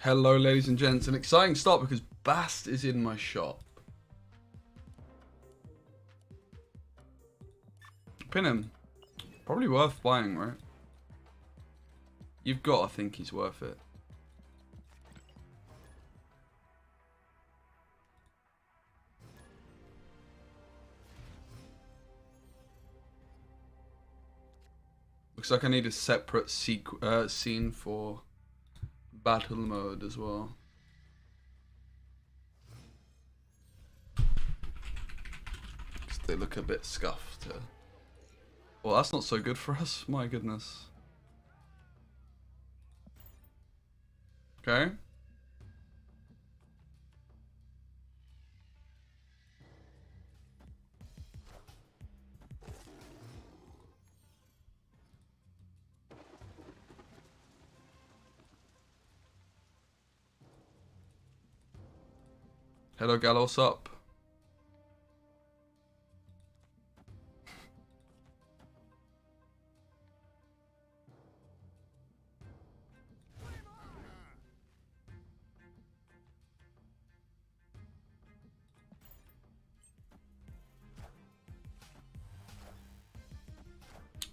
Hello, ladies and gents. An exciting start because Bast is in my shop. Pin him. Probably worth buying, right? You've got to think he's worth it. Looks like I need a separate scene for battle mode as well. They look a bit scuffed. Well, that's not so good for us. My goodness. Okay. Hello, Gallos up.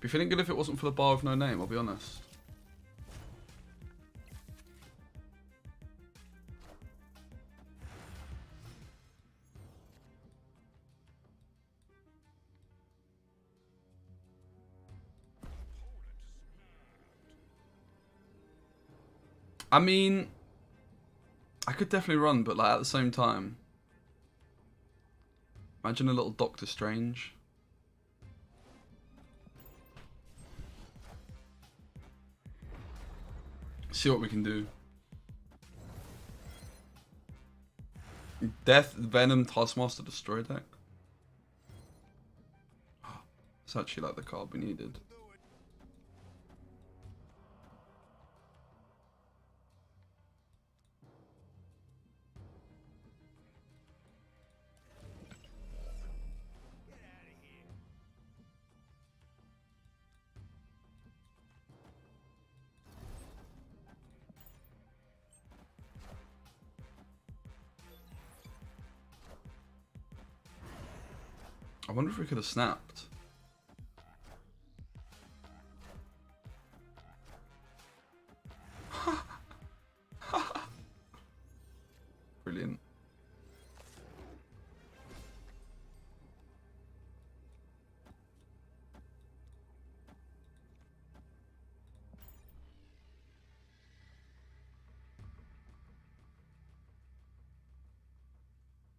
Be feeling good if it wasn't for the bar with no name, I'll be honest. I mean, I could definitely run, but like at the same time, imagine a little Doctor Strange. See what we can do. Death, Venom, Taskmaster, Destroy deck. It's actually like the card we needed. I wonder if we could have snapped. Brilliant.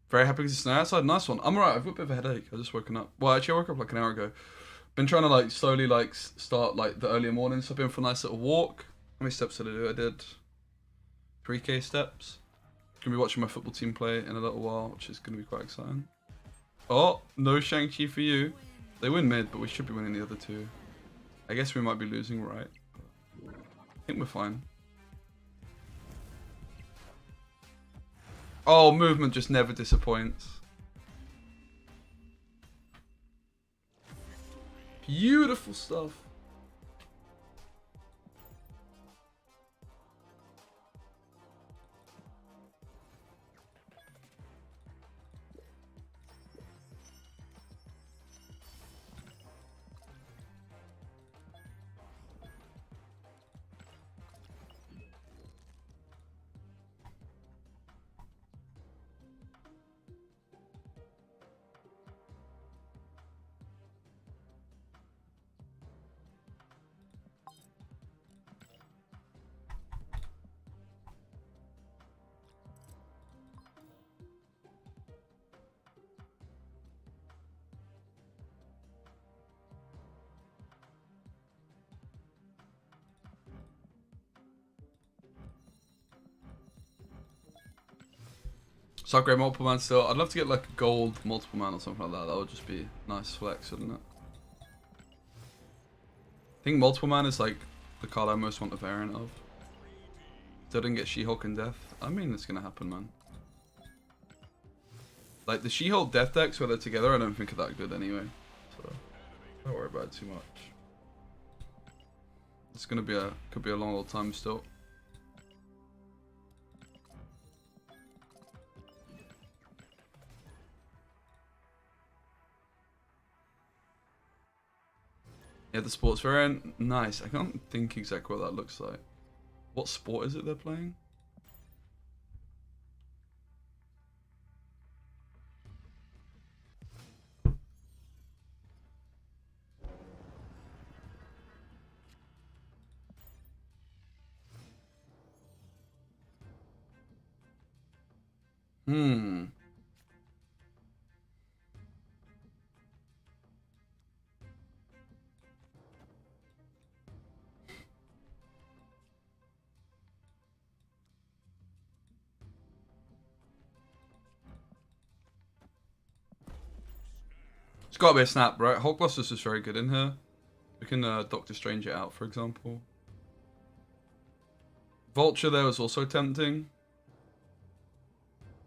Very happy because it's snow outside. Nice one. I'm alright. I've got a bit of a headache. I just woken up. Well, actually, I woke up like an hour ago. Been trying to like slowly like start like the earlier mornings. So I've been for a nice little walk. How many steps did I do? I did 3k steps. Gonna be watching my football team play in a little while, which is gonna be quite exciting. Oh, no Shang-Chi for you. They win mid, but we should be winning the other two. I guess we might be losing, right? I think we're fine. Oh, movement just never disappoints. Beautiful stuff. So upgrade multiple man still. I'd love to get like a gold multiple man or something like that. That would just be nice flex, wouldn't it? I think multiple man is like the card I most want a variant of. Still didn't get She-Hulk and Death. I mean, it's gonna happen, man. Like the She-Hulk Death decks where they're together, I don't think are that good anyway. So don't worry about it too much. It's gonna be could be a long old time still. Yeah, the sports variant, nice. I can't think exactly what that looks like. What sport is it they're playing? Hmm. It's got to be a snap, right? Hulkbuster's just very good in here. We can Doctor Strange it out, for example. Vulture there was also tempting.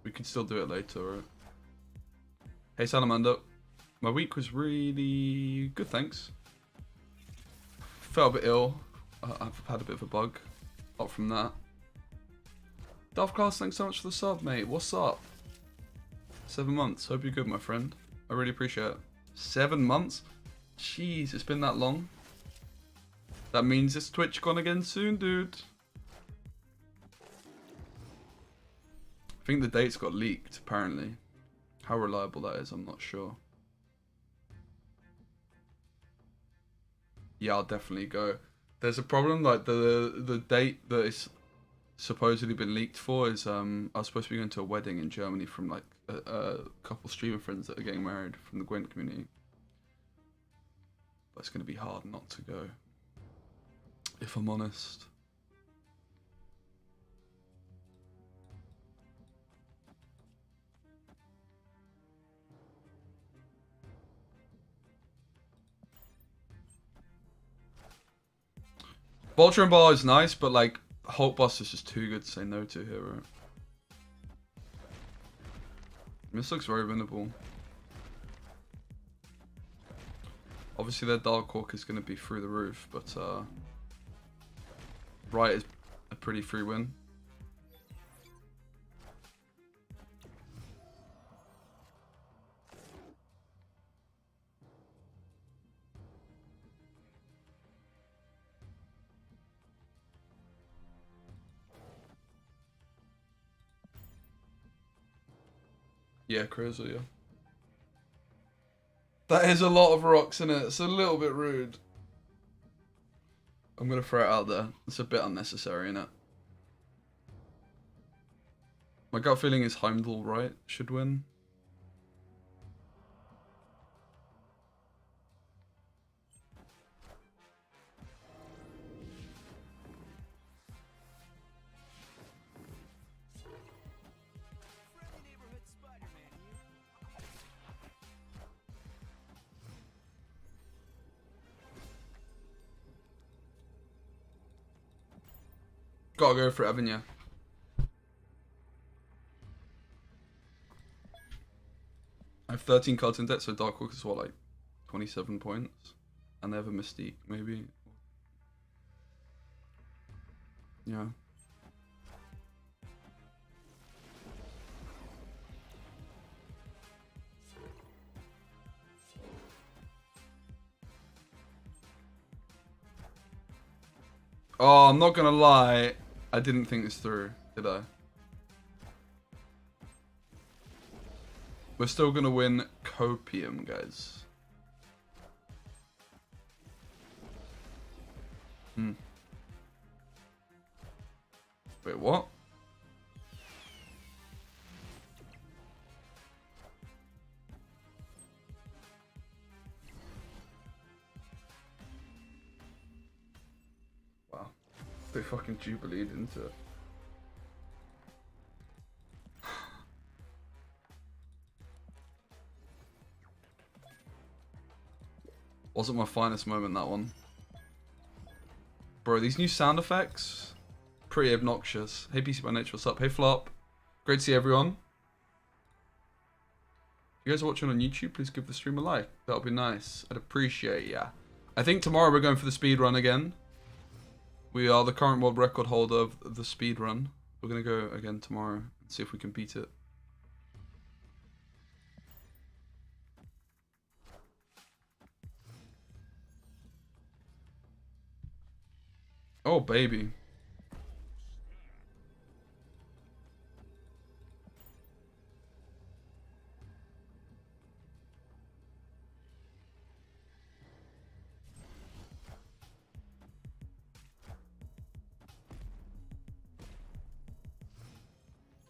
We can still do it later, right? Hey, Salamander. My week was really good, thanks. Felt a bit ill. I've had a bit of a bug. Apart from that. Dovecast, thanks so much for the sub, mate. What's up? 7 months. Hope you're good, my friend. I really appreciate it. 7 months? Jeez, it's been that long. That means it's Twitch gone again soon, dude. I think the dates got leaked, apparently. How reliable that is, I'm not sure. Yeah, I'll definitely go. There's a problem, like the date that is supposedly been leaked for is I was supposed to be going to a wedding in Germany from like a couple streamer friends that are getting married from the Gwent community. But it's going to be hard not to go, if I'm honest. Vulture and Bar is nice, but like Hulkbuster's just too good to say no to here, right? This looks very winnable. Obviously their Dark Hawk is going to be through the roof, but right is a pretty free win. Yeah, crazy, yeah. That is a lot of rocks in it. It's a little bit rude. I'm going to throw it out there. It's a bit unnecessary, innit? My gut feeling is Heimdall, right? Should win. Gotta go for it, haven't you? I have 13 cards in debt, so Dark Hawk is what, like 27 points? And they have a Mystique, maybe? Yeah. Oh, I'm not gonna lie. I didn't think this through, did I? We're still gonna win Copium, guys. Wait, what? Wow. They fucking jubileed into it. Wasn't my finest moment, that one. Bro, these new sound effects, pretty obnoxious. Hey PC by Nature, what's up? Hey Flop. Great to see everyone. If you guys are watching on YouTube, please give the stream a like. That would be nice. I'd appreciate ya. I think tomorrow we're going for the speed run again. We are the current world record holder of the speed run. We're going to go again tomorrow and see if we can beat it. Oh, baby.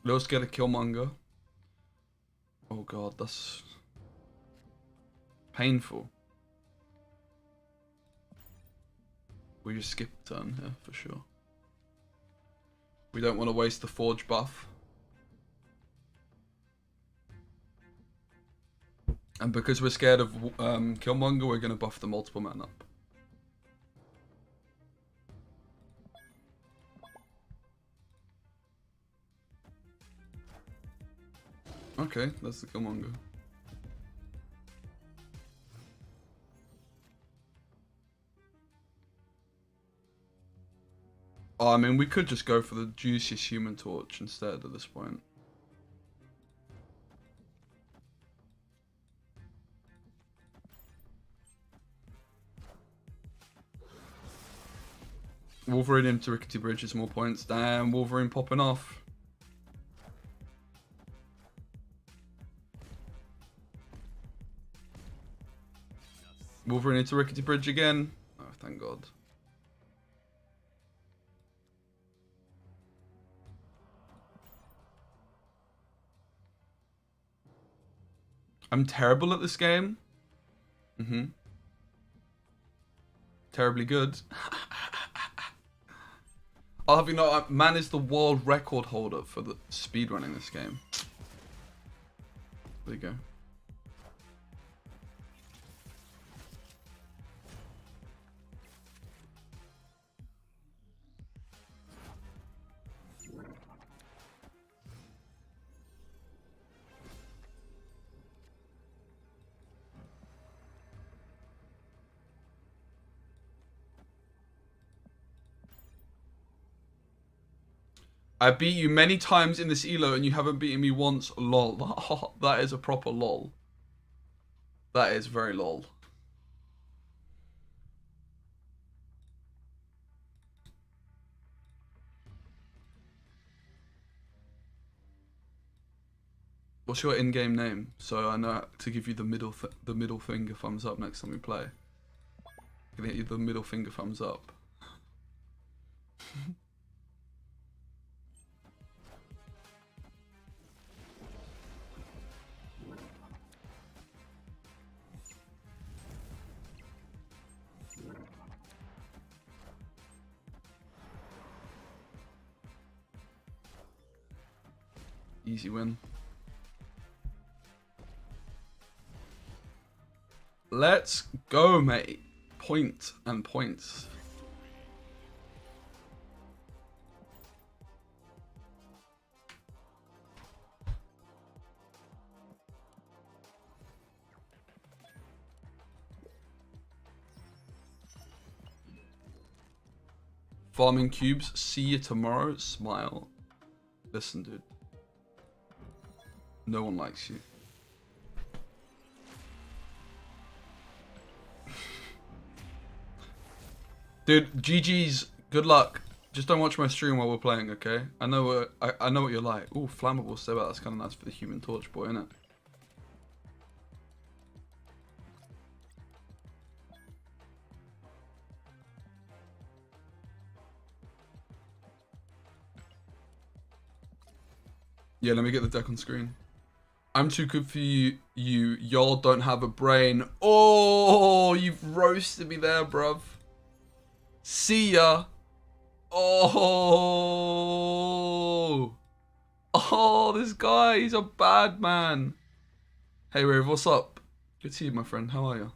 Let's get a Killmonger. Oh god, that's painful. We just skip a turn here for sure. We don't want to waste the Forge buff. And because we're scared of Killmonger, we're going to buff the multiple man up. Okay, that's the Killmonger. Oh, I mean, we could just go for the juiciest Human Torch instead at this point. Wolverine into Rickety Bridge is more points. Damn, Wolverine popping off. Wolverine into Rickety Bridge again. Oh, thank God. I'm terrible at this game. Terribly good. I'll have you know, man is the world record holder for the speedrunning this game. There you go. I beat you many times in this elo and you haven't beaten me once. Lol. That is a proper lol. That is very lol. What's your in-game name? So I know to give you the middle finger thumbs up next time we play. I'm gonna hit you the middle finger thumbs up. Easy win. Let's go, mate. Point and points. Farming cubes. See you tomorrow. Smile. Listen, dude. No one likes you. Dude, GG's. Good luck. Just don't watch my stream while we're playing, okay? I know what you're like. Ooh, flammable step out. That's kind of nice for the Human Torch boy, innit? Yeah, let me get the deck on screen. I'm too good for you. Y'all don't have a brain. Oh, you've roasted me there, bruv. See ya. Oh. Oh, this guy, he's a bad man. Hey, Rave, what's up? Good to see you, my friend. How are you?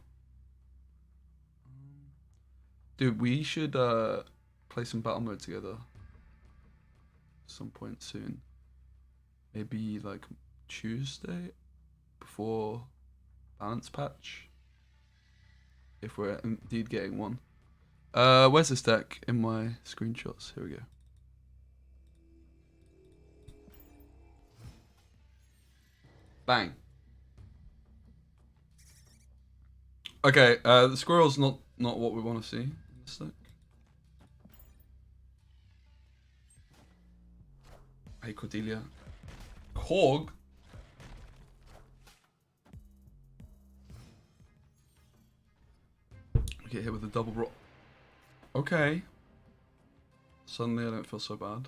Dude, we should play some battle mode together. Some point soon. Maybe like Tuesday before balance patch. If we're indeed getting one. Where's this deck in my screenshots? Here we go. Bang. Okay, the squirrel's not what we want to see in this deck. Hey, Cordelia. Korg? Get hit with a double rock. Okay. Suddenly I don't feel so bad.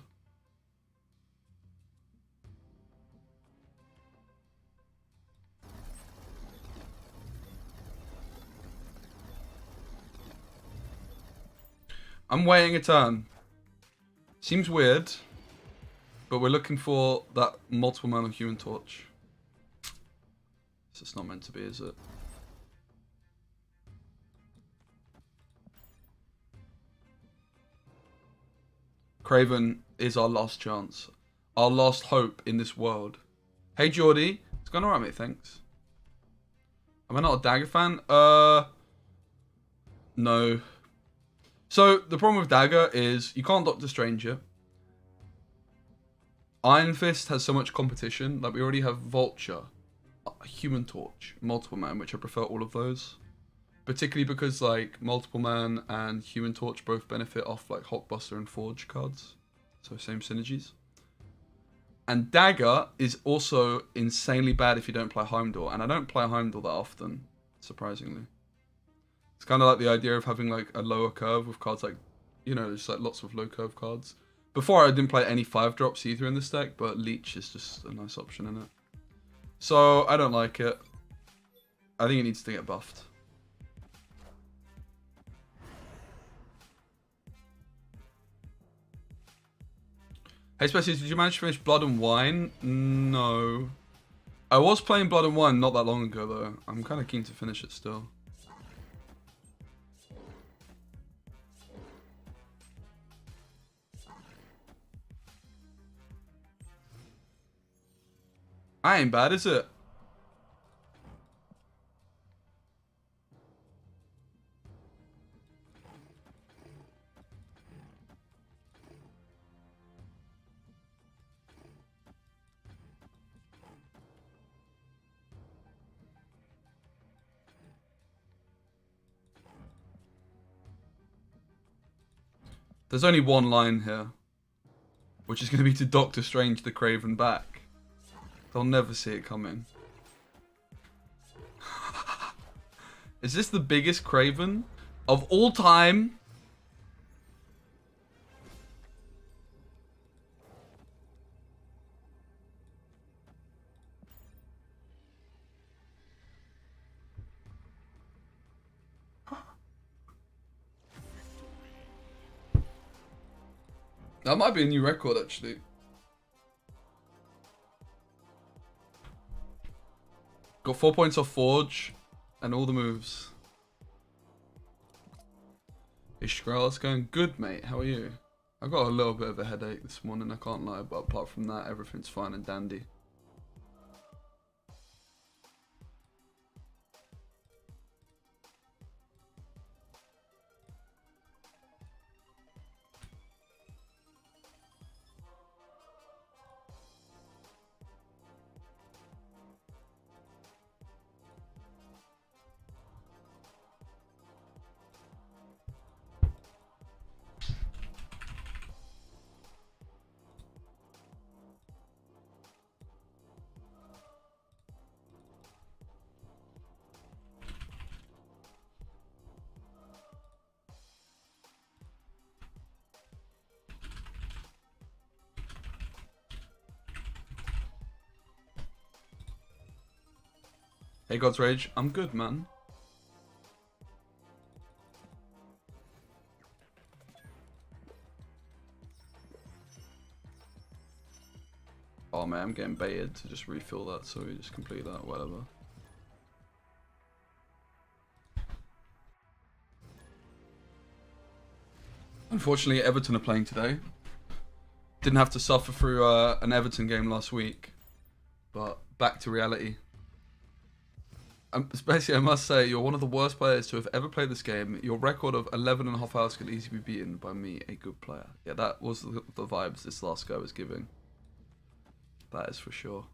I'm waiting a turn. Seems weird, but we're looking for that multiple man on Human Torch. It's not meant to be, is it? Craven is our last chance. Our last hope in this world. Hey, Geordie. It's going alright, mate. Thanks. Am I not a Dagger fan? No. So, the problem with Dagger is you can't Doctor Strange it. Iron Fist has so much competition. Like, we already have Vulture, Human Torch, Multiple Man, which I prefer all of those. Particularly because, like, Multiple Man and Human Torch both benefit off, like, Hulkbuster and Forge cards. So, same synergies. And Dagger is also insanely bad if you don't play Heimdall. And I don't play Heimdall that often, surprisingly. It's kind of like the idea of having, like, a lower curve with cards like, you know, just, like, lots of low curve cards. Before, I didn't play any 5-drops either in this deck, but Leech is just a nice option in it. So, I don't like it. I think it needs to get buffed. Hey, Speci, did you manage to finish Blood and Wine? No. I was playing Blood and Wine not that long ago, though. I'm kind of keen to finish it still. I ain't bad, is it? There's only one line here, which is going to be to Doctor Strange the Craven back. They'll never see it coming. Is this the biggest Craven of all time? That might be a new record, actually. Got 4 points off Forge and all the moves. Ishgrel, it's going good, mate. How are you? I got a little bit of a headache this morning, I can't lie, but apart from that, everything's fine and dandy. Hey, God's Rage. I'm good, man. Oh, man, I'm getting baited to just refill that, so we just complete that, whatever. Unfortunately, Everton are playing today. Didn't have to suffer through an Everton game last week, but back to reality. Especially, I must say, you're one of the worst players to have ever played this game. Your record of 11.5 hours could easily be beaten by me, a good player. Yeah, that was the vibes this last guy was giving. That is for sure.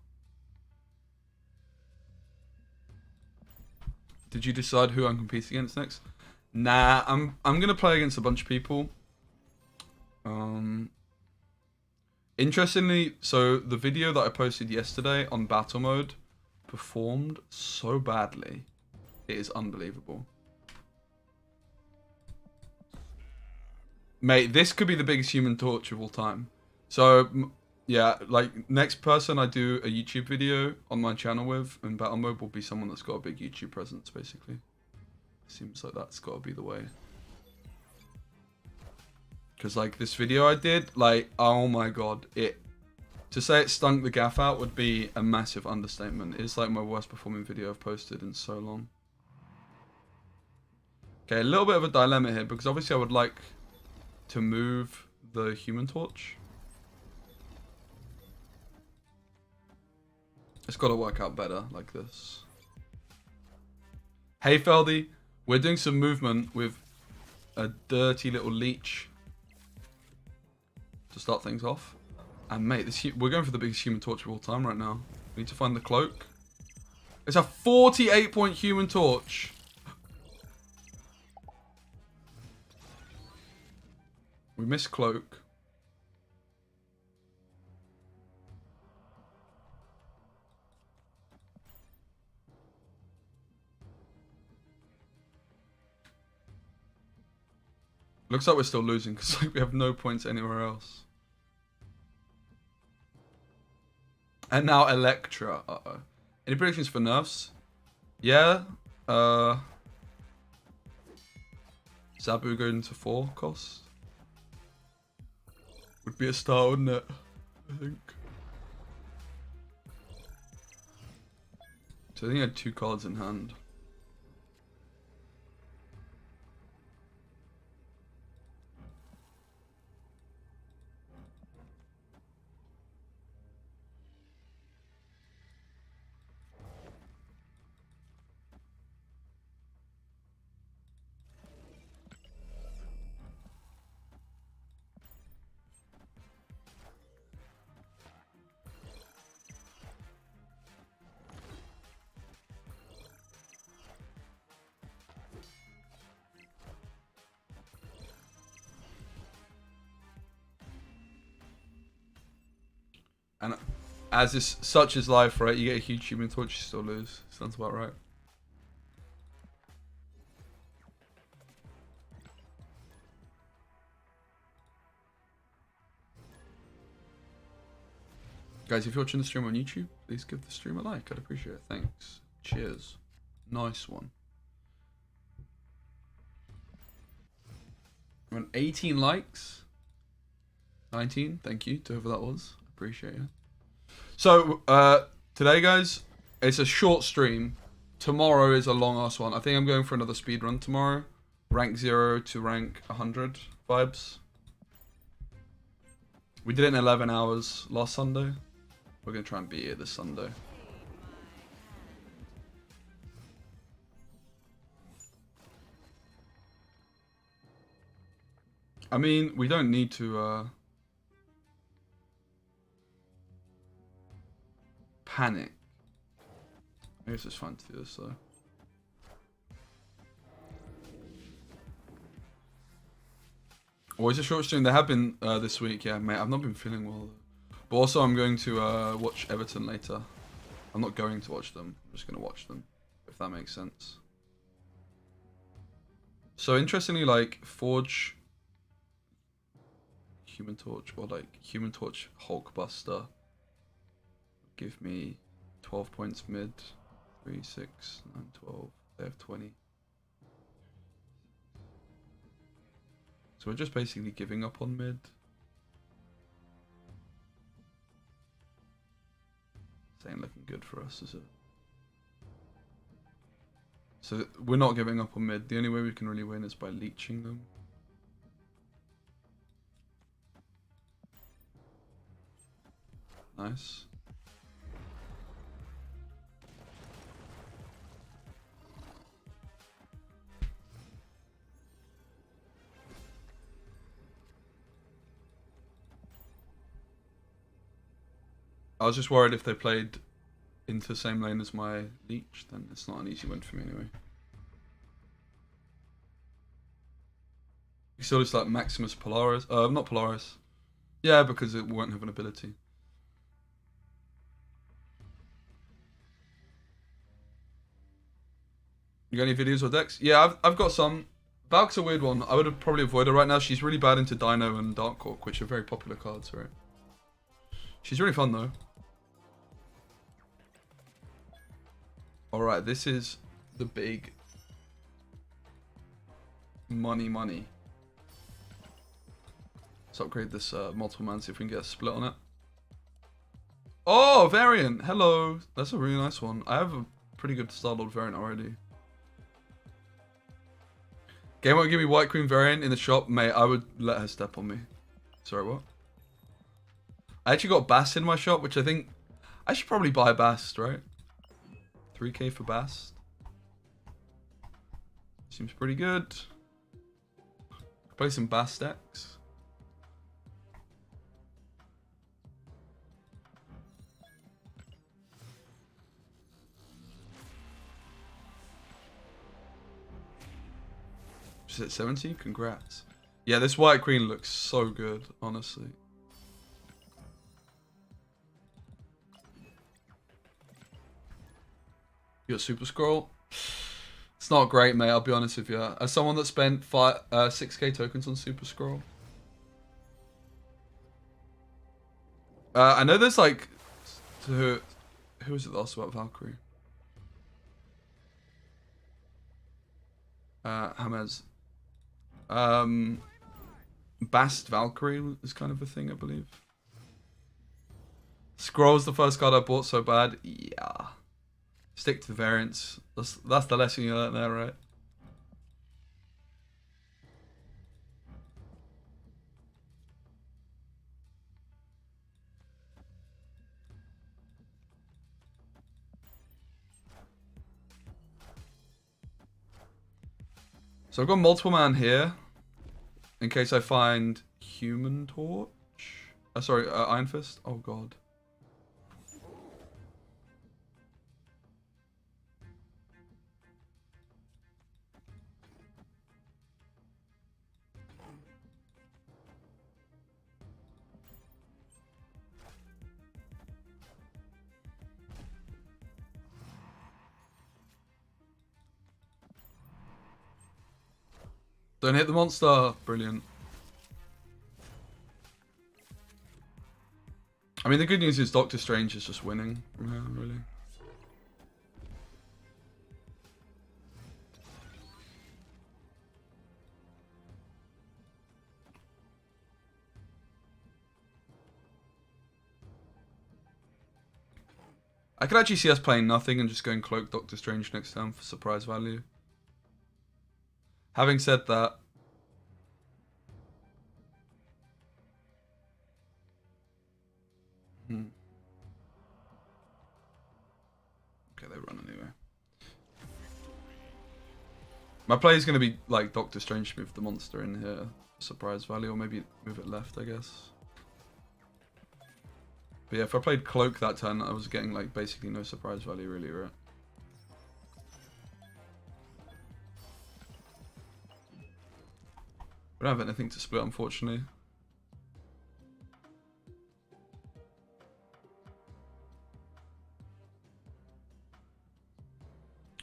Did you decide who I'm competing against next? Nah, I'm gonna play against a bunch of people. Interestingly, so the video that I posted yesterday on battle mode performed so badly. It is unbelievable. Mate, this could be the biggest Human Torch of all time. So, yeah, like, next person I do a YouTube video on my channel with in battle mode will be someone that's got a big YouTube presence, basically. Seems like that's got to be the way. Because, like, this video I did, like, oh my god, to say it stunk the gaff out would be a massive understatement. It's like my worst performing video I've posted in so long. Okay, a little bit of a dilemma here, because obviously I would like to move the Human Torch. It's got to work out better like this. Hey Feldy, we're doing some movement with a dirty little leech to start things off. And mate, we're going for the biggest Human Torch of all time right now. We need to find the cloak. It's a 48-point Human Torch. We missed cloak. Looks like we're still losing because like, we have no points anywhere else. And now Electra. Uh-oh. Any predictions for nerfs? Yeah. Zabu going to 4 cost? Would be a start, wouldn't it? I think. So I think I had 2 cards in hand. And as is such is life, right? You get a huge Human Torch, you still lose. Sounds about right. Guys, if you're watching the stream on YouTube, please give the stream a like. I'd appreciate it. Thanks. Cheers. Nice one. We're on 18 likes. 19. Thank you to whoever that was. Appreciate it. So, today, guys, it's a short stream. Tomorrow is a long-ass one. I think I'm going for another speed run tomorrow. Rank 0 to rank 100 vibes. We did it in 11 hours last Sunday. We're going to try and beat it this Sunday. I mean, we don't need to panic. I guess it's fun to do this though. Always a short stream. There have been this week, yeah, mate. I've not been feeling well though. But also I'm going to watch Everton later. I'm not going to watch them. I'm just going to watch them, if that makes sense. So interestingly, like Forge, Human Torch, or like Human Torch Hulkbuster give me 12 points mid. 3, 6, 9, 12. They have 20. So we're just basically giving up on mid. This ain't looking good for us, is it? So we're not giving up on mid. The only way we can really win is by leeching them. Nice. I was just worried if they played into the same lane as my leech, then it's not an easy win for me anyway. You still just like Maximus Polaris, not Polaris, Yeah, because it won't have an ability. You got any videos or decks? Yeah, I've got some. Valk's a weird one. I would have probably avoid her right now. She's really bad into Dino and Dark Hawk, which are very popular cards, right? She's really fun though. Alright, this is the big money. Let's upgrade this multiple man, see if we can get a split on it. Oh, variant! Hello! That's a really nice one. I have a pretty good Star-Lord variant already. Game won't give me White Queen variant in the shop, mate. I would let her step on me. Sorry, what? I actually got Bast in my shop, which I think I should probably buy Bast, right? 3k for Bast. Seems pretty good. Play some Bast decks. Is it 70? Congrats. Yeah, this White Queen looks so good, honestly. You got Super Scroll? It's not great, mate, I'll be honest with you. As someone that spent 6k tokens on Super Scroll. I know there's like... Who was it that asked about Valkyrie? Hamez. Bast Valkyrie is kind of a thing, I believe. Scroll's the first card I bought so bad. Yeah. Stick to the variants. That's the lesson you learn there, right? So I've got multiple man here. In case I find Human Torch. Sorry, Iron Fist. Oh god. Don't hit the monster. Brilliant. I mean, the good news is Doctor Strange is just winning from here, really. I could actually see us playing nothing and just going Cloak Doctor Strange next turn for surprise value. Having said that, okay, they run anyway. My play is going to be like Doctor Strange, move the monster in here, surprise value, or maybe move it left, I guess. But yeah, if I played Cloak that turn, I was getting like basically no surprise value really, right? We don't have anything to split, unfortunately.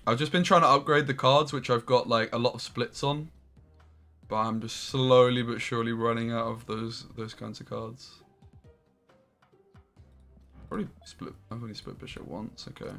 I've just been trying to upgrade the cards, which I've got like a lot of splits on. But I'm just slowly but surely running out of those kinds of cards. I've only split Bishop once, okay.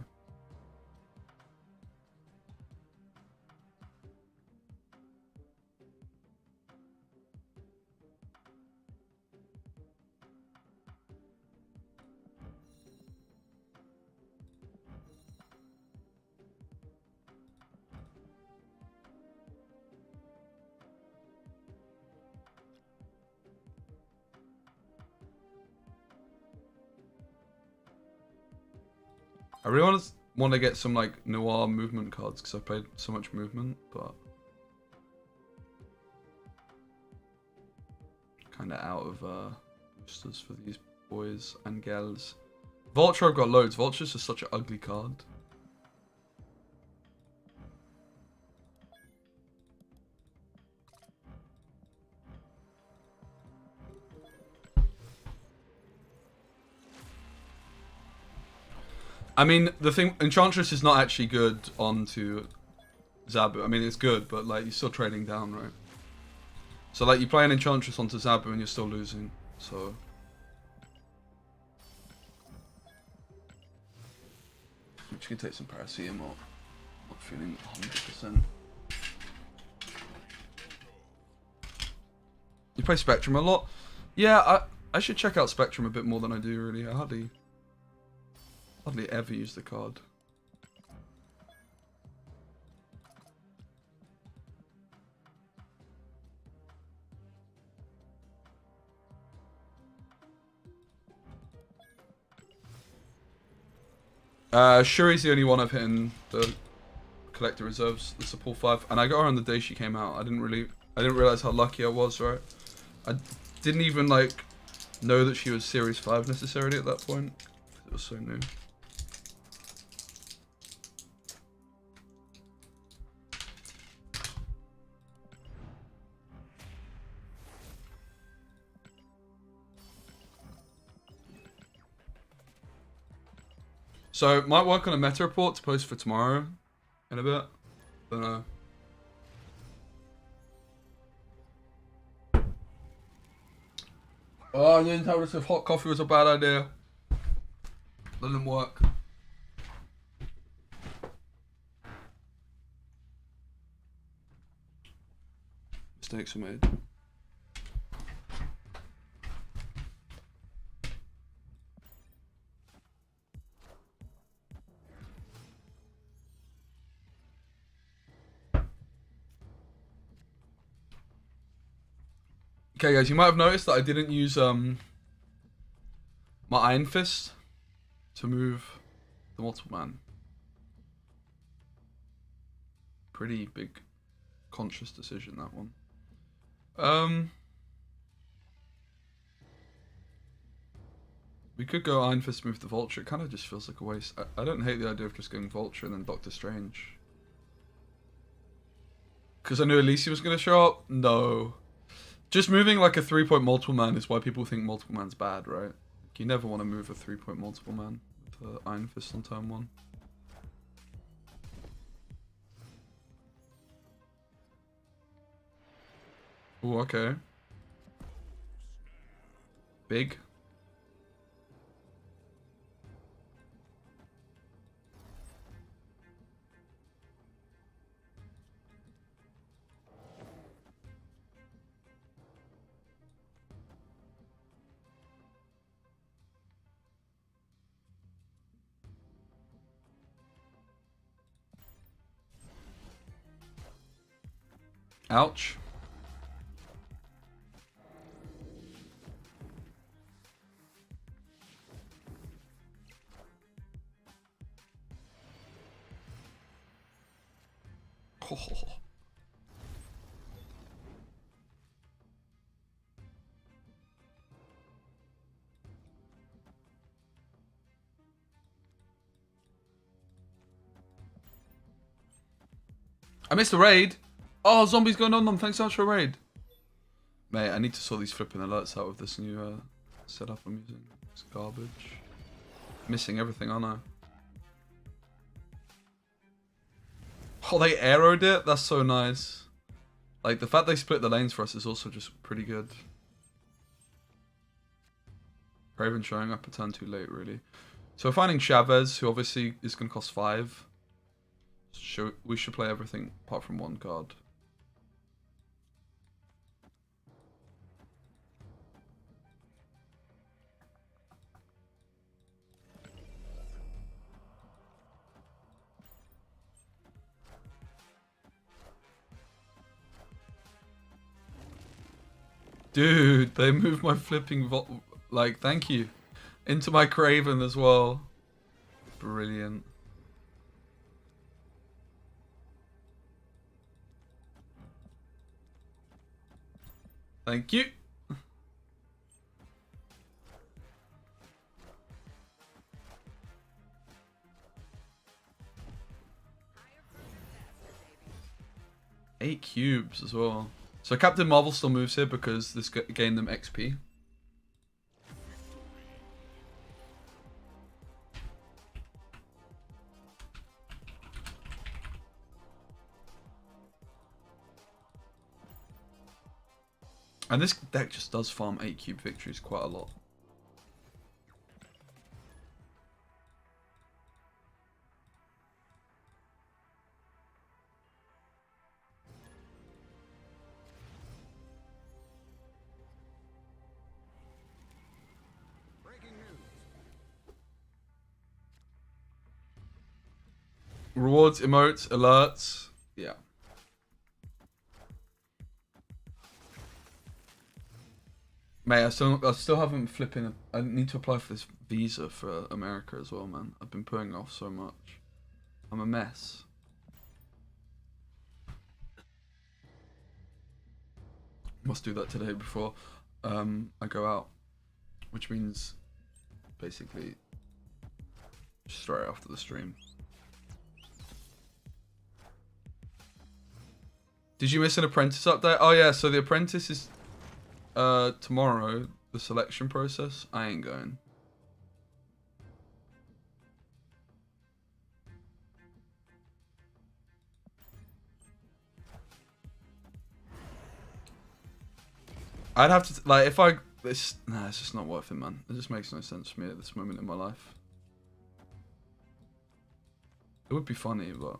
I really want to get some like noir movement cards because I played so much movement, but kind of out of boosters for these boys and gals. Vulture, I've got loads. Vulture's just such an ugly card. I mean, the thing, Enchantress is not actually good onto Zabu. I mean, it's good, but like you're still trading down, right? So like you play an Enchantress onto Zabu and you're still losing. So I'm just gonna take some paracetamol. Not feeling 100%. You play Spectrum a lot? Yeah, I should check out Spectrum a bit more than I do, really. I hardly ever use the card. Shuri's the only one I've hit in the collector reserves, the support 5, and I got her on the day she came out. I didn't realize how lucky I was, right? I didn't even like know that she was Series 5 necessarily at that point. It was so new. So might work on a meta report to post for tomorrow in a bit. Don't know. Oh, you didn't tell us if hot coffee was a bad idea. Doesn't work. Mistakes are made. Okay, guys, you might have noticed that I didn't use my Iron Fist to move the multiple man. Pretty big conscious decision, that one. We could go Iron Fist, move the Vulture. It kind of just feels like a waste. I don't hate the idea of just going Vulture and then Doctor Strange. Because I knew Elysia was going to show up? No. Just moving like a 3-point multiple man is why people think multiple man's bad, right? You never want to move a 3-point multiple man with Iron Fist on turn 1. Oh, okay. Big. Ouch. Oh. I missed the raid. Oh, zombies going on them. Thanks so much for a raid. Mate, I need to sort these flipping alerts out with this new setup I'm using. It's garbage. Missing everything, aren't I? Oh, they arrowed it? That's so nice. Like, the fact they split the lanes for us is also just pretty good. Craven showing up a turn too late, really. So we're finding Chavez, who obviously is going to cost 5. We should play everything apart from one card. Dude, they moved my flipping like, thank you. Into my Craven as well. Brilliant. Thank you. Eight cubes as well. So Captain Marvel still moves here because this gained them XP. And this deck just does farm 8 cube victories quite a lot. Rewards, emotes, alerts. Yeah. Mate, I still haven't flipping. I need to apply for this visa for America as well, man. I've been putting off so much. I'm a mess. Must do that today before I go out, which means basically straight after the stream. Did you miss an Apprentice update? Oh yeah, so the Apprentice is tomorrow, the selection process. I ain't going. I'd have to, like, if I, it's just not worth it, man. It just makes no sense for me at this moment in my life. It would be funny, but...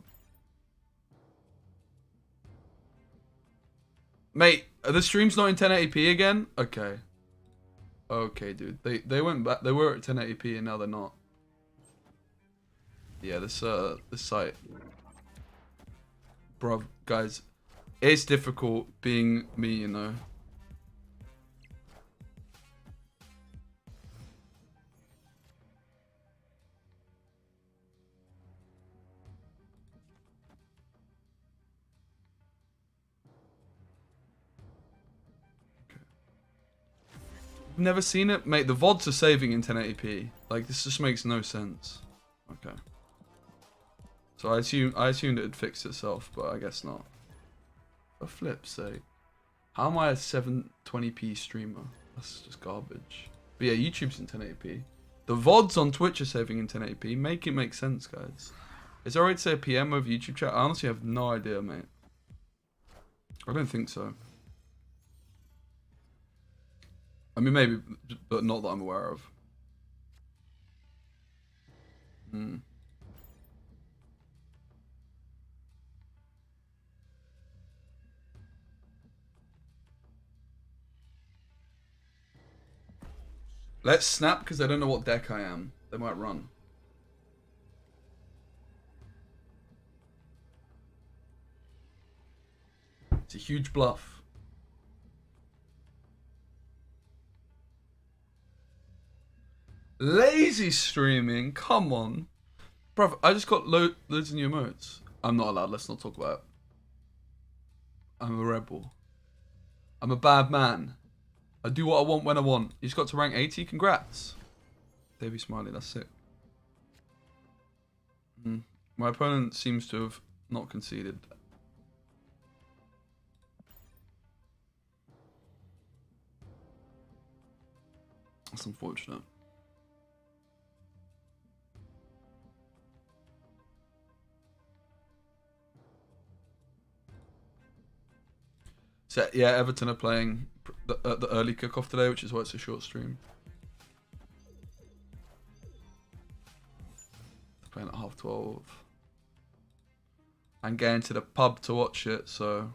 Mate, are the streams not in 1080p again? Okay. Okay, dude. They went back. They were at 1080p and now they're not. Yeah, this site. Bruv, guys, it's difficult being me, you know. Never seen it, mate. The VODs are saving in 1080p. Like, this just makes no sense. Okay. So I assumed it'd fix itself, but I guess not. For flip's sake, how am I a 720p streamer? That's just garbage. But yeah, YouTube's in 1080p. The VODs on Twitch are saving in 1080p. Make it make sense, guys. Is it alright to say a PM over YouTube chat? I honestly have no idea, mate. I don't think so. I mean, maybe, but not that I'm aware of. Let's snap, because I don't know what deck I am. They might run. It's a huge bluff. Lazy streaming, come on. Bruv, I just got loads of new emotes. I'm not allowed, let's not talk about it. I'm a rebel. I'm a bad man. I do what I want when I want. You just got to rank 80, congrats. Davey Smiley, that's sick. My opponent seems to have not conceded. That's unfortunate. So yeah, Everton are playing the early kickoff today, which is why it's a short stream. They're playing at 12:30. I'm going to the pub to watch it, so...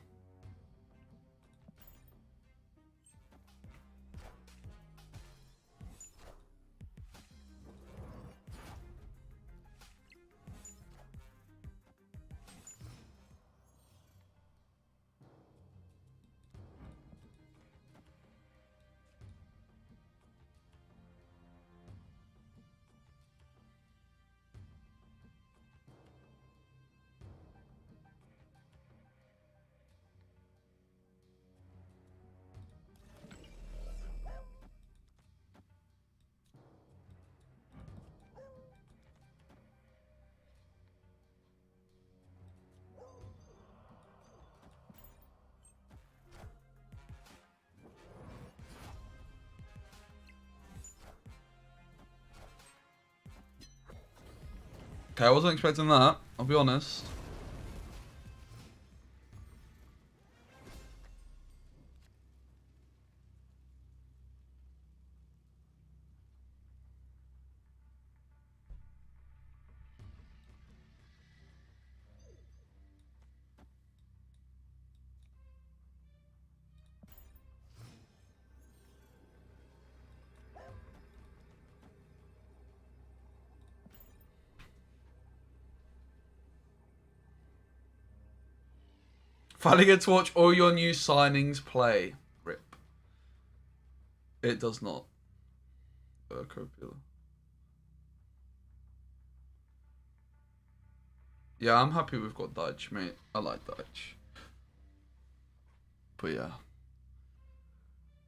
Okay, I wasn't expecting that, I'll be honest. Finally get to watch all your new signings play. Rip. It does not. Copula. Yeah, I'm happy we've got Dutch, mate. I like Dutch. But yeah.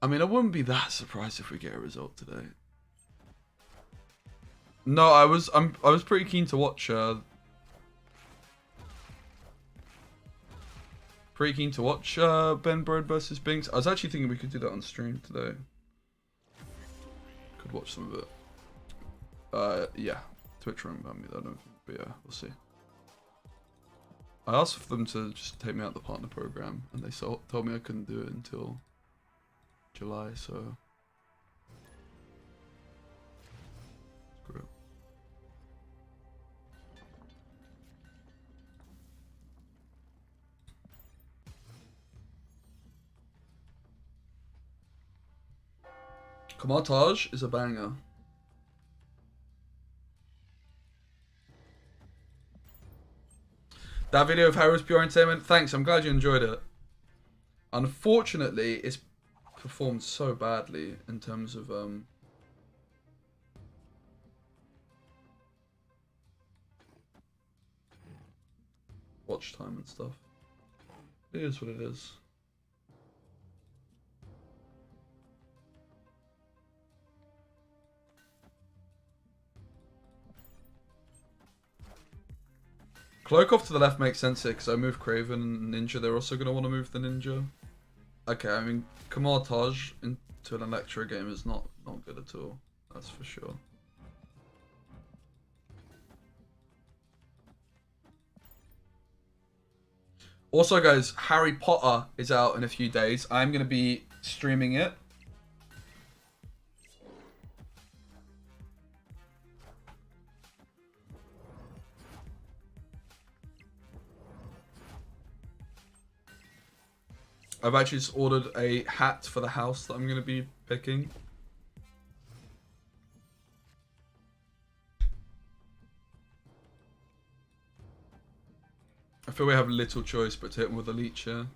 I mean, I wouldn't be that surprised if we get a result today. No, I was pretty keen to watch Ben Bird versus Binks. I was actually thinking we could do that on stream today. Could watch some of it. Yeah. Twitch won't ban me though, I don't think. But yeah, we'll see. I asked for them to just take me out of the partner program, and they told me I couldn't do it until July, so screw it. Kamartage is a banger. That video of Harrow's pure entertainment, thanks, I'm glad you enjoyed it. Unfortunately, it's performed so badly in terms of watch time and stuff. It is what it is. Cloak off to the left makes sense here because I move Craven and Ninja. They're also going to want to move the Ninja. Okay, I mean, Kamartage into an Electro game is not good at all. That's for sure. Also, guys, Harry Potter is out in a few days. I'm going to be streaming it. I've actually just ordered a hat for the house that I'm going to be picking. I feel we have little choice but to hit him with a leech here.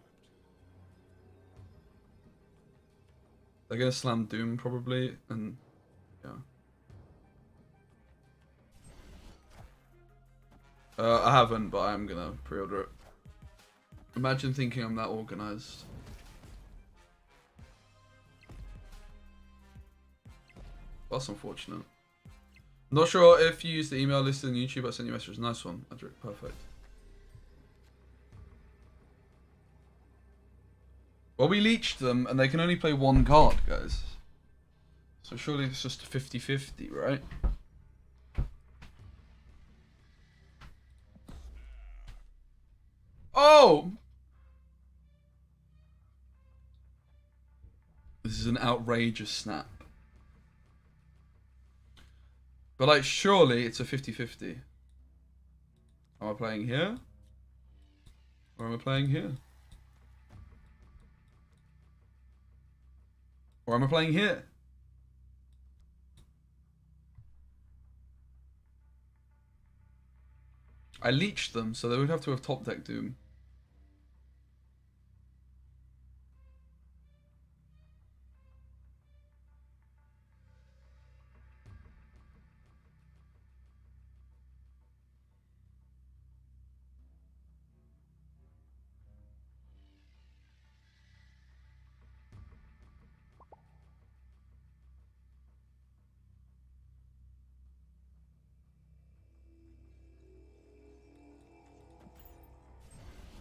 They're going to slam Doom probably, and yeah. I haven't, but I'm going to pre-order it. Imagine thinking I'm that organized. That's unfortunate. Not sure if you use the email listed on YouTube. I sent you a message. Nice one, Adric. Perfect. Well, we leeched them, and they can only play one card, guys. So surely it's just a 50-50, right? Oh! This is an outrageous snap. But, like, surely it's a 50-50. Am I playing here? Or am I playing here? Or am I playing here? I leeched them, so they would have to have top deck Doom.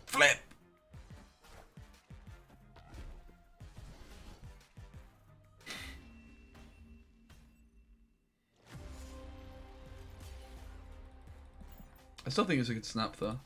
Flip! I still think it's a good snap though.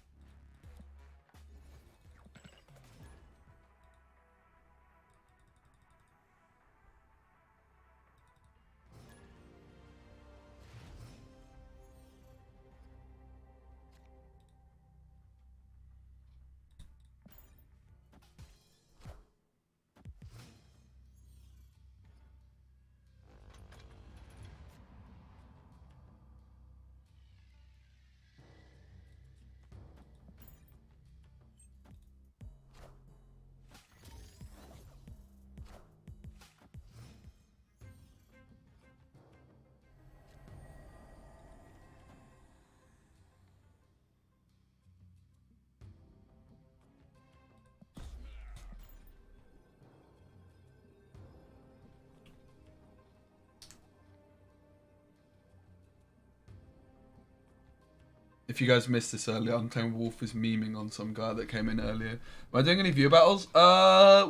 If you guys missed this earlier, I'm telling Wolf is memeing on some guy that came in earlier. Am I doing any view battles?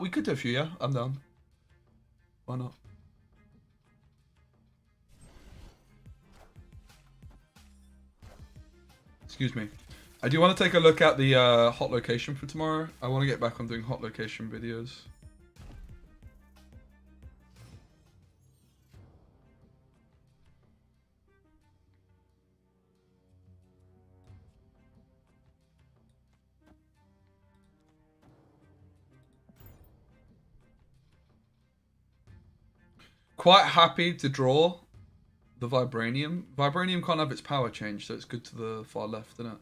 We could do a few, yeah. I'm down. Why not? Excuse me. I do want to take a look at the hot location for tomorrow. I want to get back on doing hot location videos. Quite happy to draw the Vibranium. Vibranium can't have its power change, so it's good to the far left, isn't it?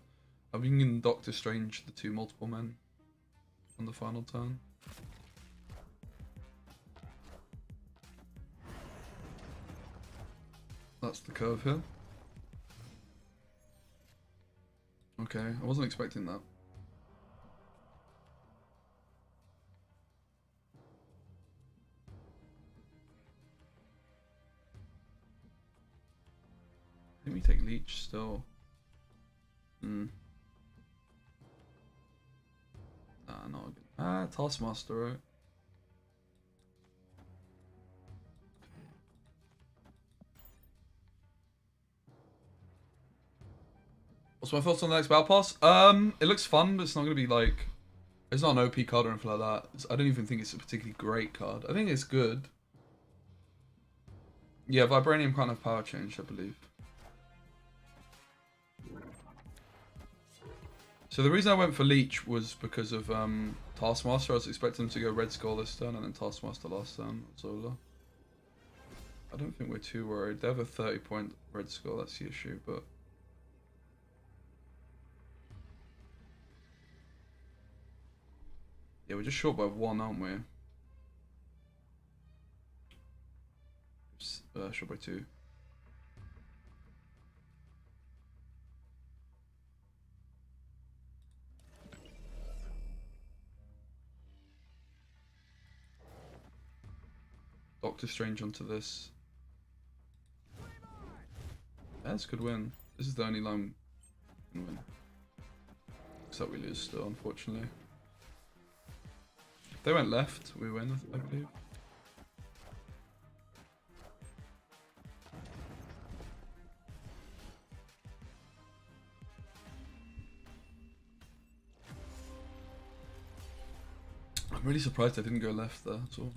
I'm thinking Doctor Strange, the 2 multiple men on the final turn. That's the curve here. Okay, I wasn't expecting that. Let me take Leech still. Nah, not good. Taskmaster, right? What's my thoughts on the next Battle Pass? It looks fun, but it's not going to be like... It's not an OP card or anything like that. I don't even think it's a particularly great card. I think it's good. Yeah, Vibranium can't have power change, I believe. So the reason I went for Leech was because of Taskmaster. I was expecting him to go Red Skull this turn and then Taskmaster last turn. Zola. I don't think we're too worried. They have a 30-point Red Skull, that's the issue, but... Yeah, we're just short by 1, aren't we? Short by 2. Doctor Strange onto this. That's a good win. This is the only line we can win. Except we lose still, unfortunately. If they went left, we win, I believe. I'm really surprised I didn't go left there at all.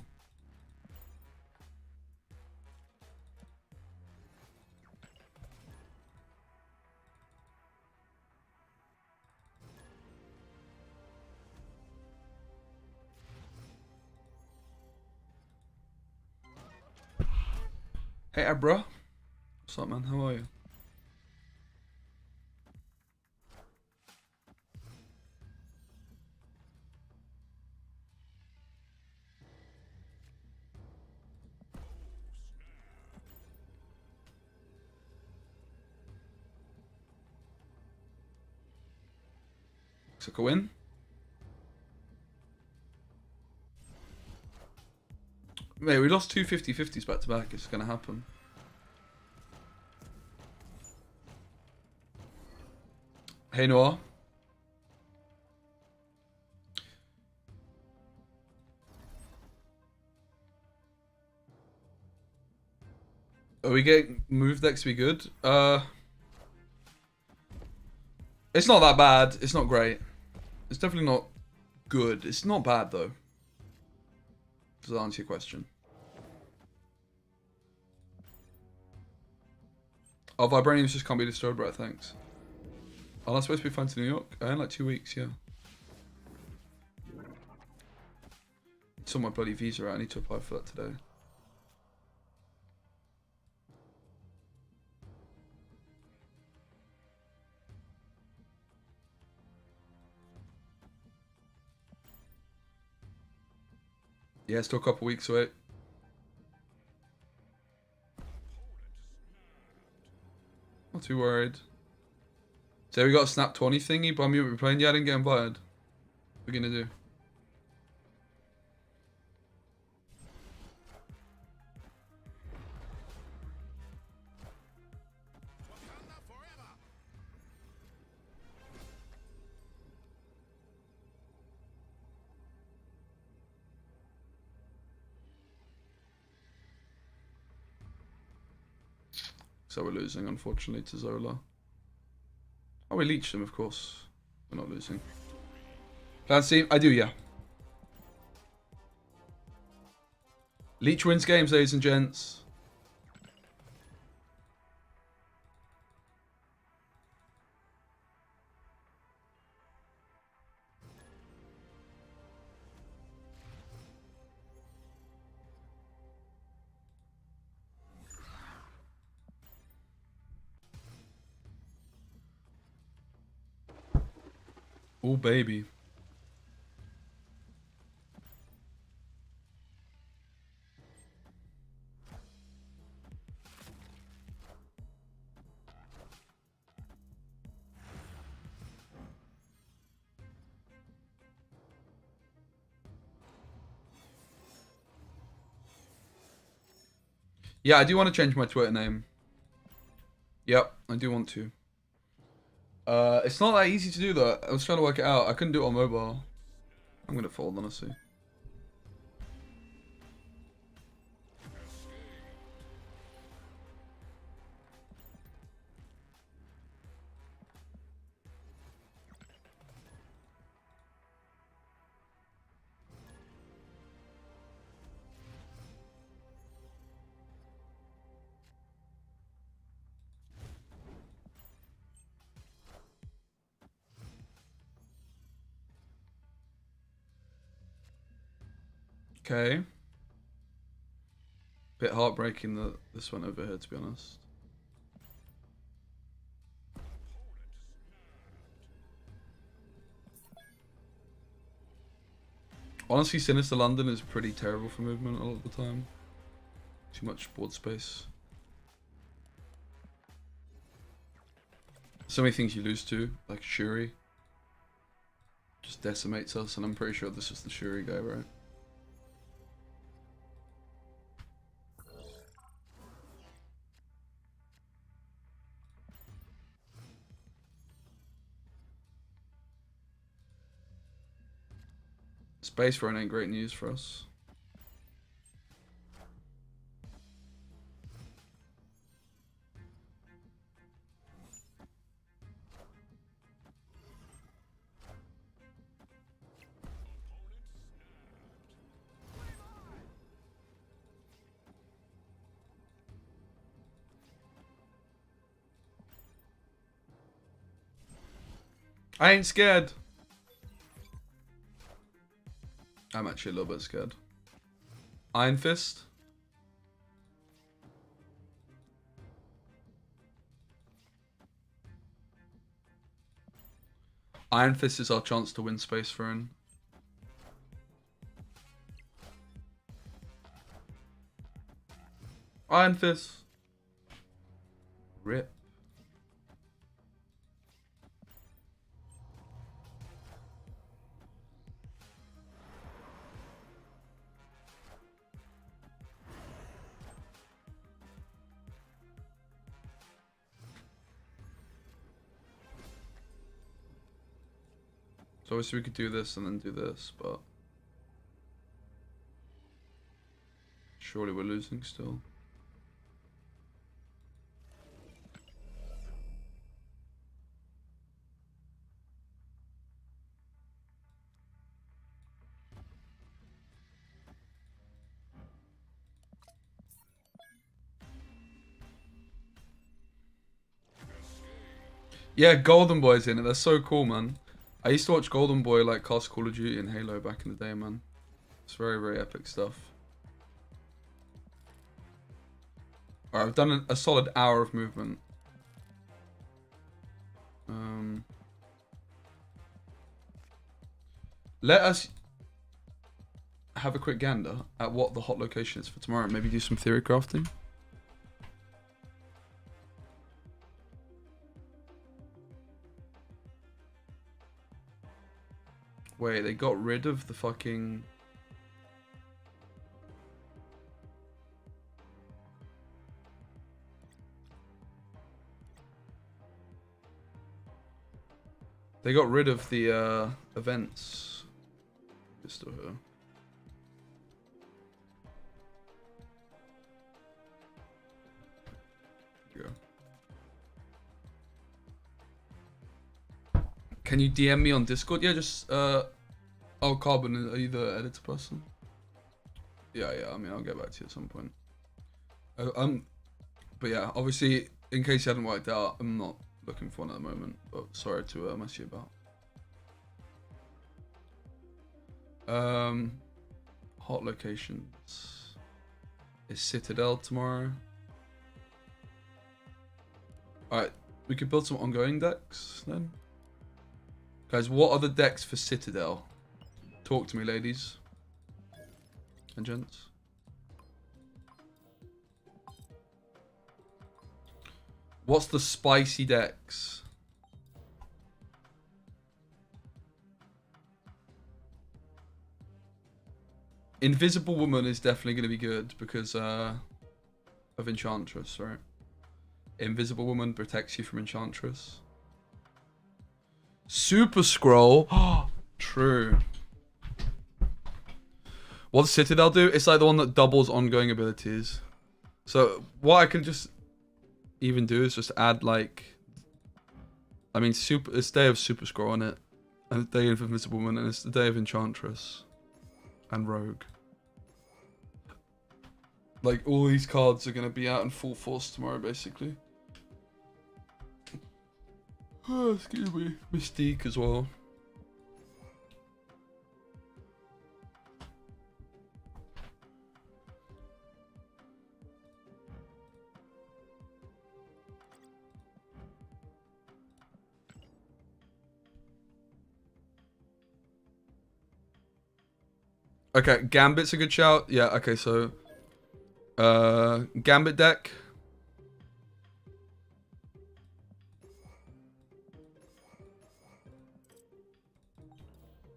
Hey, Abra. What's up, man? How are you? Looks like a win. Mate, we lost 2 50-50s back to back. It's going to happen. Hey, Noir. Are we getting move decks to be good? It's not that bad. It's not great. It's definitely not good. It's not bad, though. Does that answer your question? Oh, Vibraniums just can't be destroyed, bro. Thanks. Oh, that's supposed to be fine to New York? In like 2 weeks, yeah. Saw my bloody visa out. I need to apply for that today. Yeah, still a couple weeks away. Not too worried. So we got a Snap 20 thingy, but we're playing. Yeah, I didn't get invited. What are we gonna do? So we're losing, unfortunately, to Zola. Oh, we leech them, of course. We're not losing. Fancy? I do, yeah. Leech wins games, ladies and gents. Oh, baby. Yeah, I do want to change my Twitter name. Yep, I do want to. It's not that easy to do though. I was trying to work it out. I couldn't do it on mobile. I'm gonna fold, honestly. Okay. Bit heartbreaking that this went over here, to be honest. Honestly, Sinister London is pretty terrible for movement a lot of the time. Too much board space. So many things you lose to, like Shuri. Just decimates us, and I'm pretty sure this is the Shuri guy, right? Space Throne ain't great news for us. I ain't scared. I'm actually a little bit scared. Iron Fist. Iron Fist is our chance to win Space Throne. Iron Fist. Rip. So obviously we could do this and then do this, but surely we're losing still. Yeah, Golden Boy's in it. That's so cool, man. I used to watch Golden Boy like cast Call of Duty and Halo back in the day, man. It's very, very epic stuff. Alright, I've done a solid hour of movement. Let us have a quick gander at what the hot location is for tomorrow. Maybe do some theory crafting. Wait, they got rid of the fucking... They got rid of the events. It's still here. Here we go. Can you DM me on Discord? Yeah, just oh, Carbon, are you the editor person? Yeah. I mean, I'll get back to you at some point. But yeah, obviously, in case you hadn't worked out, I'm not looking for one at the moment. But sorry to mess you about. Hot locations. Is Citadel tomorrow? Alright, we could build some ongoing decks then. Guys, what are the decks for Citadel? Talk to me, ladies and gents. What's the spicy decks? Invisible Woman is definitely going to be good because of Enchantress, right? Invisible Woman protects you from Enchantress. Super Scroll. True. What does Citadel do? It's like the one that doubles ongoing abilities. So what I can just even do is just add like, I mean, it's Day of Super Scroll on it, and Day of Invisible Woman, and it's the Day of Enchantress and Rogue. Like all these cards are gonna be out in full force tomorrow, basically. Oh, excuse me. Mystique as well. Okay, Gambit's a good shout. Yeah, okay, so Gambit deck.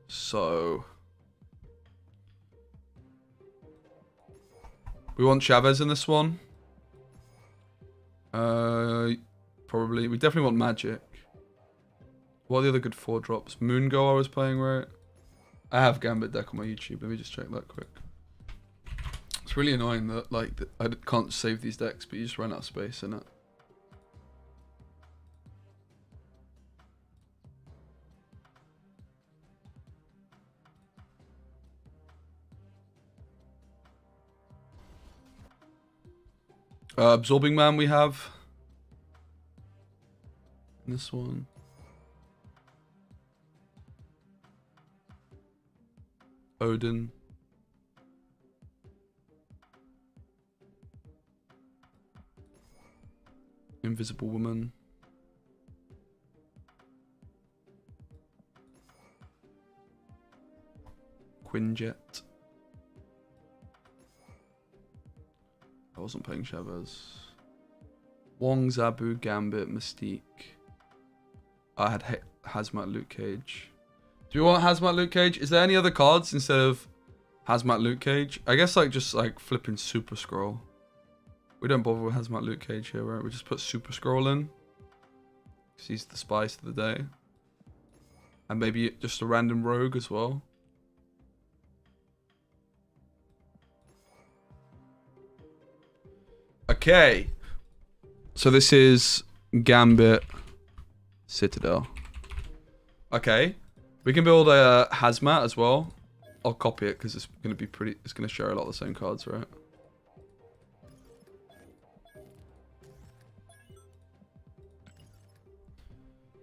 So we want Chavez in this one. Probably. We definitely want Magic. What are the other good 4-drops? Moongo I was playing, right? I have Gambit deck on my YouTube. Let me just check that quick. It's really annoying that like I can't save these decks, but you just run out of space in it. Absorbing Man we have. This one. Odin. Invisible Woman. Quinjet. I wasn't playing Chavez. Wong, Zabu, Gambit, Mystique. I had Hazmat, Luke Cage. Do you want Hazmat, Luke Cage? Is there any other cards instead of Hazmat, Luke Cage? I guess like just like flipping Super Scroll. We don't bother with Hazmat, Luke Cage here, right? We just put Super Scroll in. Because he's the spice of the day. And maybe just a random rogue as well. Okay. So this is Gambit Citadel. Okay. We can build a Hazmat as well. I'll copy it because it's going to be pretty... It's going to share a lot of the same cards, right?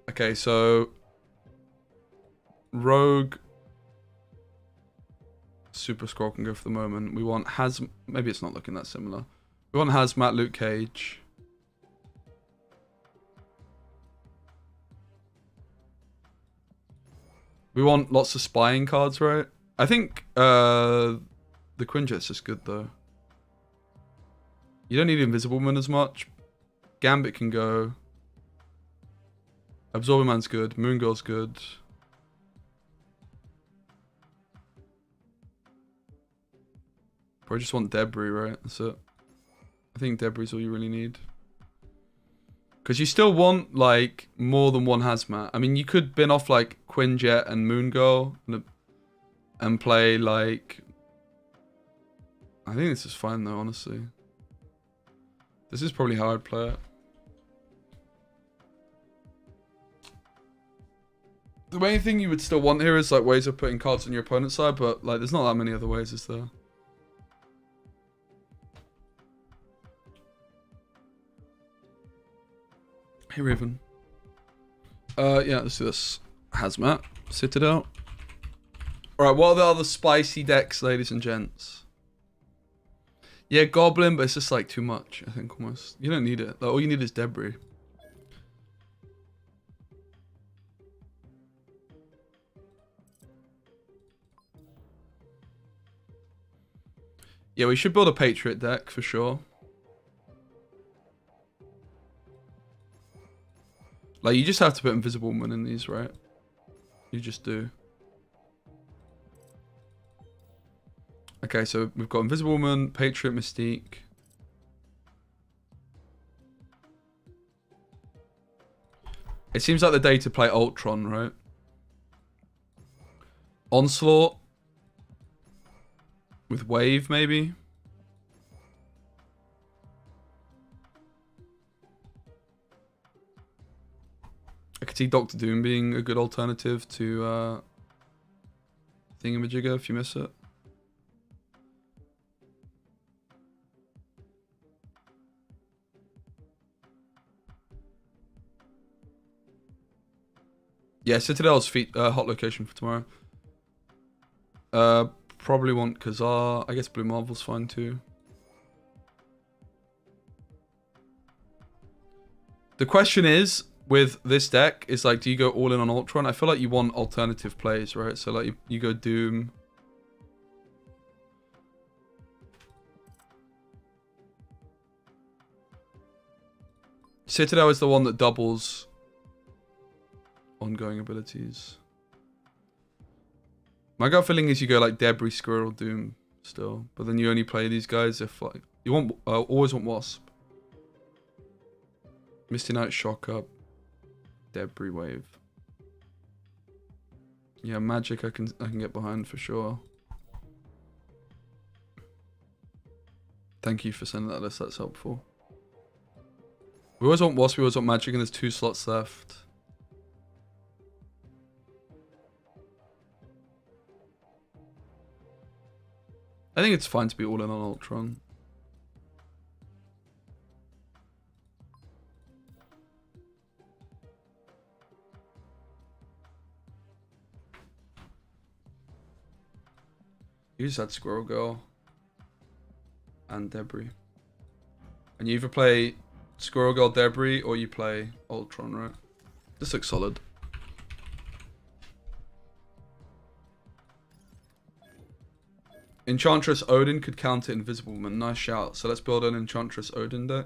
Okay, so... Rogue... Super Scroll can go for the moment. We want Maybe it's not looking that similar. We want Hazmat, Luke Cage. We want lots of spying cards, right? I think the Quinjet's just good, though. You don't need Invisible Man as much. Gambit can go. Absorbing Man's good. Moon Girl's good. Probably just want Debris, right? That's it. I think Debris is all you really need. Because you still want, like, more than one Hazmat. I mean, you could bin off, like, Quinjet and Moon Girl and play, like... I think this is fine, though, honestly. This is probably how I'd play it. The main thing you would still want here is like ways of putting cards on your opponent's side, but like there's not that many other ways, is there? Hey Raven. Yeah, let's do this. Hazmat. Citadel. Alright, what are the other spicy decks, ladies and gents? Yeah, Goblin, but it's just like too much, I think, almost. You don't need it. Like, all you need is Debris. Yeah, we should build a Patriot deck for sure. Like, you just have to put Invisible Woman in these, right? You just do. Okay, so we've got Invisible Woman, Patriot, Mystique. It seems like the day to play Ultron, right? Onslaught. With Wave, maybe? I could see Doctor Doom being a good alternative to Thingamajigger if you miss it. Yeah, Citadel's hot location for tomorrow. Probably want Kazar. I guess Blue Marvel's fine too. The question is, with this deck, is like, do you go all in on Ultron? I feel like you want alternative plays, right? So like you go Doom. Citadel is the one that doubles ongoing abilities. My gut feeling is you go like Debris, Squirrel, Doom still, but then you only play these guys if like you want always want Wasp. Misty Knight, Shock Up, Debris Wave. Yeah, Magic I can get behind for sure. Thank you for sending that list, that's helpful. We always want Wasp, we always want Magic, and there's 2 slots left. I think it's fine to be all in on Ultron. You just had Squirrel Girl and Debris. And you either play Squirrel Girl, Debris, or you play Ultron, right? This looks solid. Enchantress Odin could counter Invisible Woman. Nice shout. So let's build an Enchantress Odin deck.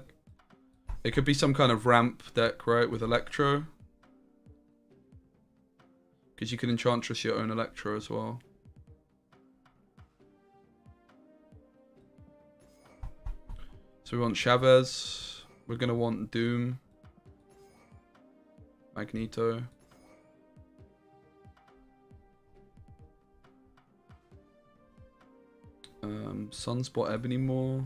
It could be some kind of ramp deck, right? With Electro. Because you can Enchantress your own Electro as well. So we want Chavez. We're going to want Doom. Magneto. Sunspot Ebony Maw.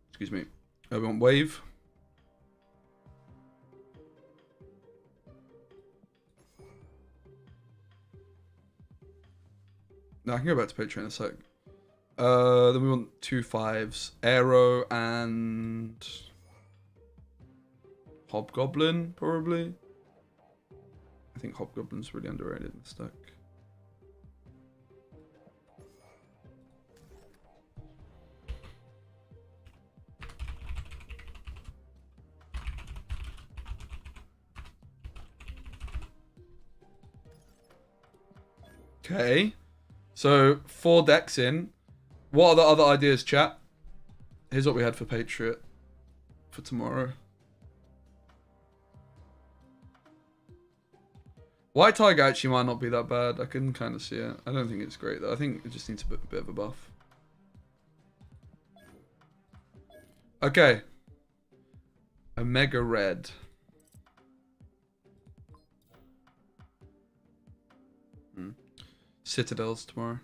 Excuse me. We want Wave. No, I can go back to Patreon in a sec. Then we want 2 5s. Arrow and Hobgoblin, probably. I think Hobgoblin's really underrated in this deck. Okay. So 4 decks in. What are the other ideas, chat? Here's what we had for Patriot for tomorrow. White Tiger actually might not be that bad. I can kind of see it. I don't think it's great though. I think it just needs a bit of a buff. Okay. A Mega Red. Citadels tomorrow.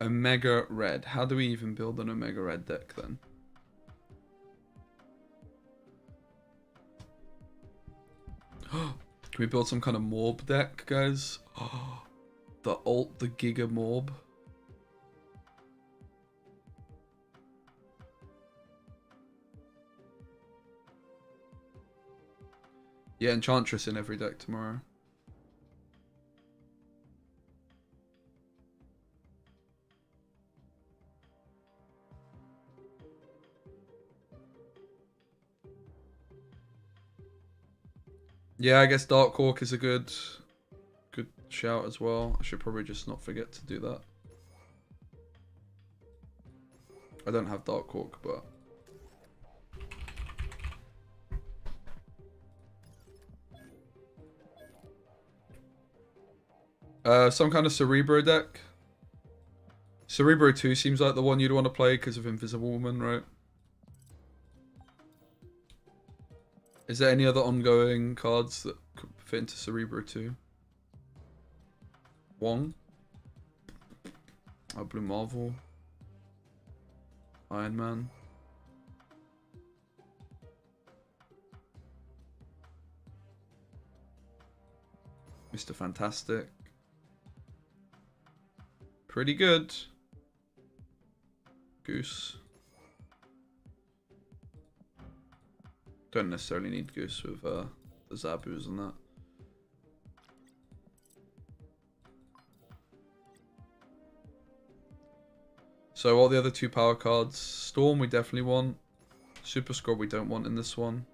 Omega Red. How do we even build an Omega Red deck then? Can we build some kind of Morb deck, guys? Oh, the Giga Morb. Yeah, Enchantress in every deck tomorrow. Yeah, I guess Dark Hawk is a good shout as well. I should probably just not forget to do that. I don't have Dark Hawk, but some kind of Cerebro deck. Cerebro 2 seems like the one you'd want to play because of Invisible Woman, right? Is there any other ongoing cards that could fit into Cerebro 2? Wong? Blue Marvel? Iron Man? Mr. Fantastic? Pretty good. Goose. Don't necessarily need Goose with the Zabus and that. So all the other 2 power cards. Storm we definitely want. Super Scrub we don't want in this one.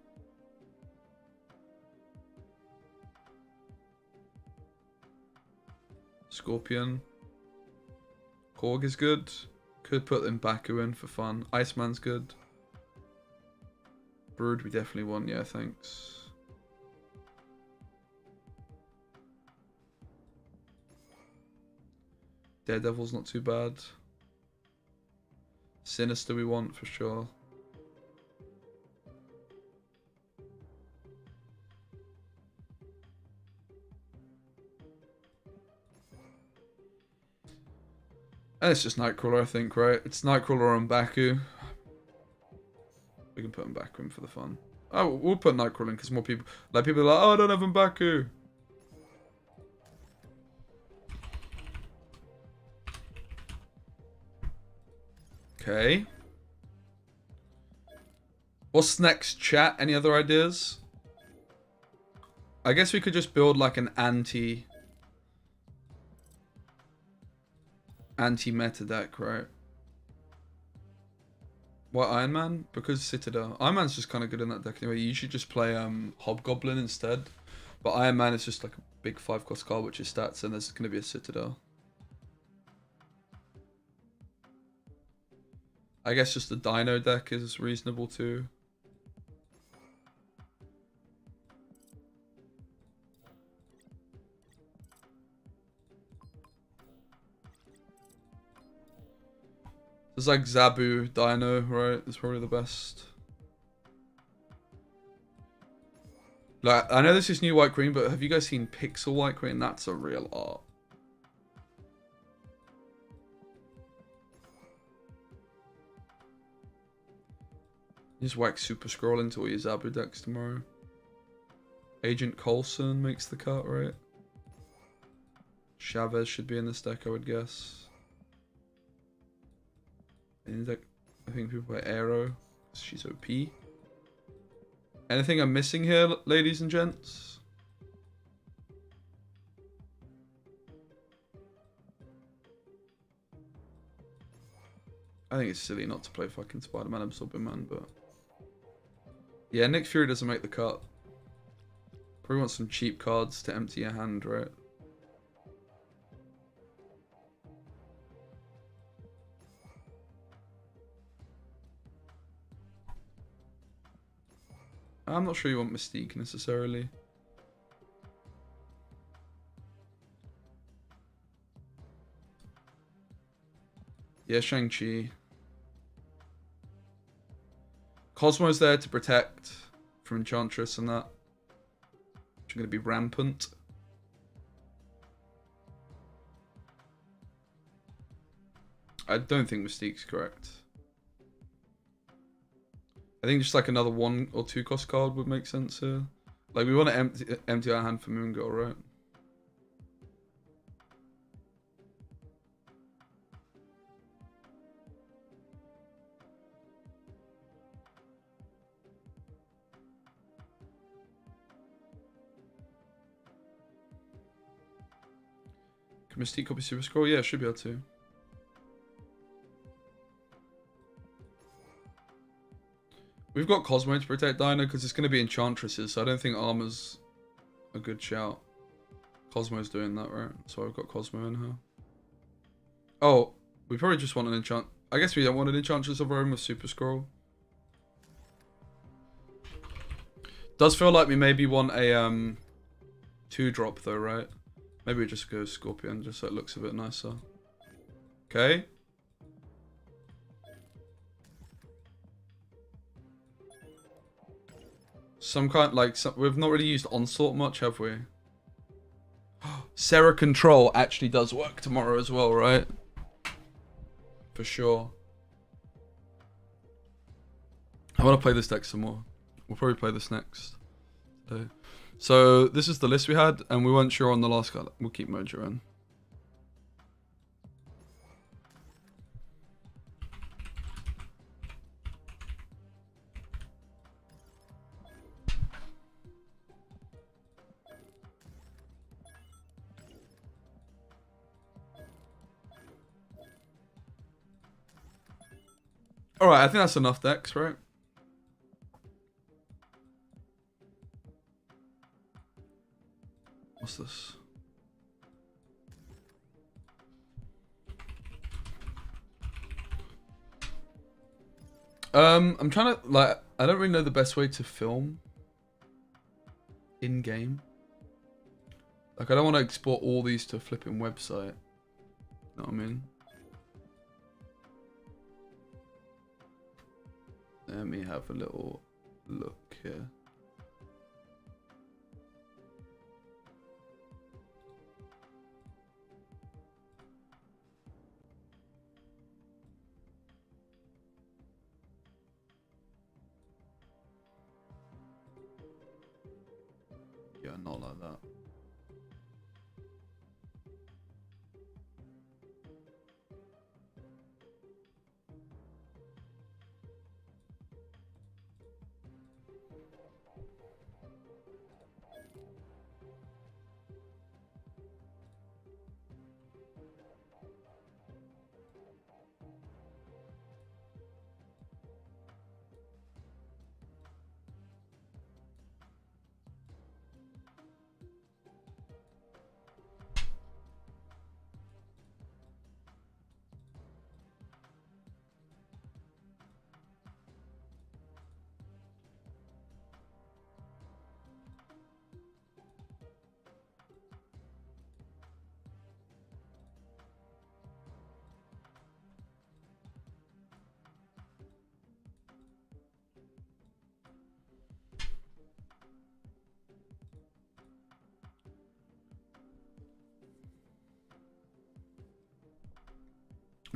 Scorpion. Korg is good. Could put in Baku in for fun. Iceman's good. Brood we definitely want, yeah, thanks. Daredevil's not too bad. Sinister we want for sure. And it's just Nightcrawler, I think, right? It's Nightcrawler on Baku. We can put M'Baku in for the fun. Oh, we'll put Nightcrawler in because more people... Like, people are like, oh, I don't have M'Baku. Okay. What's next, chat? Any other ideas? I guess we could just build, like, an anti-meta deck, right? What, Iron Man? Because Citadel. Iron Man's just kind of good in that deck anyway. You should just play Hobgoblin instead. But Iron Man is just like a big 5-cost card which is stats, and there's going to be a Citadel. I guess just the Dino deck is reasonable too. There's like Zabu, Dino, right? It's probably the best. Like, I know this is new white green, but have you guys seen Pixel white green? That's a real art. You just whack Super Scroll into all your Zabu decks tomorrow. Agent Coulson makes the cut, right? Chavez should be in this deck, I would guess. In deck, I think people play Aero. She's OP. Anything I'm missing here, ladies and gents? I think it's silly not to play fucking Spider-Man Absorbing Man, but... Yeah, Nick Fury doesn't make the cut. Probably want some cheap cards to empty your hand, right? I'm not sure you want Mystique necessarily. Yeah, Shang-Chi. Cosmo's there to protect from Enchantress and that. which are going to be rampant. I don't think Mystique's correct. I think just like another 1 or 2 cost card would make sense here. Like we want to empty our hand for Moon Girl, right? Can Mystique copy Super Scroll? Yeah, should be able to. We've got Cosmo to protect Dino because it's going to be Enchantresses, so I don't think Armor's a good shout. Cosmo's doing that, right? So I've got Cosmo in her. Oh, we probably just want an enchant. I guess we don't want an Enchantress of our own with Super Scroll. Does feel like we maybe want a 2-drop though, right? Maybe we just go Scorpion just so it looks a bit nicer. Okay. Some kind, like, we've not really used Onslaught much, have we? Sarah Control actually does work tomorrow as well, right? For sure. I want to play this deck some more. We'll probably play this next today. So, this is the list we had, and we weren't sure on the last card. We'll keep Mojo in. Alright, I think that's enough decks, right? What's this? I'm trying to, like, I don't really know the best way to film in-game. Like, I don't want to export all these to a flipping website. You know what I mean? Let me have a little look here. Yeah, not like that.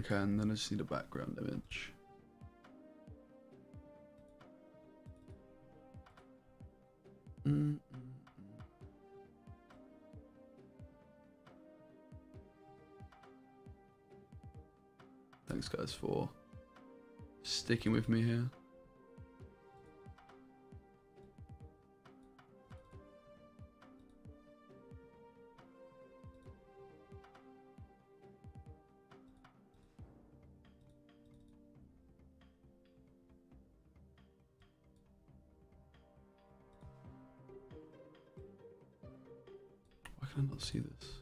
Okay, and then I just need a background image. Thanks guys for sticking with me here. Why can I not see this?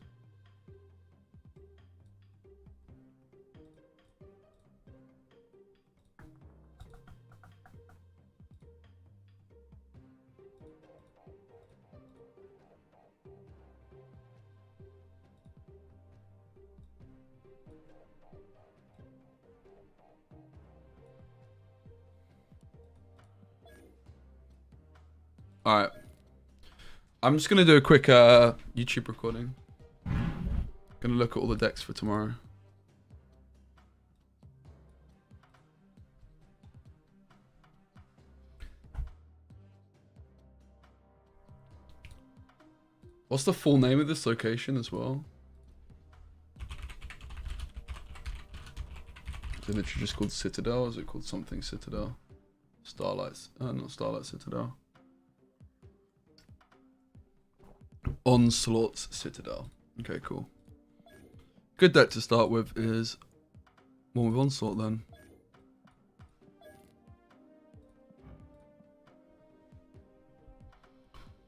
Alright. I'm just going to do a quick YouTube recording. Going to look at all the decks for tomorrow. What's the full name of this location as well? Is it literally just called Citadel? Or is it called something Citadel? Starlight. Not Starlight Citadel. Onslaught's Citadel. Okay, cool. Good deck to start with is one with Onslaught then.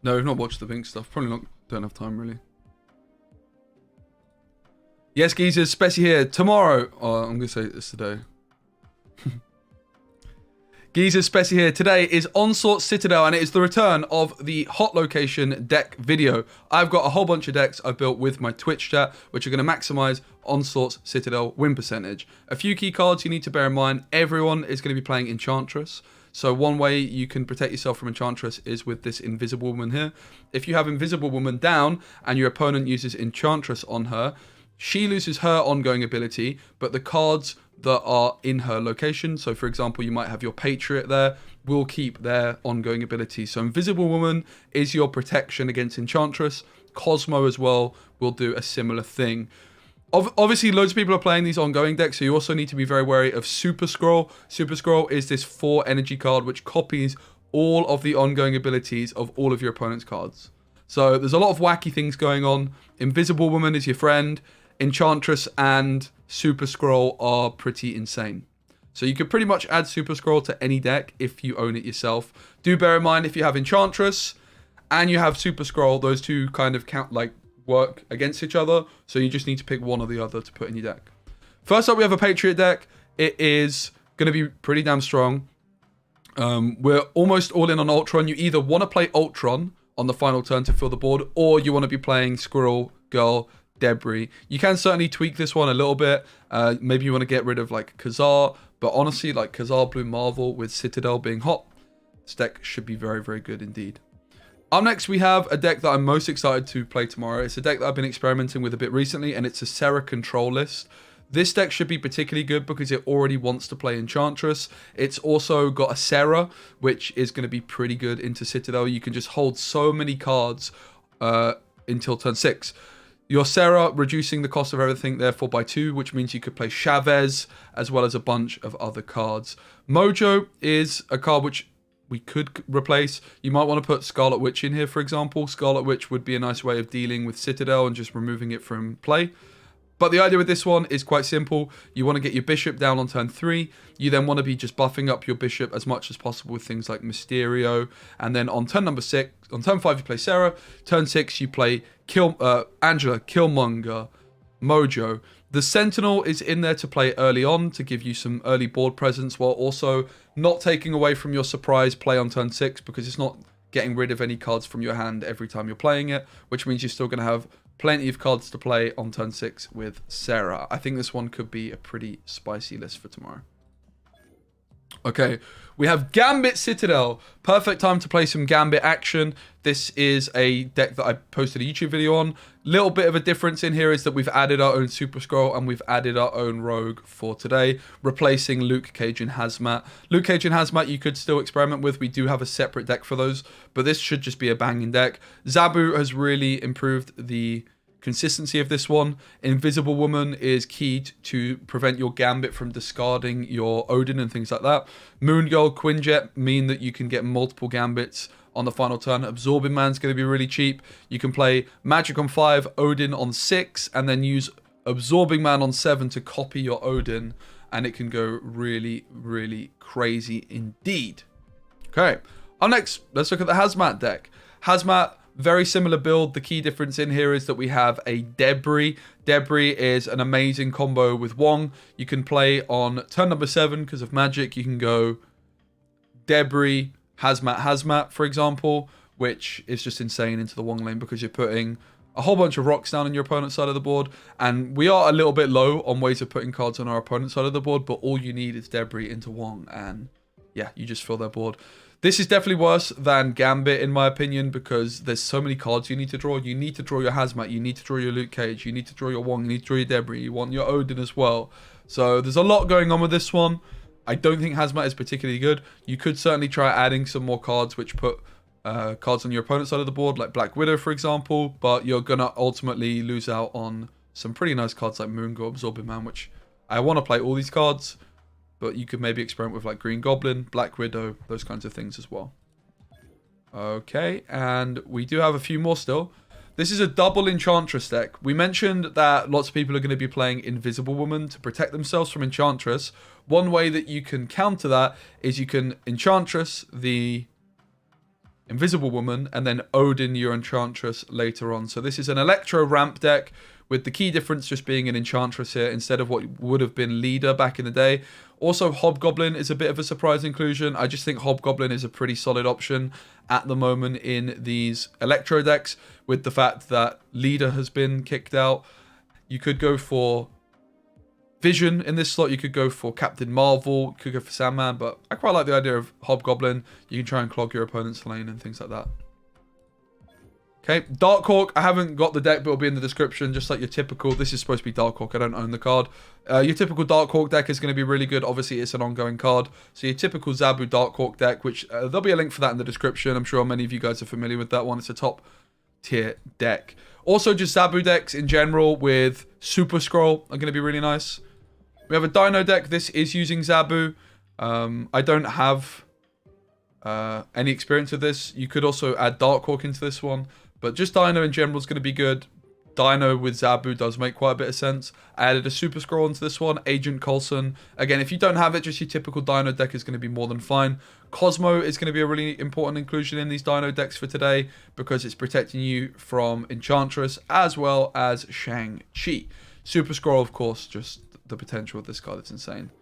No, we've not watched the Pink stuff. Probably not. Don't have time really. Yes, geezers, Speci here. Tomorrow. Oh, I'm going to say this today. Geezers, Speci here. Today is Onslaught Citadel, and it is the return of the hot location deck video. I've got a whole bunch of decks I've built with my Twitch chat, which are going to maximize Onslaught's Citadel win percentage. A few key cards you need to bear in mind. Everyone is going to be playing Enchantress. So one way you can protect yourself from Enchantress is with this Invisible Woman here. If you have Invisible Woman down and your opponent uses Enchantress on her, she loses her ongoing ability, but the cards that are in her location, so for example, you might have your Patriot there, will keep their ongoing ability. So Invisible Woman is your protection against Enchantress. Cosmo as well will do a similar thing. Obviously, loads of people are playing these ongoing decks, so you also need to be very wary of Super Scroll. Super Scroll is this 4 energy card which copies all of the ongoing abilities of all of your opponent's cards. So there's a lot of wacky things going on. Invisible Woman is your friend. Enchantress and Super Scroll are pretty insane. So you could pretty much add Super Scroll to any deck if you own it yourself. Do bear in mind, if you have Enchantress and you have Super Scroll, those two kind of work against each other, so you just need to pick one or the other to put in your deck. First up, we have a Patriot deck. It is going to be pretty damn strong. We're almost all in on Ultron. You either want to play Ultron on the final turn to fill the board, or you want to be playing Squirrel, Girl, Debris. You can certainly tweak this one a little bit. Maybe you want to get rid of like Khazar, but honestly, like Khazar Blue Marvel with Citadel being hot, this deck should be very, very good indeed. Up next, we have a deck that I'm most excited to play tomorrow. It's a deck that I've been experimenting with a bit recently, and it's a Serra control list. This deck should be particularly good because it already wants to play Enchantress. It's also got a Serra, which is going to be pretty good into Citadel. You can just hold so many cards until turn 6. Your Serra reducing the cost of everything, therefore, by 2, which means you could play Chavez, as well as a bunch of other cards. Mojo is a card which we could replace. You might want to put Scarlet Witch in here, for example. Scarlet Witch would be a nice way of dealing with Citadel and just removing it from play. But the idea with this one is quite simple. You want to get your Bishop down on turn 3. You then want to be just buffing up your Bishop as much as possible with things like Mysterio. And then on turn 5 you play Serra. Turn 6 you play Angela, Killmonger, Mojo. The Sentinel is in there to play early on to give you some early board presence, while also not taking away from your surprise play on turn 6, because it's not getting rid of any cards from your hand every time you're playing it, which means you're still going to have plenty of cards to play on turn 6 with Serra. I think this one could be a pretty spicy list for tomorrow. Okay, we have Gambit Citadel. Perfect time to play some Gambit action. This is a deck that I posted a YouTube video on. Little bit of a difference in here is that we've added our own Super Scroll and we've added our own Rogue for today, replacing Luke Cage and Hazmat. Luke Cage and Hazmat you could still experiment with. We do have a separate deck for those, but this should just be a banging deck. Zabu has really improved the consistency of this one. Invisible Woman is keyed to prevent your Gambit from discarding your Odin and things like that. Moon Girl, Quinjet mean that you can get multiple Gambits on the final turn. Absorbing Man's going to be really cheap. You can play Magic on 5, Odin on 6, and then use Absorbing Man on 7 to copy your Odin, and it can go really, really crazy indeed. Okay, up next, let's look at the Hazmat deck. Hazmat, very similar build. The key difference in here is that we have a Debris. Debris is an amazing combo with Wong. You can play on turn number 7 because of magic. You can go Debris, Hazmat, for example, which is just insane into the Wong lane because you're putting a whole bunch of rocks down on your opponent's side of the board. And we are a little bit low on ways of putting cards on our opponent's side of the board, but all you need is Debris into Wong. And yeah, you just fill their board. This is definitely worse than Gambit, in my opinion, because there's so many cards you need to draw. You need to draw your Hazmat, you need to draw your Luke Cage, you need to draw your Wong, you need to draw your Debris, you want your Odin as well. So there's a lot going on with this one. I don't think Hazmat is particularly good. You could certainly try adding some more cards which put cards on your opponent's side of the board, like Black Widow, for example, but you're going to ultimately lose out on some pretty nice cards like Moongor, Absorbing Man, which I want to play all these cards. But you could maybe experiment with like Green Goblin, Black Widow, those kinds of things as well. Okay, and we do have a few more still. This is a double Enchantress deck. We mentioned that lots of people are going to be playing Invisible Woman to protect themselves from Enchantress. One way that you can counter that is you can Enchantress the Invisible Woman and then Odin your Enchantress later on. So this is an Electro ramp deck, with the key difference just being an Enchantress here instead of what would have been Leader back in the day. Also, Hobgoblin is a bit of a surprise inclusion. I just think Hobgoblin is a pretty solid option at the moment in these Electro decks, with the fact that Leader has been kicked out. You could go for Vision in this slot. You could go for Captain Marvel. You could go for Sandman, but I quite like the idea of Hobgoblin. You can try and clog your opponent's lane and things like that. Okay, Darkhawk, I haven't got the deck, but it'll be in the description, just like your typical. This is supposed to be Darkhawk, I don't own the card. Your typical Darkhawk deck is going to be really good. Obviously, it's an ongoing card. So your typical Zabu Darkhawk deck, which there'll be a link for that in the description. I'm sure many of you guys are familiar with that one. It's a top tier deck. Also, just Zabu decks in general with Super Scroll are going to be really nice. We have a Dino deck. This is using Zabu. I don't have any experience with this. You could also add Darkhawk into this one. But just Dino in general is going to be good. Dino with Zabu does make quite a bit of sense. I added a Super Scroll into this one. Agent Coulson. Again, if you don't have it, just your typical Dino deck is going to be more than fine. Cosmo is going to be a really important inclusion in these Dino decks for today, because it's protecting you from Enchantress as well as Shang-Chi. Super Scroll, of course, just the potential of this card is insane.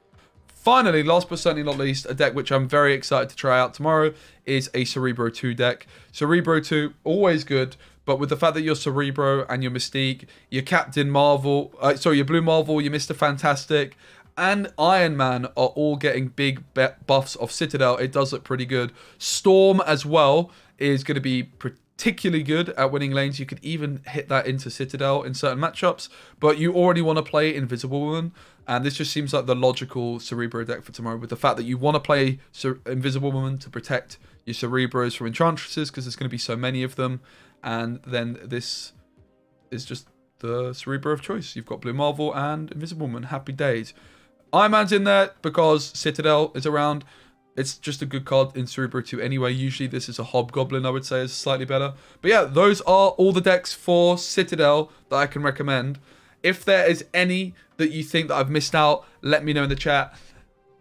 Finally, last but certainly not least, a deck which I'm very excited to try out tomorrow is a Cerebro 2 deck. Cerebro 2, always good, but with the fact that you're Cerebro and your Mystique, your Captain Marvel, your Blue Marvel, your Mr. Fantastic, and Iron Man are all getting big buffs of Citadel. It does look pretty good. Storm as well is going to be particularly good at winning lanes. You could even hit that into Citadel in certain matchups, but you already want to play Invisible Woman. And this just seems like the logical Cerebro deck for tomorrow, with the fact that you want to play Invisible Woman to protect your Cerebros from Enchantresses, because there's going to be so many of them. And then this is just the Cerebro of choice. You've got Blue Marvel and Invisible Woman. Happy days. Iron Man's in there because Citadel is around. It's just a good card in Cerebro 2 anyway. Usually this is a Hobgoblin, I would say, is slightly better. But yeah, those are all the decks for Citadel that I can recommend. If there is any that you think that I've missed out, let me know in the chat.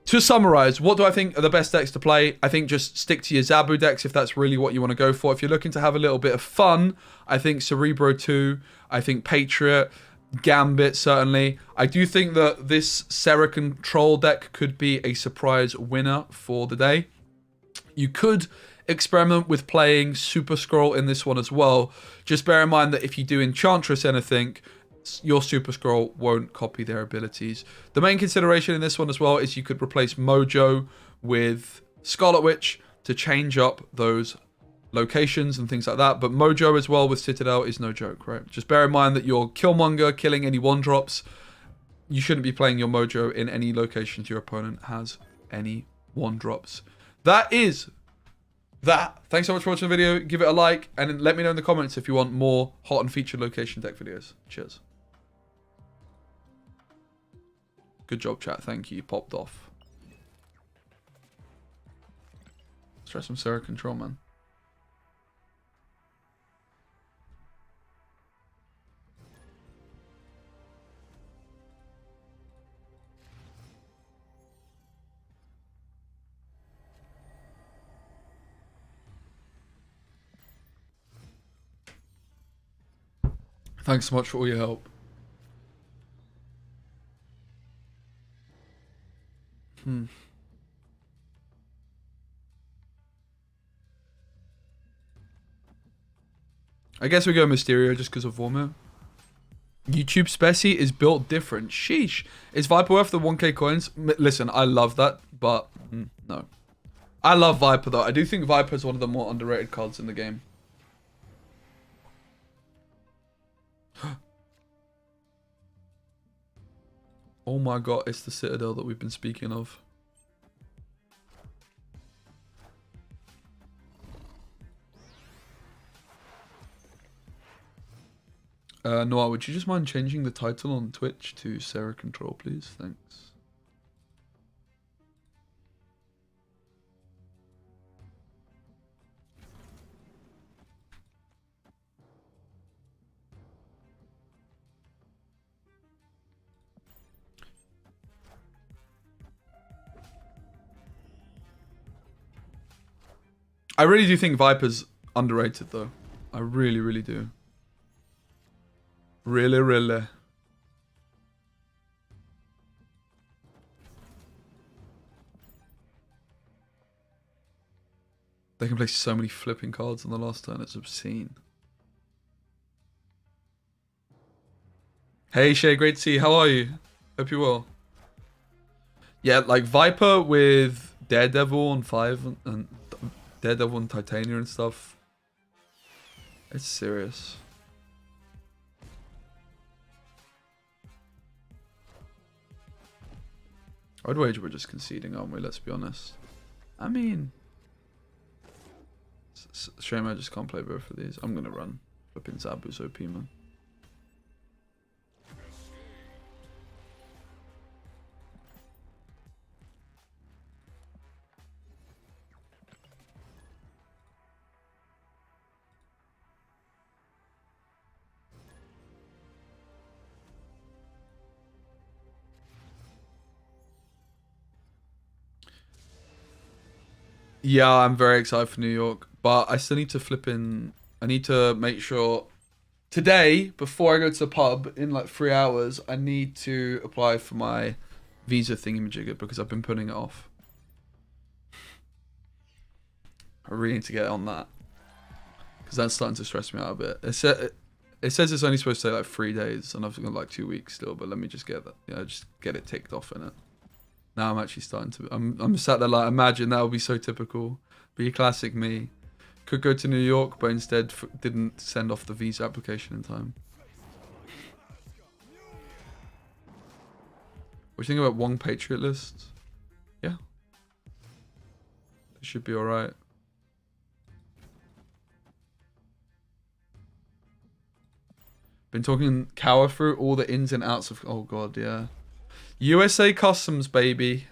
To summarize, what do I think are the best decks to play? I think just stick to your Zabu decks if that's really what you want to go for. If you're looking to have a little bit of fun, I think Cerebro 2, I think Patriot, Gambit certainly. I do think that this Serra Control deck could be a surprise winner for the day. You could experiment with playing Super Scroll in this one as well. Just bear in mind that if you do Enchantress anything, your Super Scroll won't copy their abilities. The main consideration in this one as well is you could replace Mojo with Scarlet Witch to change up those locations and things like that. But Mojo as well with Citadel is no joke, right? Just bear in mind that you're Killmonger, killing any 1-drops. You shouldn't be playing your Mojo in any locations your opponent has any 1-drops. That is that. Thanks so much for watching the video. Give it a like and let me know in the comments if you want more hot and featured location deck videos. Cheers. Good job, chat. Thank you. Popped off. Let's try some Serra Control, man. Thanks so much for all your help. I guess we go Mysterio just because of Vormir. YouTube Speci is built different. Sheesh. Is Viper worth the 1k coins? Listen, I love that, but no. I love Viper though. I do think Viper is one of the more underrated cards in the game. Oh my god, it's the Citadel that we've been speaking of. Noah, would you just mind changing the title on Twitch to Sarah Control, please? Thanks. I really do think Viper's underrated, though. I really, really do. Really, really. They can play so many flipping cards on the last turn. It's obscene. Hey, Shay, great to see you. How are you? Hope you're well. Yeah, like Viper with Daredevil on 5 and Daredevil and Titania and stuff. It's serious. I'd wager we're just conceding, aren't we? Let's be honest. I mean, shame I just can't play both of these. I'm gonna run. Flipping Zabu's OP, man. Yeah, I'm very excited for New York, but I still need to flip in. I need to make sure today, before I go to the pub in like 3 hours, I need to apply for my visa thingamajigger because I've been putting it off. I really need to get on that because that's starting to stress me out a bit. It says it's only supposed to take like 3 days, and I've got like 2 weeks still. But let me just get that, just get it ticked off in it. Now I'm actually starting to. I'm sat there like, imagine that would be so typical. Be classic me. Could go to New York, but instead didn't send off the visa application in time. What do you think about Wong Patriot list? Yeah, it should be all right. Been talking cower through all the ins and outs of. Oh god, yeah. USA Customs, baby.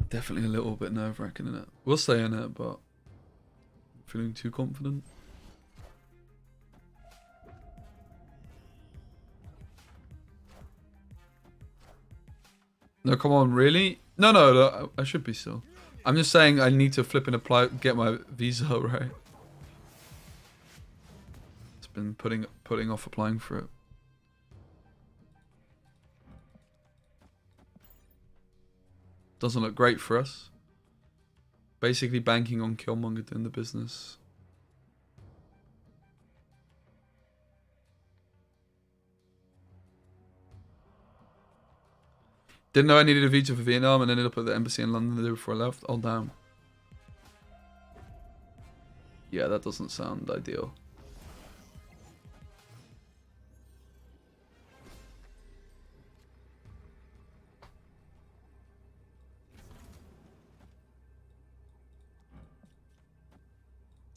Definitely a little bit nerve-wracking in it. We'll stay in it, but feeling too confident. No, come on, really? No, I should be still. I'm just saying I need to flip and apply, get my visa right. It's been putting off applying for it. Doesn't look great for us. Basically banking on Killmonger doing the business. Didn't know I needed a visa for Vietnam and ended up at the embassy in London the day before I left. Oh, damn. Yeah, that doesn't sound ideal.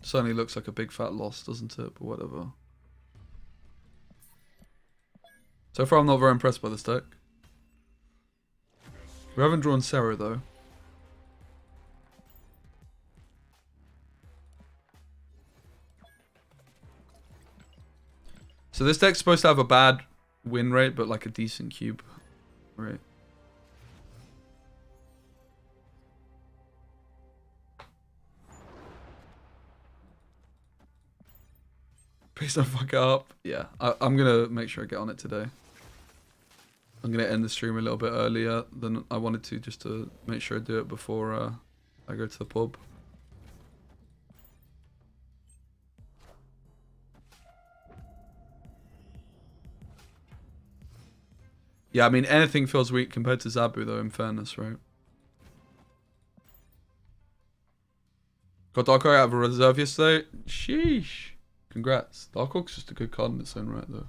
Certainly looks like a big fat loss, doesn't it? But whatever. So far, I'm not very impressed by this deck. We haven't drawn Sarah, though. So this deck's supposed to have a bad win rate, but like a decent cube rate. Please don't fuck it up. Yeah, I'm gonna make sure I get on it today. I'm gonna end the stream a little bit earlier than I wanted to, just to make sure I do it before I go to the pub. Yeah, I mean, anything feels weak compared to Zabu, though, in fairness, right? Got Dark Oak out of a reserve yesterday. Sheesh. Congrats. Dark Oak's just a good card in its own right, though.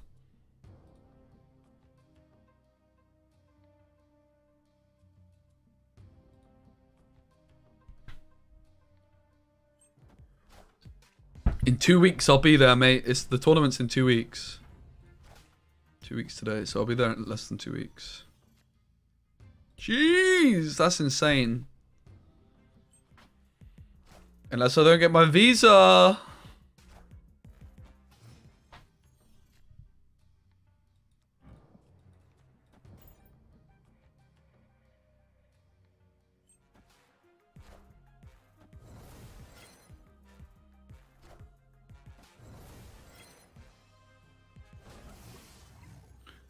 In 2 weeks, I'll be there, mate. It's the tournament's in 2 weeks. 2 weeks today, so I'll be there in less than 2 weeks. Jeez, that's insane. Unless I don't get my visa.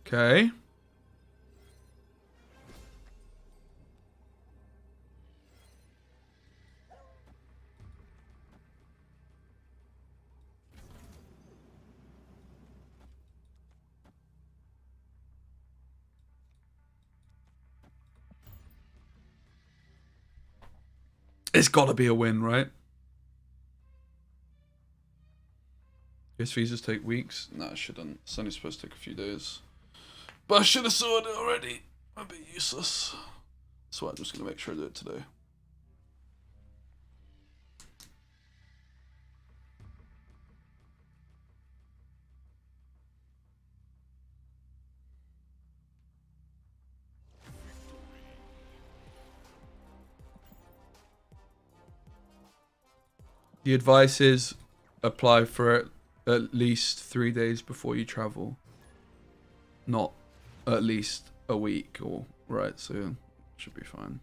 Okay. It's gotta be a win, right? Guess visas take weeks. No, it shouldn't. It's only supposed to take a few days. But I should have sorted it already. I'd be useless. So I'm just gonna make sure I do it today. The advice is apply for it at least 3 days before you travel. Not at least a week or right, so yeah, should be fine.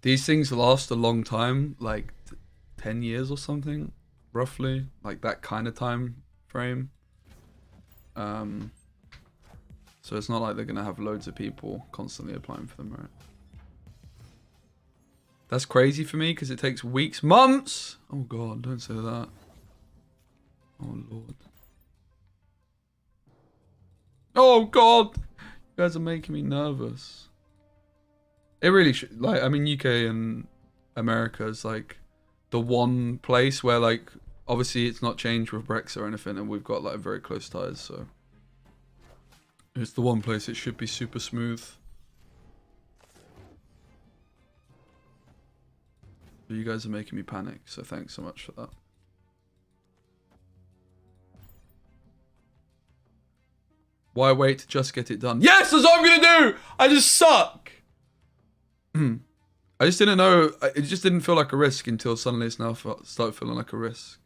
These things last a long time, like 10 years or something, roughly, like that kind of time frame. So it's not like they're gonna have loads of people constantly applying for them, right? That's crazy for me because it takes weeks, months. Oh god, don't say that. Oh lord. Oh god, you guys are making me nervous. It really should, like, I mean, UK and America is like the one place where, like, obviously it's not changed with Brexit or anything, and we've got like very close ties, so it's the one place it should be super smooth. But you guys are making me panic, so thanks so much for that. Why wait to just get it done? Yes, that's what I'm gonna do! I just suck! I just didn't know, it just didn't feel like a risk until suddenly it's now started feeling like a risk.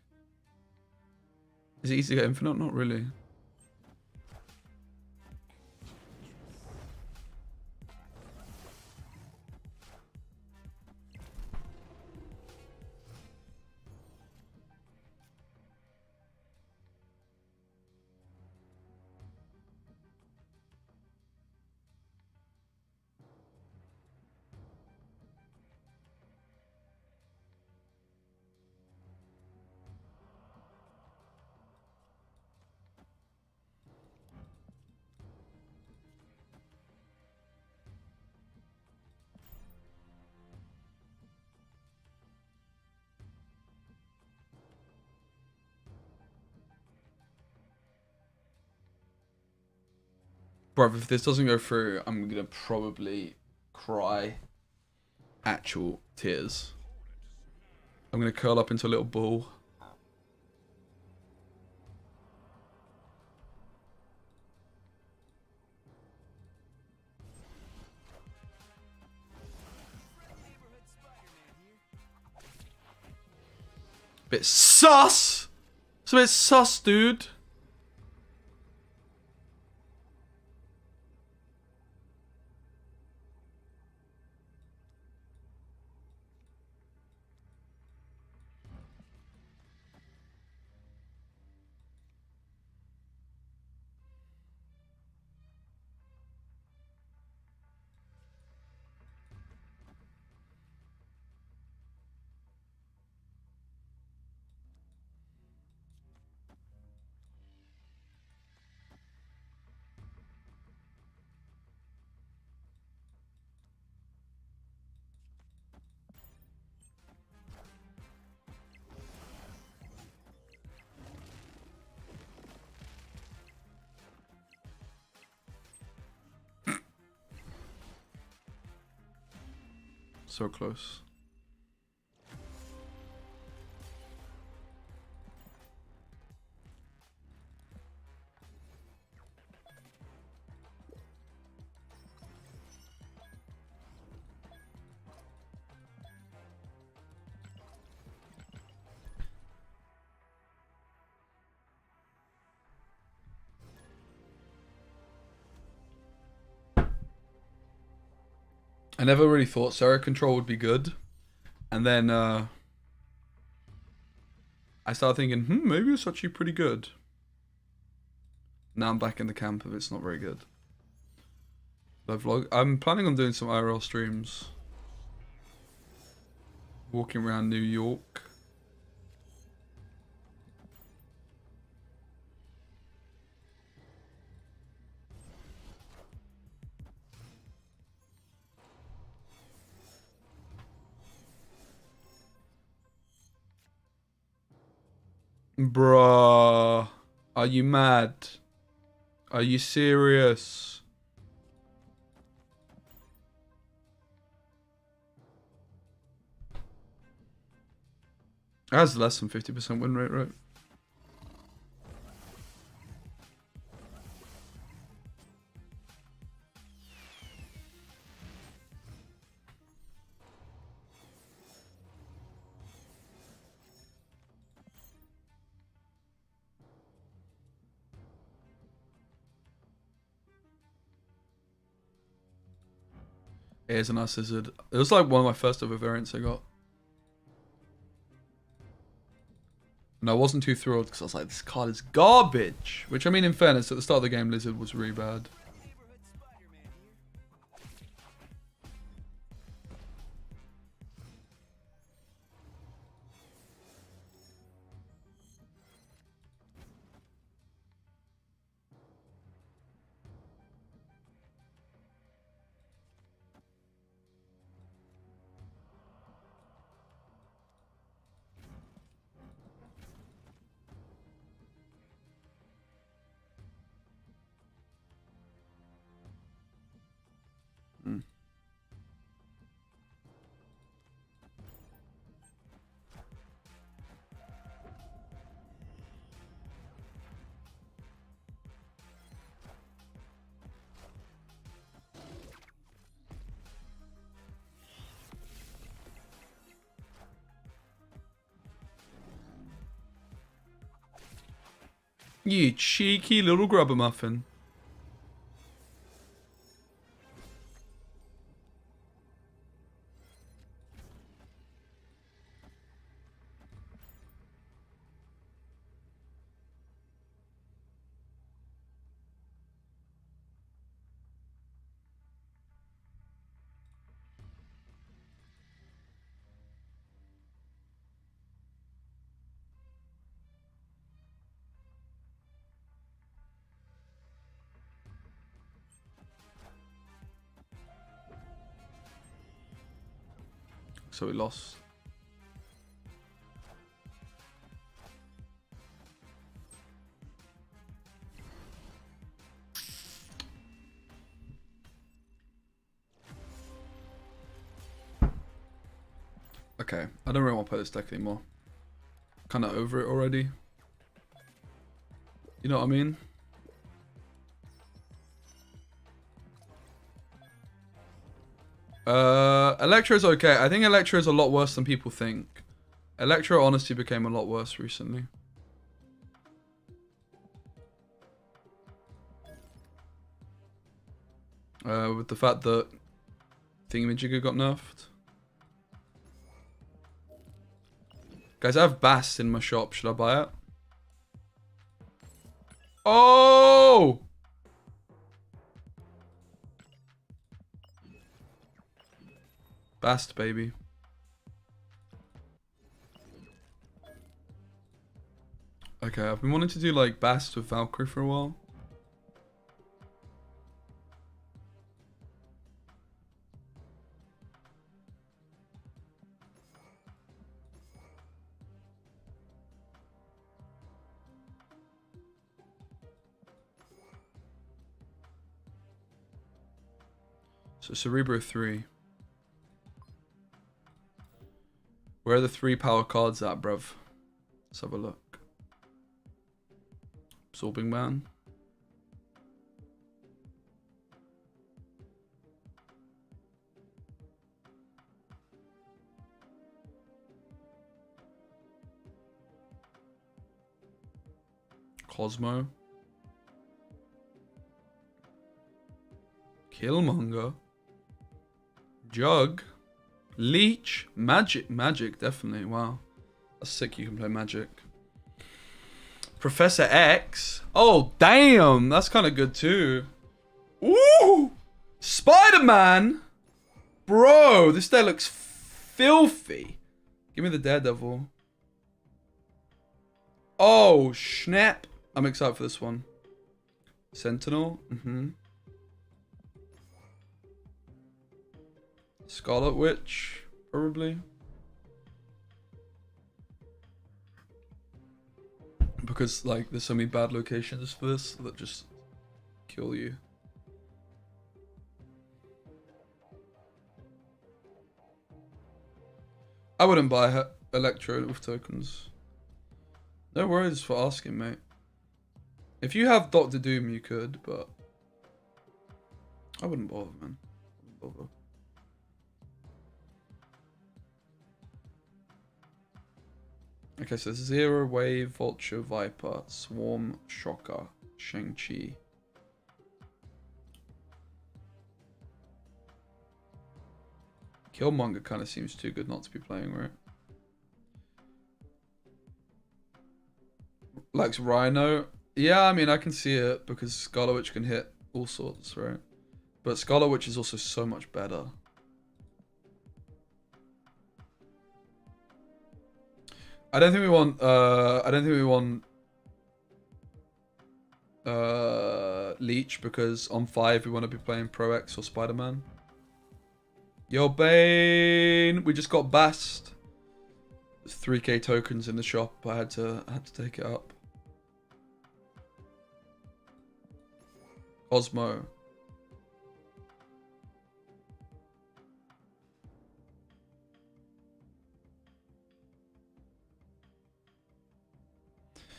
Is it easy to get infinite? Not really. Bruv, if this doesn't go through, I'm gonna probably cry actual tears. I'm gonna curl up into a little ball. Bit sus! It's a bit sus, dude. So close. I never really thought Sarah Control would be good. And then I started thinking, maybe it's actually pretty good. Now I'm back in the camp of it's not very good. I'm planning on doing some IRL streams. Walking around New York. Bruh. Are you mad? Are you serious? That's less than 50% win rate, right? Here's a nice lizard. It was like one of my first ever variants I got. And I wasn't too thrilled because I was like, this card is garbage. Which, I mean, in fairness, at the start of the game, Lizard was really bad. You cheeky little grubber muffin. So we lost. Okay, I don't really want to play this deck anymore. Kind of over it already. You know what I mean? Electro's okay. I think Electro's a lot worse than people think. Electro honestly became a lot worse recently. With the fact that Thingamajigger got nerfed. Guys, I have Bast in my shop. Should I buy it? Oh! Bast, baby. Okay, I've been wanting to do like Bast with Valkyrie for a while. So Cerebro 3. Where are the 3 power cards at, bruv? Let's have a look. Absorbing Man. Cosmo. Killmonger. Jug. Leech. Magic. Magic, definitely. Wow. That's sick you can play Magic. Professor X. Oh, damn. That's kind of good too. Ooh. Spider-Man. Bro, this day looks filthy. Give me the Daredevil. Oh, snap. I'm excited for this one. Sentinel. Scarlet Witch, probably. Because, like, there's so many bad locations for this that just kill you. I wouldn't buy Electro with tokens. No worries for asking, mate. If you have Doctor Doom, you could, but I wouldn't bother, man. I wouldn't bother. Okay, so Zero, Wave, Vulture, Viper, Swarm, Shocker, Shang-Chi. Killmonger kind of seems too good not to be playing, right? Likes Rhino. Yeah, I mean, I can see it because Scarlet Witch can hit all sorts, right? But Scarlet Witch is also so much better. I don't think we want Leech because on 5 we want to be playing Pro X or Spider-Man. Yo, Bane! We just got Bast. There's 3k tokens in the shop. I had to take it up. Cosmo.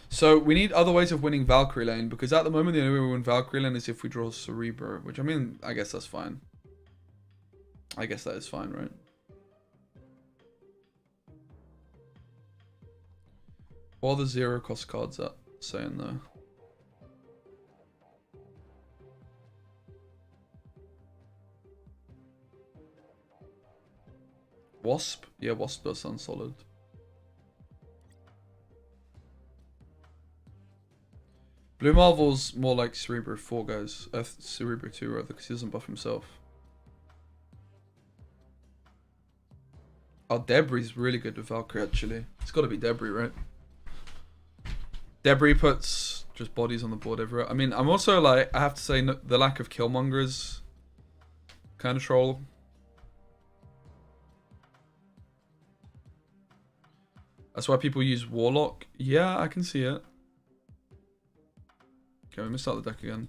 So we need other ways of winning Valkyrie lane because at the moment the only way we win Valkyrie lane is if we draw Cerebro, which I mean, I guess that's fine. I guess that is fine, right? What are the 0 cost cards at saying though? Wasp? Yeah, Wasp does sound solid. Blue Marvel's more like Cerebro 4 guys. Cerebro 2 rather, because he doesn't buff himself. Oh, Debris really good with Valkyrie actually. It's got to be Debris, right? Debris puts just bodies on the board everywhere. I mean, I'm also like, I have to say, the lack of Killmonger is kind of troll. That's why people use Warlock. Yeah, I can see it. Okay, we missed out the deck again.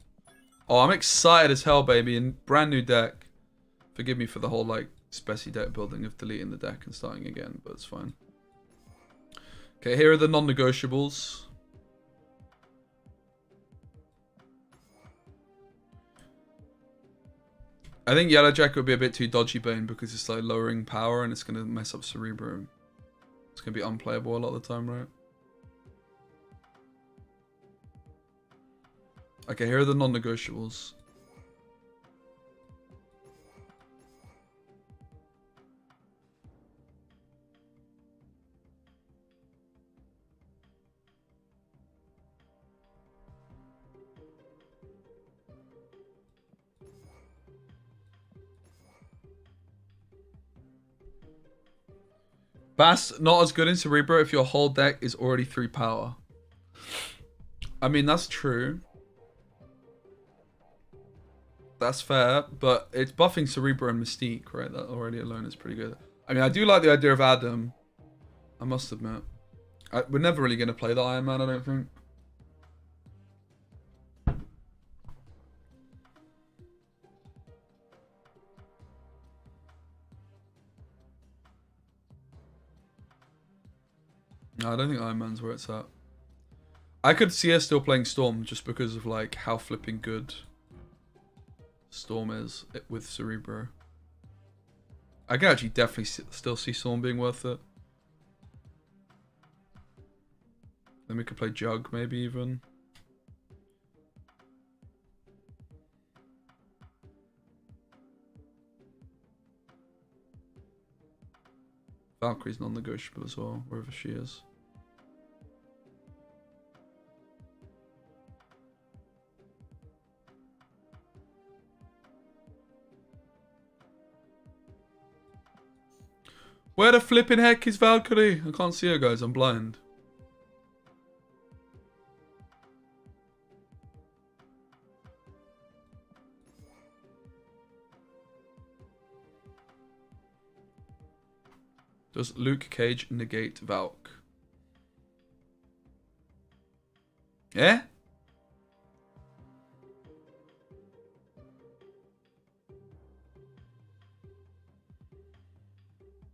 Oh, I'm excited as hell, baby. And brand new deck. Forgive me for the whole, like, Speci deck building of deleting the deck and starting again, but it's fine. Okay, here are the non-negotiables. I think Yellow Jacket would be a bit too dodgy Bane because it's like lowering power and it's going to mess up Cerebro. It's going to be unplayable a lot of the time, right? Okay, here are the non-negotiables. Bast, not as good in Cerebro if your whole deck is already 3 power. I mean, that's true. That's fair, but it's buffing Cerebro and Mystique, right? That already alone is pretty good. I mean, I do like the idea of Adam. I must admit. We're never really going to play the Iron Man, I don't think. No, I don't think Iron Man's where it's at. I could see us still playing Storm just because of like how flipping good Storm is with Cerebro. I can actually definitely still see Storm being worth it. Then we could play Jug maybe even. Valkyrie's non-negotiable as well, wherever she is. Where the flipping heck is Valkyrie? I can't see her, guys. I'm blind. Does Luke Cage negate Valk? Yeah?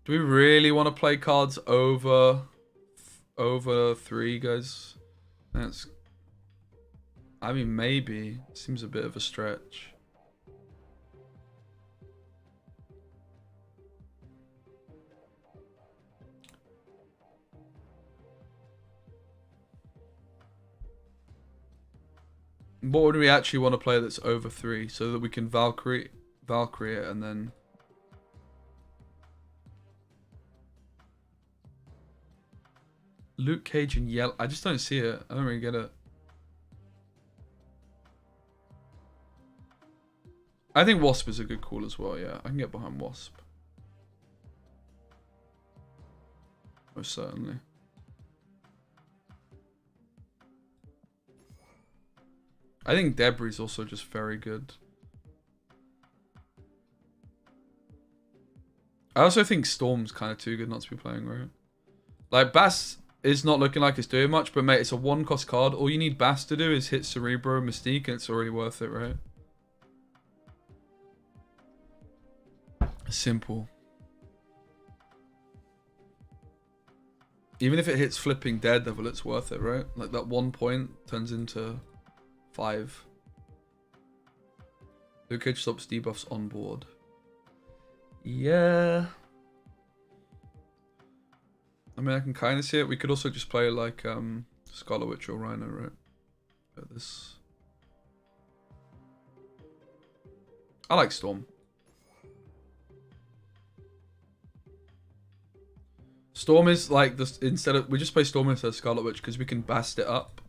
Do we really want to play cards over 3, guys? I mean, maybe. Seems a bit of a stretch. What would we actually want to play that's over 3 so that we can Valkyrie it and then... Luke Cage and yellow. I just don't see it. I don't really get it. I think Wasp is a good call as well, yeah. I can get behind Wasp. Most certainly. I think Debris is also just very good. I also think Storm's kind of too good not to be playing, right? Like, Bast is not looking like it's doing much, but mate, it's a 1-cost card. All you need Bast to do is hit Cerebro, Mystique, and it's already worth it, right? Simple. Even if it hits flipping Daredevil, it's worth it, right? Like, that 1 point turns into 5. Luke Cage stops debuffs on board. Yeah. I mean, I can kind of see it. We could also just play like Scarlet Witch or Rhino, right? But this... I like Storm. Storm is like this, instead of... We just play Storm instead of Scarlet Witch because we can Bast it up.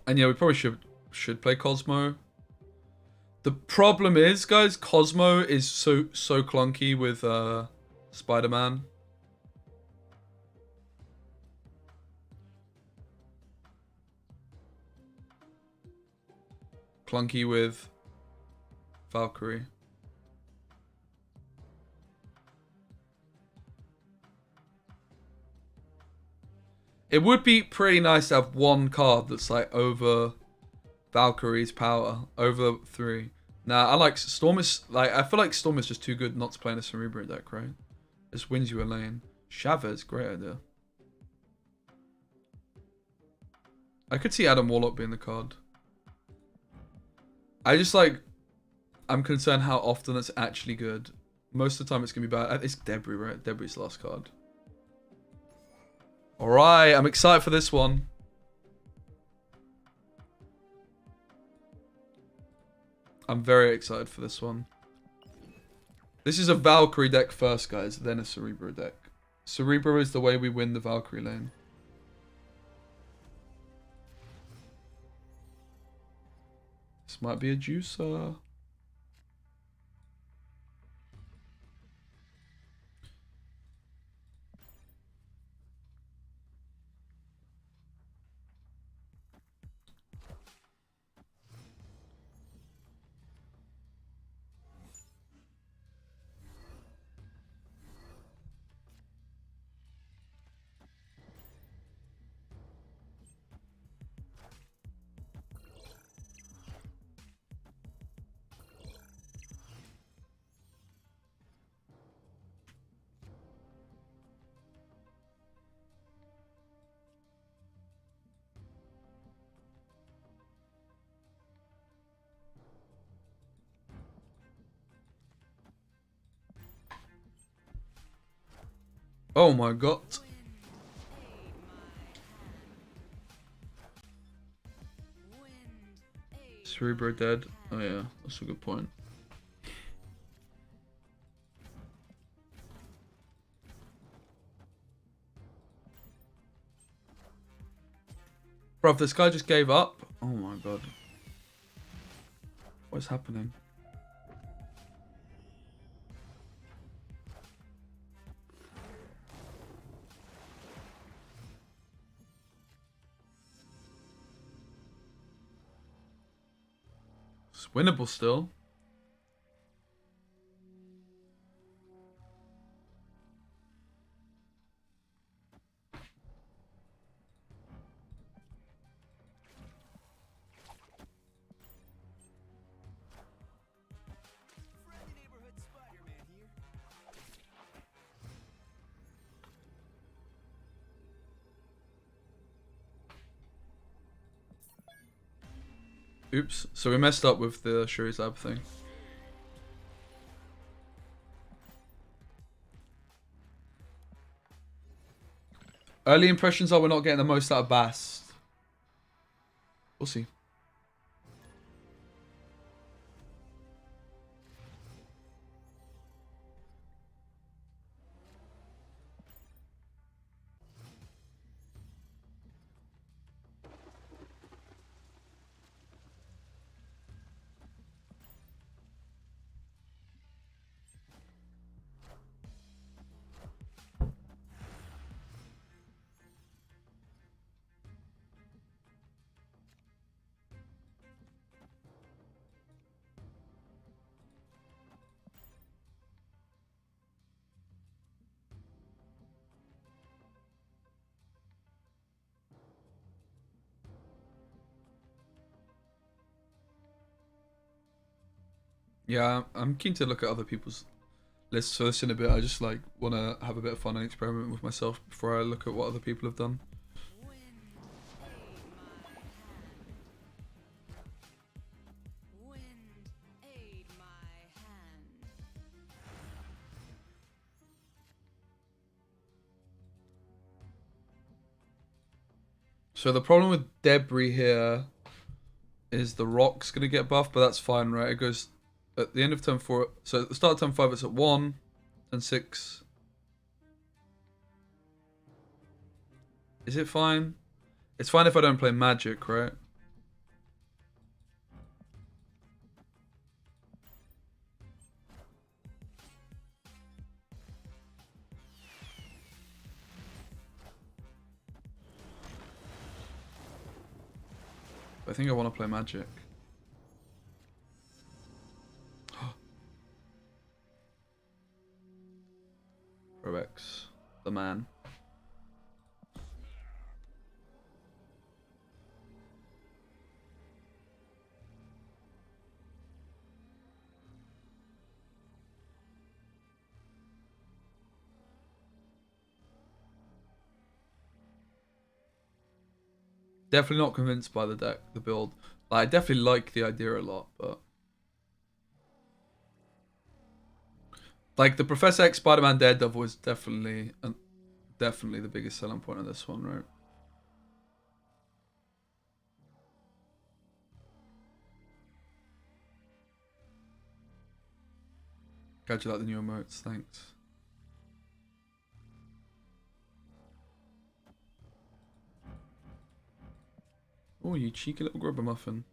And yeah, we probably should play Cosmo. The problem is, guys, Cosmo is so clunky with Spider-Man. Clunky with Valkyrie. It would be pretty nice to have one card that's like over Valkyrie's power, over 3. Nah, I like Storm is like, I feel like Storm is just too good not to play in a Cerebro deck, right? Just wins you a lane. Chavez, great idea. I could see Adam Warlock being the card. I just like, I'm concerned how often it's actually good. Most of the time it's gonna be bad. It's Debris, right? Debris' last card. Alright, I'm excited for this one. I'm very excited for this one. This is a Valkyrie deck first, guys, then a Cerebro deck. Cerebro is the way we win the Valkyrie lane. This might be a juicer. Oh my god. Cerebro dead. Oh yeah, that's a good point. Bro, this guy just gave up. Oh my god. What's happening? It's winnable still. Oops. So we messed up with the Shuri's Lab thing. Early impressions are we're not getting the most out of Bast. We'll see. Yeah, I'm keen to look at other people's lists for this in a bit. I just like want to have a bit of fun and experiment with myself before I look at what other people have done. So the problem with Debris here is the rock's going to get buffed, but that's fine, right? It goes at the end of turn 4. So at the start of turn 5, it's at 1, turn 6. Is it fine? It's fine if I don't play magic, right? I think I want to play magic. Robex, the man. Definitely not convinced by the deck, the build. Like, I definitely like the idea a lot, but like the Professor X Spider-Man Daredevil is definitely the biggest selling point of this one, right? Glad you like the new emotes, thanks. Oh, you cheeky little grubber muffin.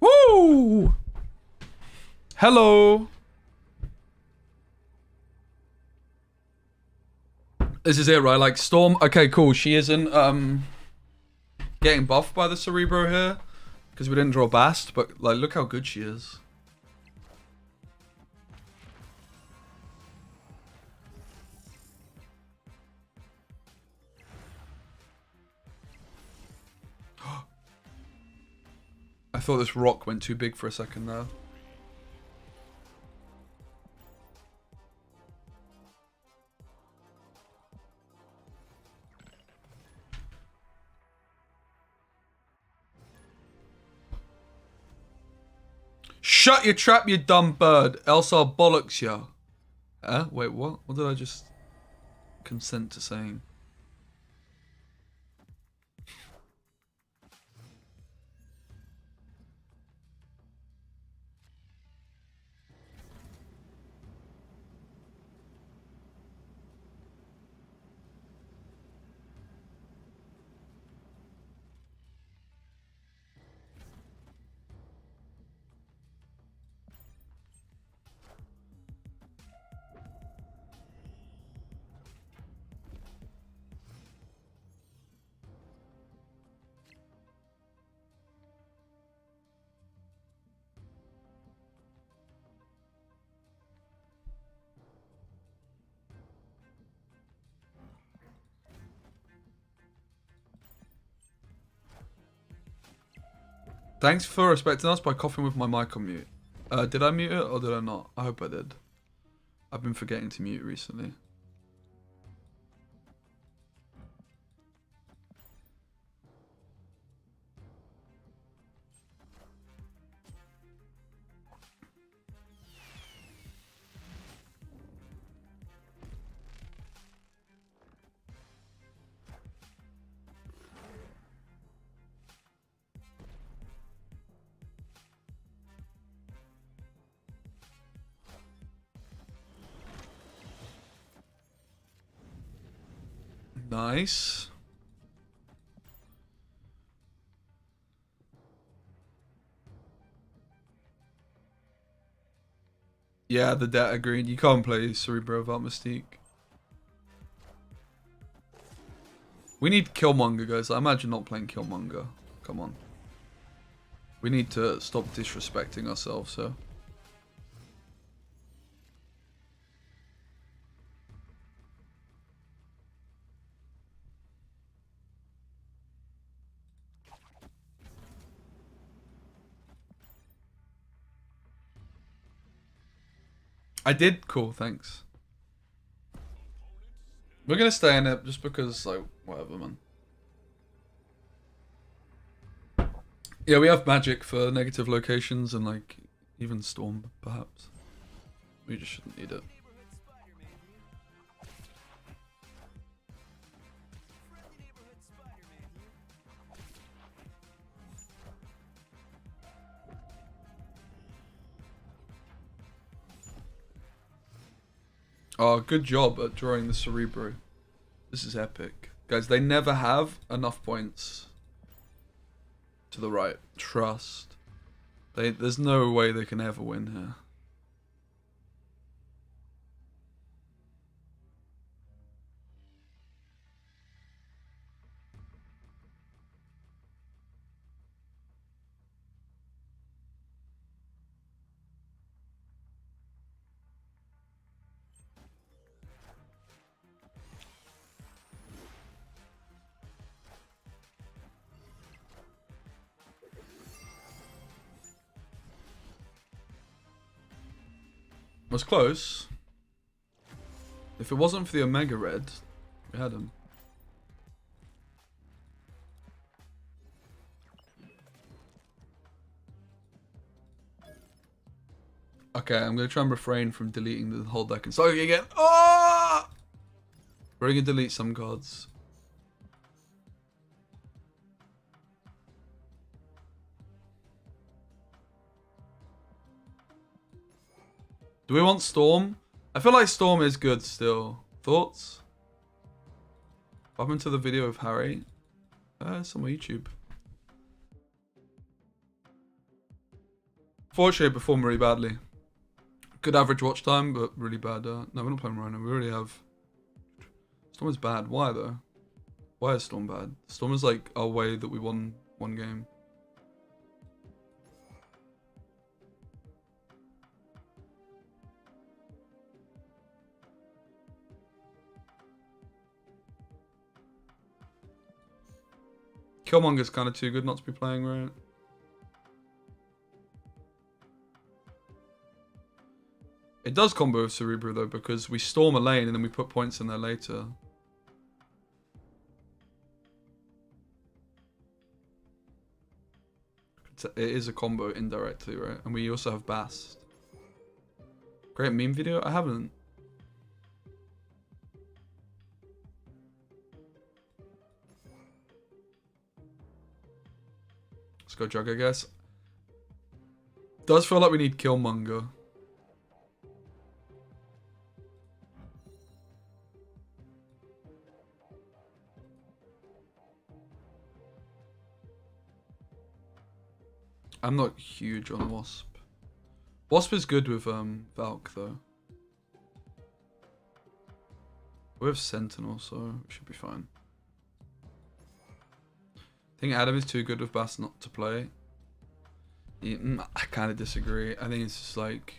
Woo! Hello! This is it, right? Like, Storm... Okay, cool. She isn't, getting buffed by the Cerebro here. Because we didn't draw Bast, but, like, look how good she is. I thought this rock went too big for a second there. Shut your trap, you dumb bird, else I'll bollocks ya. Wait, what? What did I just consent to saying? Thanks for respecting us by coughing with my mic on mute. Did I mute it or did I not? I hope I did. I've been forgetting to mute recently. Nice. Yeah, the debt agreed. You can't play Cerebro without Mystique. We need Killmonger, guys. I imagine not playing Killmonger. Come on. We need to stop disrespecting ourselves, so. I did? Cool, thanks. We're gonna stay in it just because, like, whatever, man. Yeah, we have magic for negative locations and, like, even storm, perhaps. We just shouldn't need it. Oh, good job at drawing the Cerebro. This is epic. Guys, they never have enough points to the right. Trust. There's no way they can ever win here. Was close. If it wasn't for the Omega Red, we had him. Okay, I'm gonna try and refrain from deleting the whole deck and starting again. Oh! We're gonna delete some cards. Do we want Storm? I feel like Storm is good still. Thoughts? What happened to the video of Harry? It's on my YouTube. Fortunately, it performed really badly. Good average watch time, but really bad. No, we're not playing Rhino. We already have. Storm is bad. Why though? Why is Storm bad? Storm is like our way that we won one game. Killmonger's kind of too good not to be playing, right? It does combo with Cerebro though, because we storm a lane and then we put points in there later. it is a combo indirectly, right? And we also have Bast. Great meme video? I haven't. Let's go Jug, I guess. Does feel like we need Killmonger. I'm not huge on Wasp. Wasp is good with Valk though. We have Sentinel, so we should be fine. I think Adam is too good with Bast not to play. I kind of disagree. I think it's just like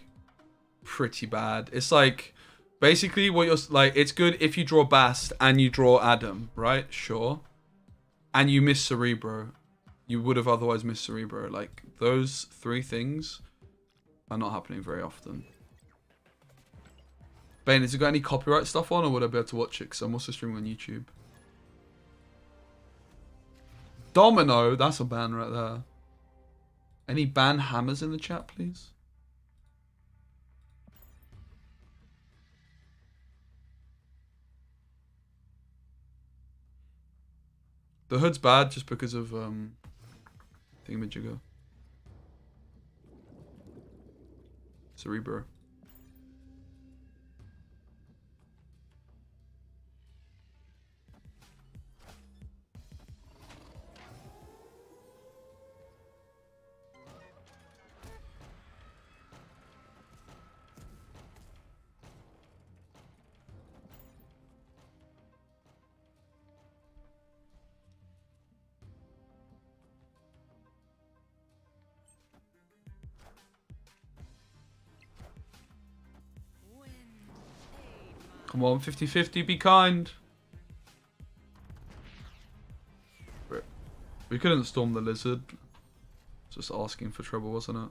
pretty bad. It's like basically what you're like. It's good if you draw Bast and you draw Adam, right? Sure. And you miss Cerebro. You would have otherwise missed Cerebro. Like those three things are not happening very often. Bane, has it got any copyright stuff on, or would I be able to watch it? Because I'm also streaming on YouTube. Domino, that's a ban right there. Any ban hammers in the chat, please? The hood's bad just because of thingamajigger. Cerebro. Come on, 50-50, be kind. We couldn't storm the lizard. Just asking for trouble, wasn't it?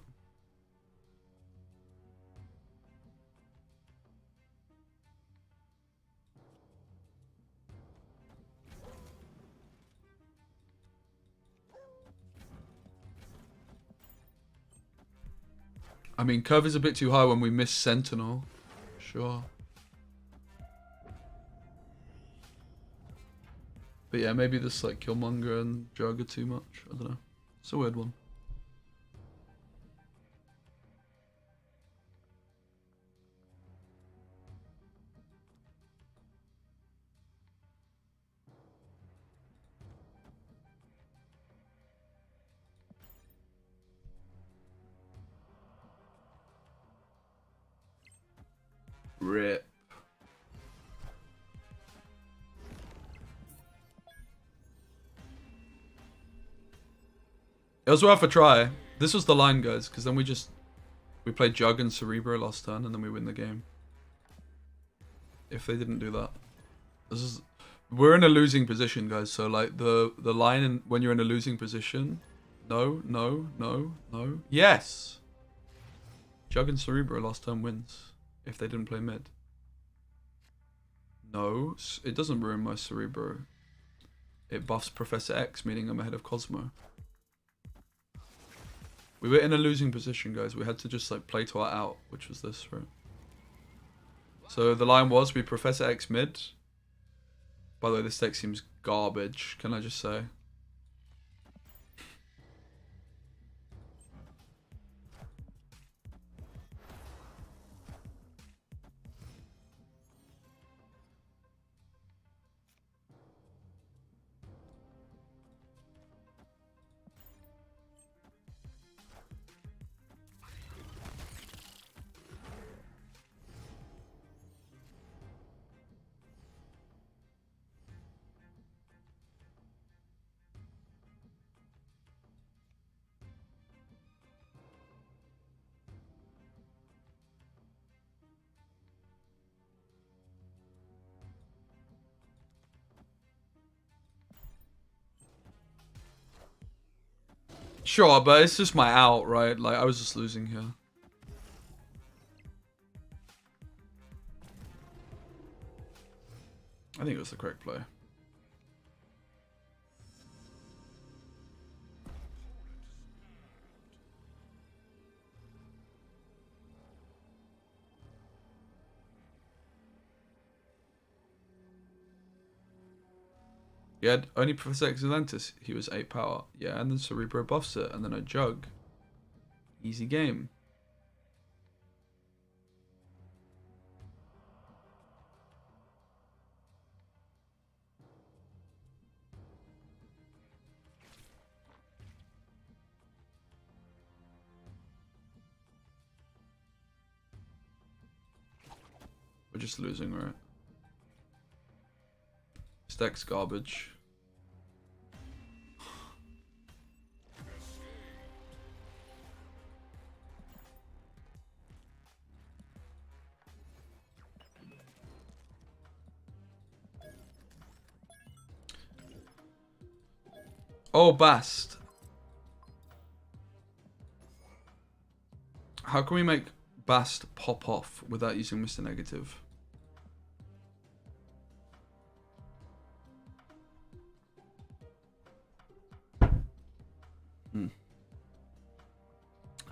I mean, curve is a bit too high when we miss Sentinel. Sure. But yeah, maybe this like Killmonger and Jug are too much. I don't know. It's a weird one. Rip. It was worth a try. This was the line, guys, because then we played Jug and Cerebro last turn, and then we win the game. If they didn't do that, we're in a losing position, guys. So like the line when you're in a losing position, no, yes. Jug and Cerebro last turn wins if they didn't play mid. No, it doesn't ruin my Cerebro. It buffs Professor X, meaning I'm ahead of Cosmo. We were in a losing position, guys. We had to just like play to our out, which was this, right? So the line was we Professor X mid. By the way, this deck seems garbage, can I just say? Sure, but it's just my out, right? Like, I was just losing here. I think it was the correct play. Yeah, only Professor Excellentus, he was 8 power. Yeah, and then Cerebro buffs it, and then a Jug. Easy game. We're just losing, right? Stack's garbage. Oh, Bast. How can we make Bast pop off without using Mr. Negative?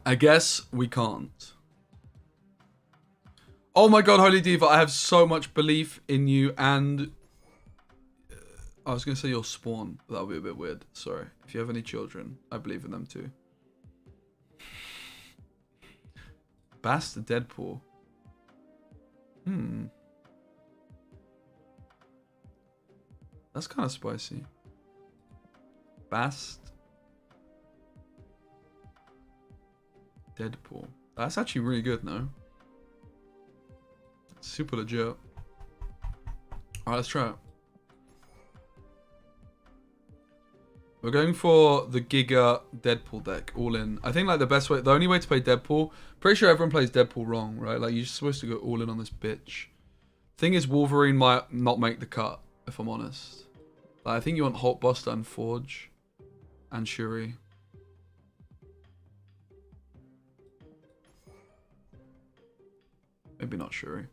I guess we can't. Oh my god, Holy Diva, I have so much belief in you, and I was going to say your spawn, but that would be a bit weird. Sorry. If you have any children, I believe in them too. Bast Deadpool. That's kind of spicy. Bast Deadpool. That's actually really good, no? Super legit. Alright, let's try it. We're going for the Giga Deadpool deck, all in. I think like the best way, the only way to play Deadpool, pretty sure everyone plays Deadpool wrong, right? Like you're supposed to go all in on this bitch. Thing is, Wolverine might not make the cut, if I'm honest. Like, I think you want Hulkbuster and Forge and Shuri. Maybe not Shuri.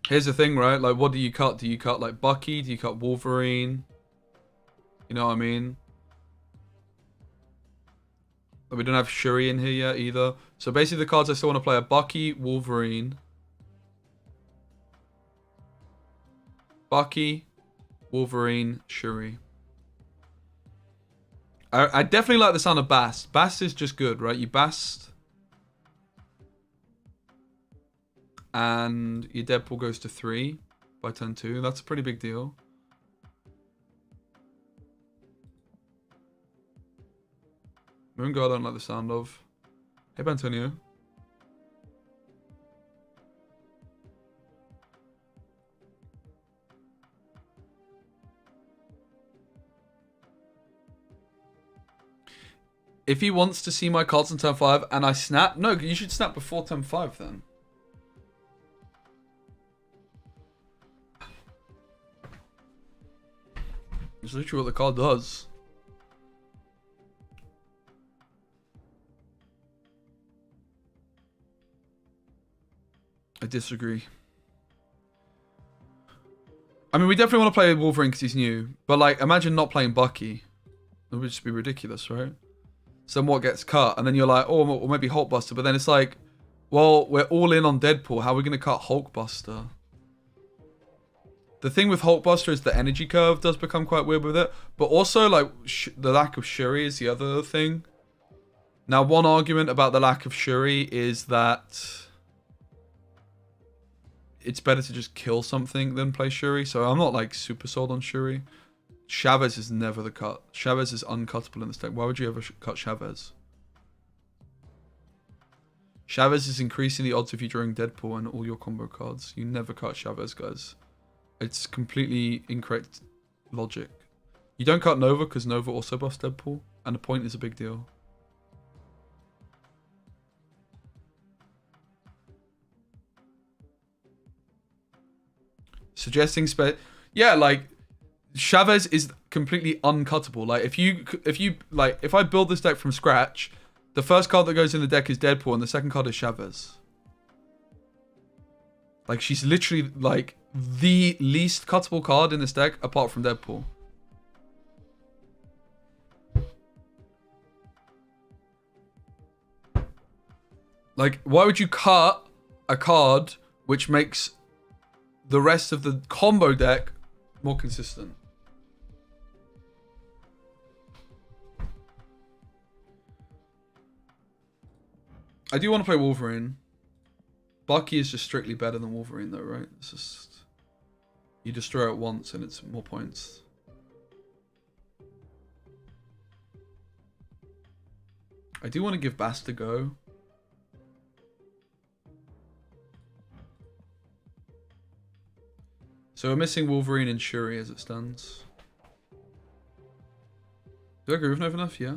Here's the thing, right? Like, what do you cut? Do you cut, like, Bucky? Do you cut Wolverine? You know what I mean? Like, we don't have Shuri in here yet, either. So, basically, the cards I still want to play are Bucky, Wolverine. Bucky, Wolverine, Shuri. I definitely like the sound of Bast. Bast is just good, right? You Bast... and your Deadpool goes to 3 by turn 2. That's a pretty big deal. Moonguard I don't like the sound of. Hey, Bantonio. If he wants to see my cards on turn 5 and I snap... No, you should snap before turn 5 then. It's literally what the card does. I disagree. I mean, we definitely want to play Wolverine because he's new. But, like, imagine not playing Bucky. It would just be ridiculous, right? Somewhat gets cut. And then you're like, oh, or maybe Hulkbuster. But then it's like, well, we're all in on Deadpool. How are we going to cut Hulkbuster? The thing with Hulkbuster is the energy curve does become quite weird with it. But also, like, the lack of Shuri is the other thing. Now, one argument about the lack of Shuri is that it's better to just kill something than play Shuri. So I'm not, like, super sold on Shuri. Chavez is never the cut. Chavez is uncuttable in this deck. Why would you ever cut Chavez? Chavez is increasing the odds of you drawing Deadpool and all your combo cards. You never cut Chavez, guys. It's completely incorrect logic. You don't cut Nova because Nova also buffs Deadpool, and the point is a big deal. Suggesting yeah, like Chavez is completely uncuttable. Like if I build this deck from scratch, the first card that goes in the deck is Deadpool, and the second card is Chavez. Like, she's literally, like, the least cuttable card in this deck, apart from Deadpool. Like, why would you cut a card which makes the rest of the combo deck more consistent? I do want to play Wolverine. Bucky is just strictly better than Wolverine though, right? It's just... You destroy it once and it's more points. I do want to give Bast a go. So we're missing Wolverine and Shuri as it stands. Do I agree with enough? Yeah.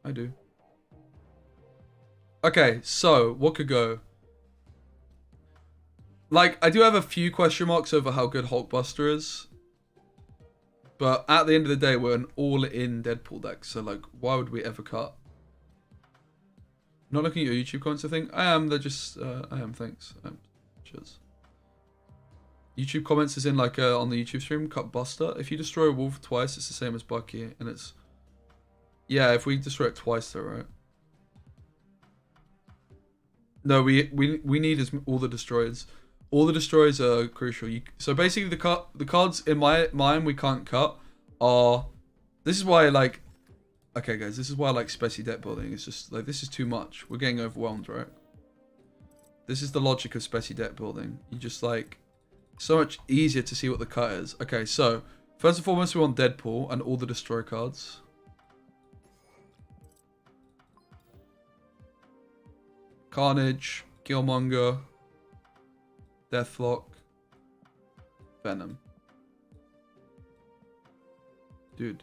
I do. Okay, so what could go? Like, I do have a few question marks over how good Hulkbuster is. But at the end of the day, we're an all-in Deadpool deck. So, like, why would we ever cut? Not looking at your YouTube comments, I think. I am, they're just... I am, thanks. Cheers. YouTube comments is in, like, on the YouTube stream, cut Buster. If you destroy a wolf twice, it's the same as Bucky. And it's... Yeah, if we destroy it twice though, right? No, we need all the destroyers. All the destroyers are crucial. So basically the cards in my mind we can't cut are... This is why, like... Okay, guys, this is why I like Speci deck building. It's just, like, this is too much. We're getting overwhelmed, right? This is the logic of Speci deck building. You just, like... So much easier to see what the cut is. Okay, so... First and foremost, we want Deadpool and all the destroy cards. Carnage, Killmonger, Deathlock, Venom. Dude.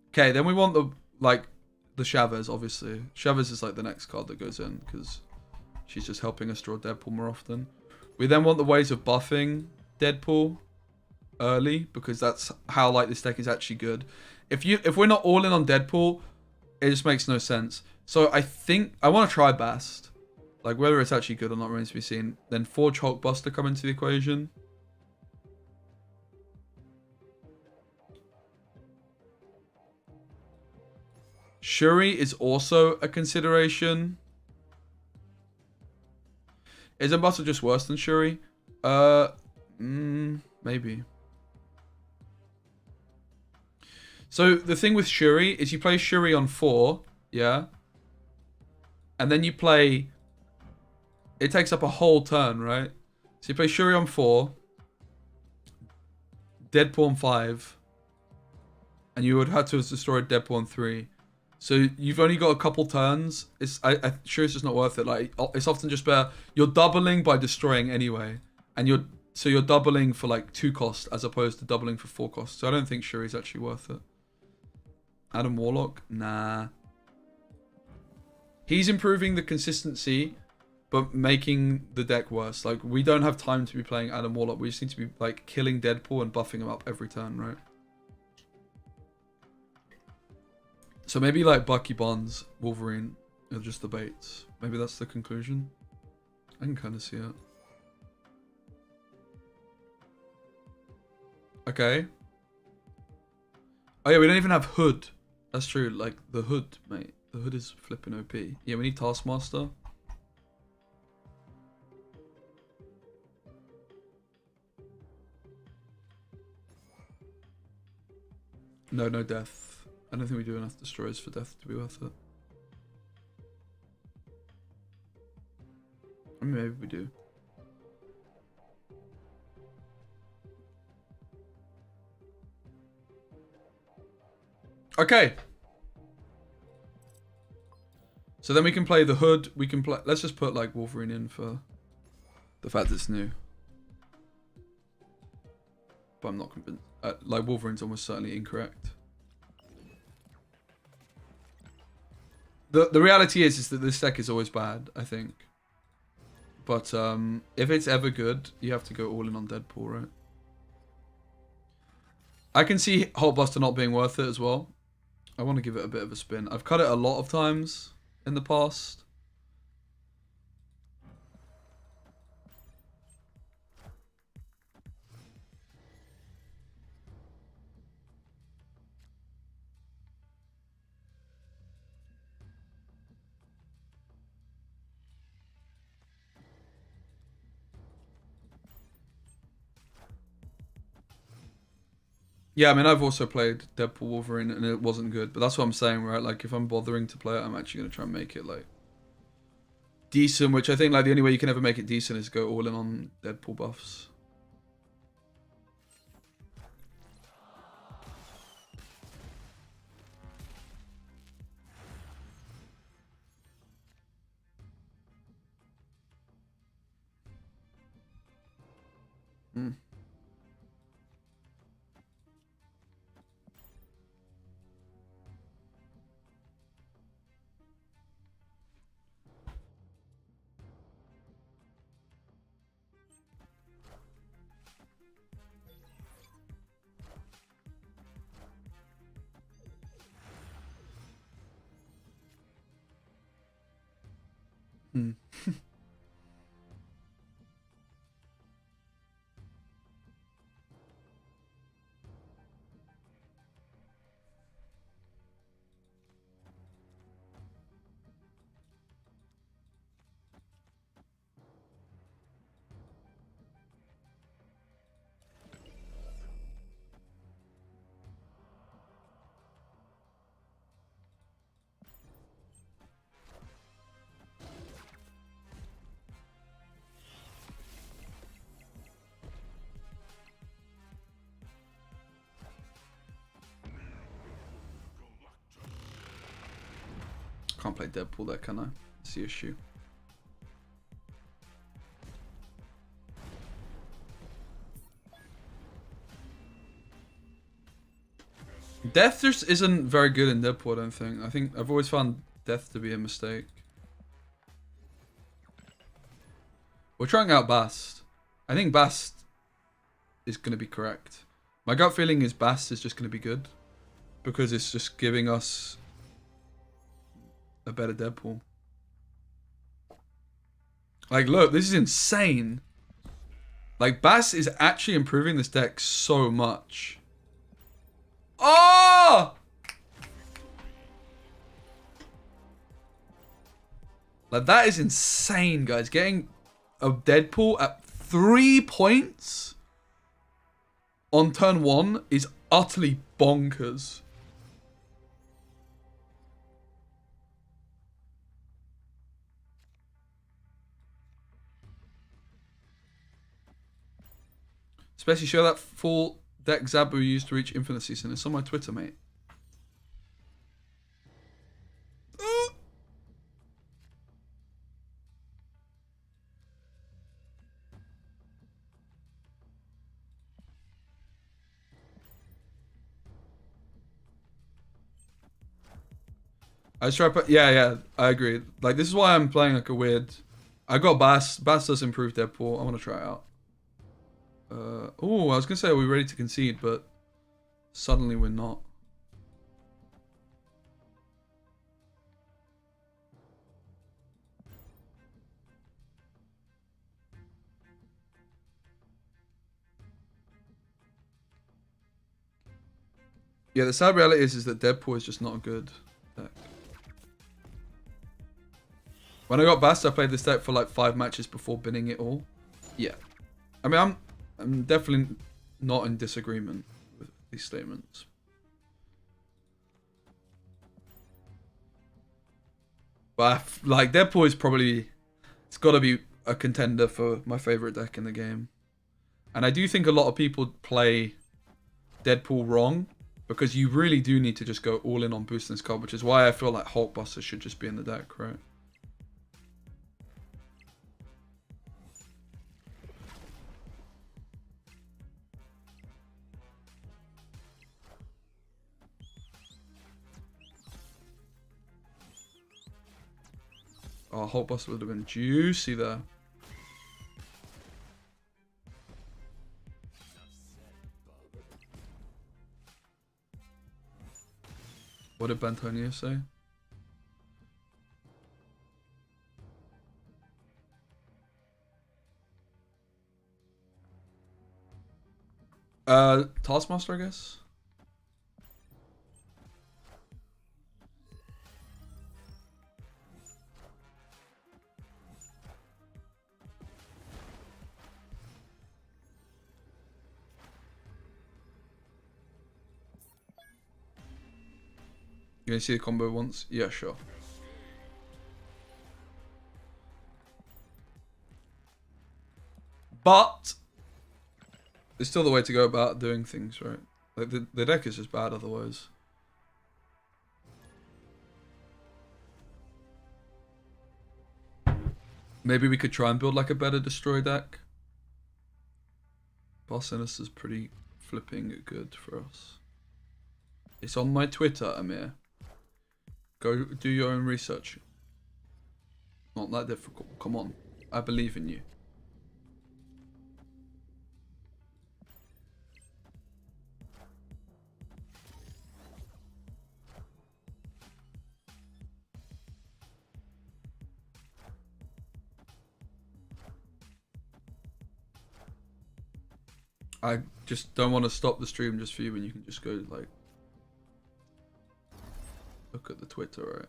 Okay, then we want the Chavez, obviously. Chavez is like the next card that goes in, because she's just helping us draw Deadpool more often. We then want the ways of buffing Deadpool early, because that's how, like, this deck is actually good. If we're not all in on Deadpool, it just makes no sense. So I think I want to try Bast. Like, whether it's actually good or not remains to be seen. Then Forge Hulkbuster come into the equation. Shuri is also a consideration. Isn't Buster just worse than Shuri? Maybe. So the thing with Shuri is you play Shuri on 4, yeah? And then you play... It takes up a whole turn, right? So you play Shuri on 4, Deadpool on 5, and you would have to have destroyed Deadpool on 3. So you've only got a couple turns. Shuri's just not worth it. Like, it's often just better. You're doubling by destroying anyway, and you're doubling for like 2 cost as opposed to doubling for 4 cost. So I don't think Shuri's actually worth it. Adam Warlock? Nah. He's improving the consistency, but making the deck worse. Like, we don't have time to be playing Adam Warlock. We just need to be, like, killing Deadpool and buffing him up every turn, right? So maybe, like, Bucky, Bonds, Wolverine are just the baits. Maybe that's the conclusion. I can kind of see it. Okay. Oh yeah, we don't even have Hood. That's true, like, the Hood, mate. The Hood is flipping OP. Yeah, we need Taskmaster. No Death. I don't think we do enough destroyers for Death to be worth it. I mean, maybe we do. Okay. So then we can play the Hood. We can play... Let's just put, like, Wolverine in for the fact that it's new. But I'm not convinced. Like, Wolverine's almost certainly incorrect. The reality is that this deck is always bad, I think. But if it's ever good, you have to go all in on Deadpool, right? I can see Hulkbuster not being worth it as well. I want to give it a bit of a spin. I've cut it a lot of times in the past. Yeah, I mean, I've also played Deadpool Wolverine and it wasn't good, but that's what I'm saying, right? Like, if I'm bothering to play it, I'm actually going to try and make it, like, decent, which I think, like, the only way you can ever make it decent is go all in on Deadpool buffs. Hmm. Hmm. Can't play Deadpool there, can I? That's the issue. Death just isn't very good in Deadpool, I don't think. I think I've always found Death to be a mistake. We're trying out Bast. I think Bast is going to be correct. My gut feeling is Bast is just going to be good. Because it's just giving us a better Deadpool. Like, look, this is insane. Like, Bast is actually improving this deck so much. Oh! Like, that is insane, guys. Getting a Deadpool at 3 points on turn 1 is utterly bonkers. Especially show that full deck Zabu used to reach Infinite Season. It's on my Twitter, mate. I just try to put, yeah, I agree. Like, this is why I'm playing like a weird... I got Bast. Bast does improve Deadpool. I want to try it out. Oh, I was going to say, are we ready to concede? But suddenly we're not. Yeah, the sad reality is that Deadpool is just not a good deck. When I got Bast, I played this deck for like 5 matches before binning it all. Yeah. I mean, I'm definitely not in disagreement with these statements. But like, Deadpool is probably... It's got to be a contender for my favorite deck in the game. And I do think a lot of people play Deadpool wrong. Because you really do need to just go all in on boosting this card. Which is why I feel like Hulkbuster should just be in the deck, right? Oh, Hulkbuster would have been juicy there. What did Bantonio say? Taskmaster, I guess. You gonna see the combo once? Yeah, sure. But it's still the way to go about doing things, right? Like the deck is just bad otherwise. Maybe we could try and build like a better destroy deck. Bast Sinister's pretty flipping good for us. It's on my Twitter, Amir. Go do your own research. Not that difficult. Come on. I believe in you. I just don't want to stop the stream just for you when you can just go like look at the Twitter, right?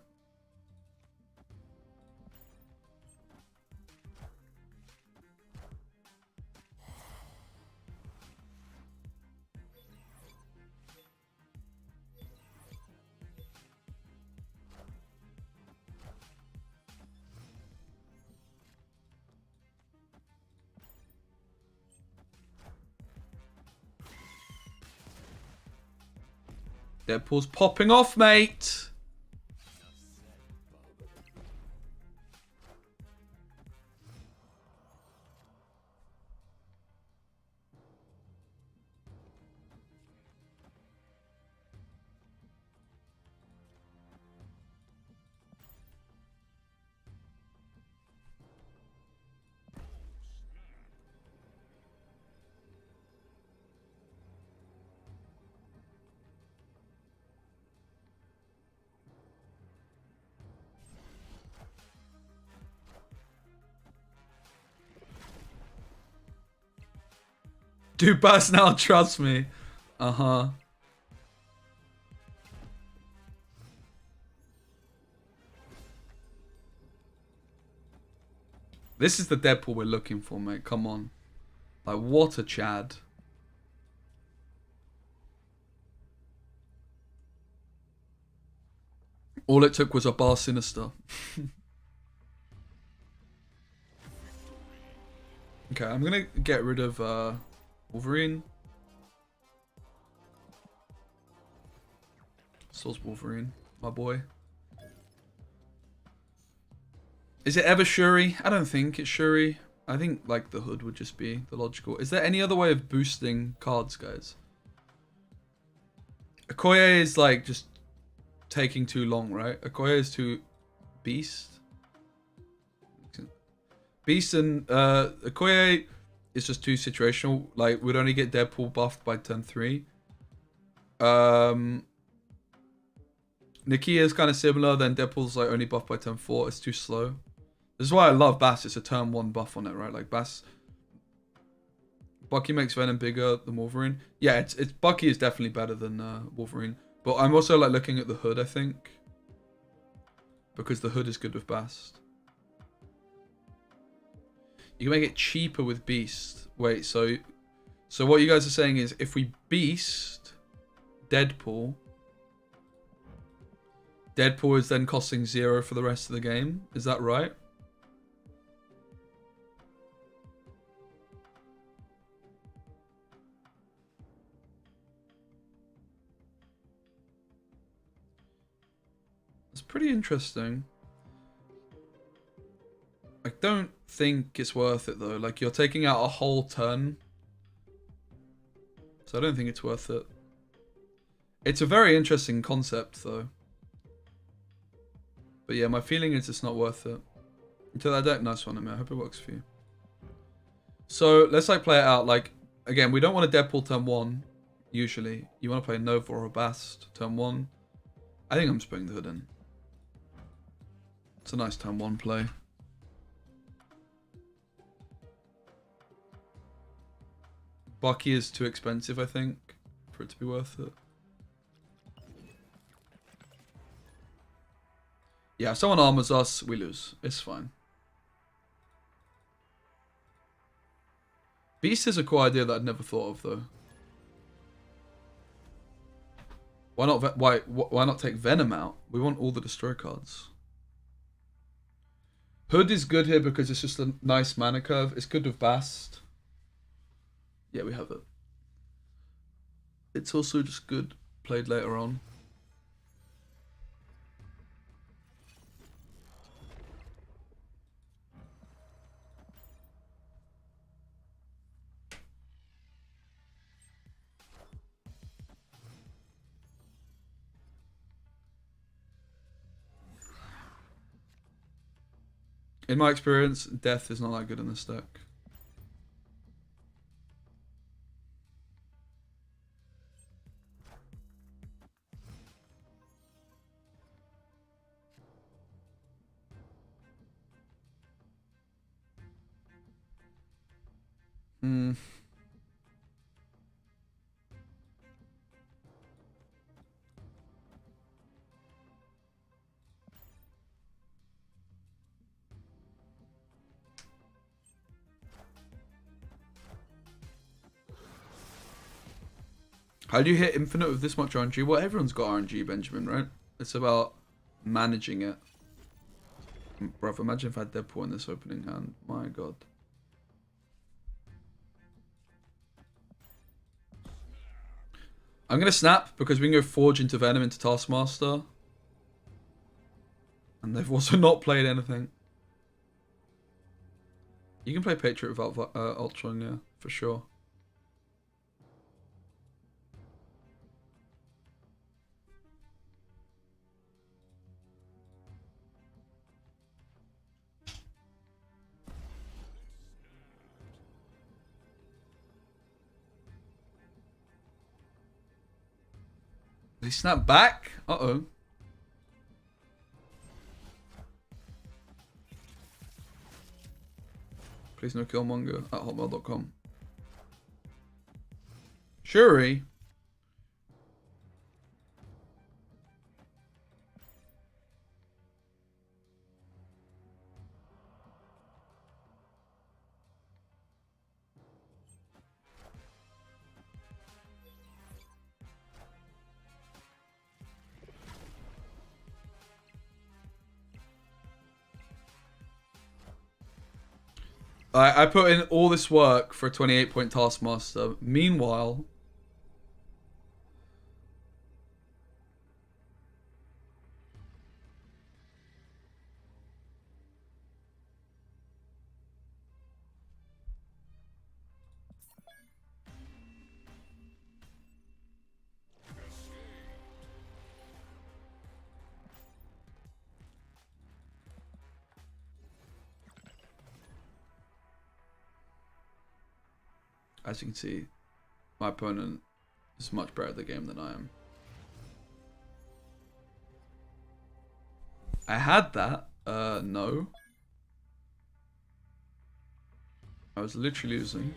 Deadpool's popping off, mate. Do Bast now, trust me. Uh-huh. This is the Deadpool we're looking for, mate. Come on. Like, what a Chad. All it took was a Bast Sinister. Okay, I'm gonna get rid of Wolverine. Soul's Wolverine, my boy. Is it ever Shuri? I don't think it's Shuri. I think like the hood would just be the logical. Is there any other way of boosting cards, guys? Okoye is like just taking too long, right? Okoye is too Beast. Beast and Okoye is just too situational. Like, we'd only get Deadpool buffed by turn 3. Nakia is kind of similar, then Deadpool's like only buffed by turn 4. It's too slow. This is why I love Bast. It's a turn 1 buff on it, right? Like Bast. Bucky makes Venom bigger than Wolverine. Yeah, it's Bucky is definitely better than Wolverine. But I'm also like looking at the hood, I think. Because the hood is good with Bast. You can make it cheaper with Beast. Wait, so what you guys are saying is if we Beast Deadpool is then costing 0 for the rest of the game. Is that right? It's pretty interesting. I don't think it's worth it though. Like, you're taking out a whole turn. So I don't think it's worth it. It's a very interesting concept though. But yeah, my feeling is it's not worth it. Until that deck, nice one, I mean, I hope it works for you. So let's like play it out. Like, again, we don't want a Deadpool turn 1, usually. You want to play Nova or a Bast turn 1. I think I'm just putting the hood in. It's a nice turn 1 play. Bucky is too expensive, I think, for it to be worth it. Yeah, if someone armors us, we lose. It's fine. Beast is a cool idea that I'd never thought of, though. Why not take Venom out? We want all the destroy cards. Hood is good here because it's just a nice mana curve. It's good with Bast. Yeah, we have it. It's also just good played later on. In my experience, death is not that good in this deck. How do you hit infinite with this much RNG? Well, everyone's got RNG, Benjamin, right? It's about managing it. Bruv, imagine if I had Deadpool in this opening hand. My god. I'm going to snap because we can go Forge into Venom into Taskmaster. And they've also not played anything. You can play Patriot without Ultron, yeah, for sure. Did he snap back? Uh-oh. Please no Killmonger at hotmail.com. Shuri. I put in all this work for a 28-point Taskmaster. Meanwhile... As you can see, my opponent is much better at the game than I am. I had that. No. I was literally losing.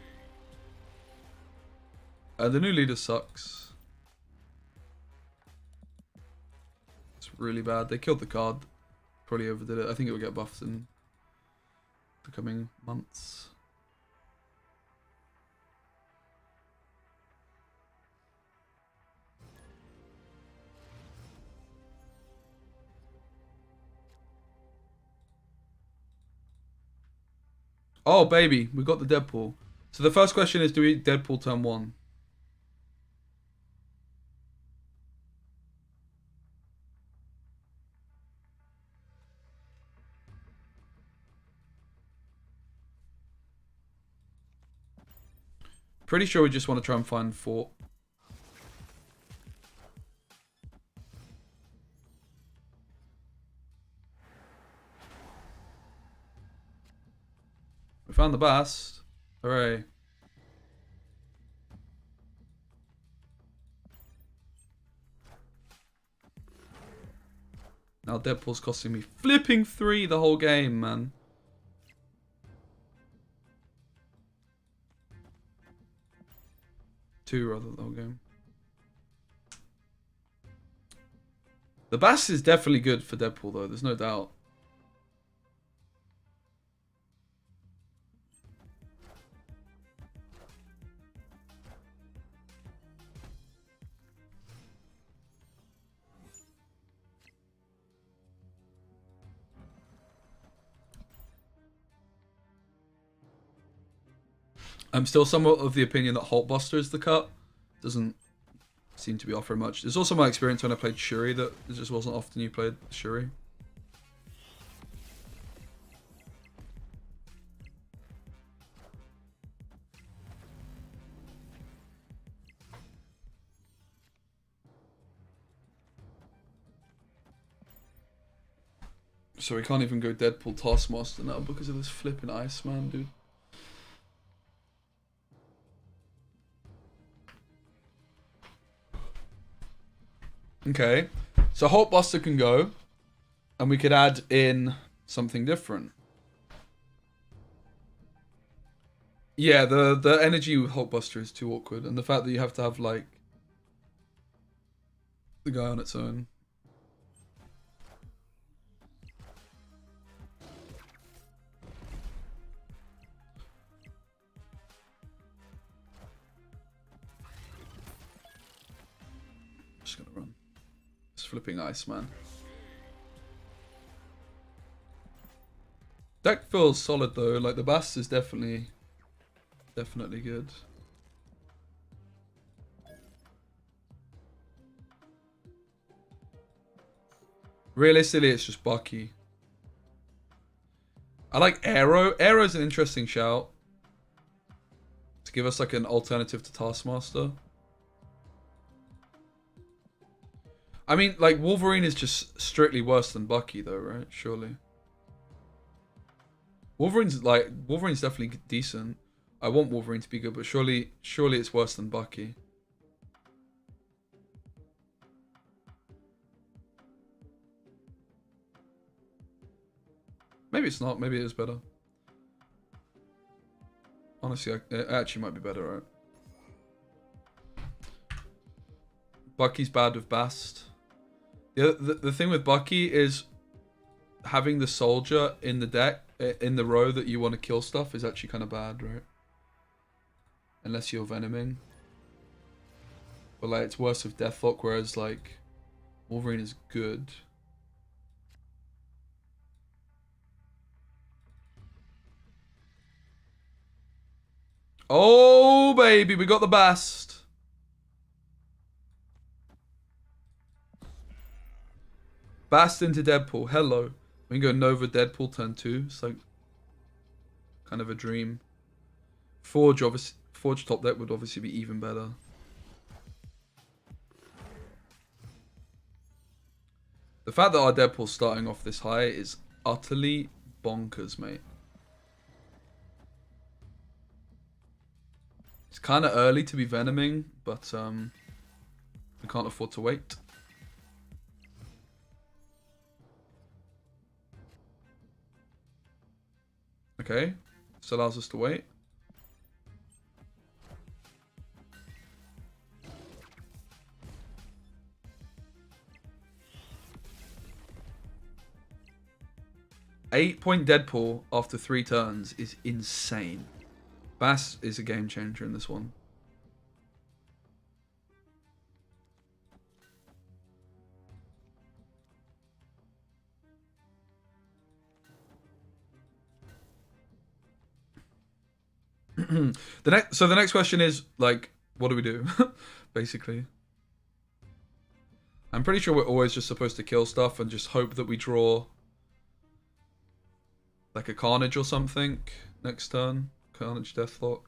The new leader sucks. It's really bad. They killed the card. Probably overdid it. I think it will get buffed in the coming months. Oh, baby, we got the Deadpool. So the first question is, do we Deadpool turn 1? Pretty sure we just want to try and find 4. We found the Bast. Hooray. Now Deadpool's costing me flipping 3 the whole game, man. Two rather the whole game. The Bast is definitely good for Deadpool though, there's no doubt. I'm still somewhat of the opinion that Hulkbuster is the cut. Doesn't seem to be offering much. There's also my experience when I played Shuri that it just wasn't often you played Shuri. So we can't even go Deadpool Taskmaster now because of this flipping Iceman, dude. Okay, so Hulkbuster can go, and we could add in something different. Yeah, the energy with Hulkbuster is too awkward, and the fact that you have to have, like, the guy on its own. Just gonna run. It's flipping Iceman. Deck feels solid though, like the Bast is definitely good. Realistically, it's just Bucky. I like Arrow. Arrow's an interesting shout. To give us like an alternative to Taskmaster. I mean, like, Wolverine is just strictly worse than Bucky though, right? Surely. Wolverine's definitely decent. I want Wolverine to be good, but surely it's worse than Bucky. Maybe it's not. Maybe it is better. Honestly, it actually might be better, right? Bucky's bad with Bast. The thing with Bucky is having the soldier in the deck, in the row that you want to kill stuff is actually kind of bad, right? Unless you're Venoming. But like, it's worse with Deathlock, whereas like, Wolverine is good. Oh, baby, we got the Bast. Bast into Deadpool. Hello. We can go Nova Deadpool turn 2. It's like kind of a dream. Forge top deck would obviously be even better. The fact that our Deadpool's starting off this high is utterly bonkers, mate. It's kind of early to be Venoming, but we can't afford to wait. Okay, this allows us to wait. Eight-point Deadpool after 3 turns is insane. Bast is a game changer in this one. So the next question is like, what do we do? Basically. I'm pretty sure we're always just supposed to kill stuff and just hope that we draw like a Carnage or something next turn. Carnage Deathlock.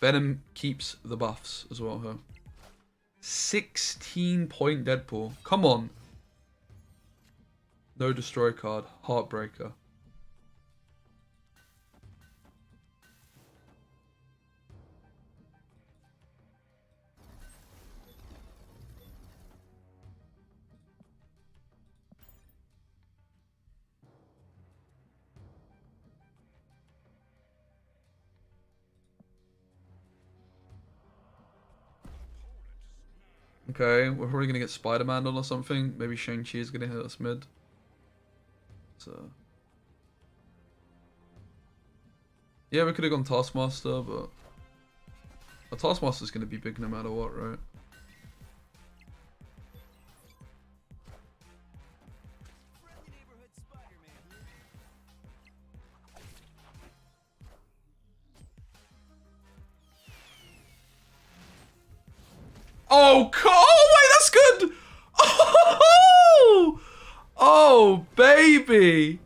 Venom keeps the buffs as well, huh? 16-point Deadpool. Come on. No destroy card. Heartbreaker. Okay, we're probably gonna get Spider-Man on or something. Maybe Shang-Chi is gonna hit us mid. So yeah, we could have gone Taskmaster, but a Taskmaster's gonna be big no matter what, right? Oh, oh wait, that's good. Oh, oh baby.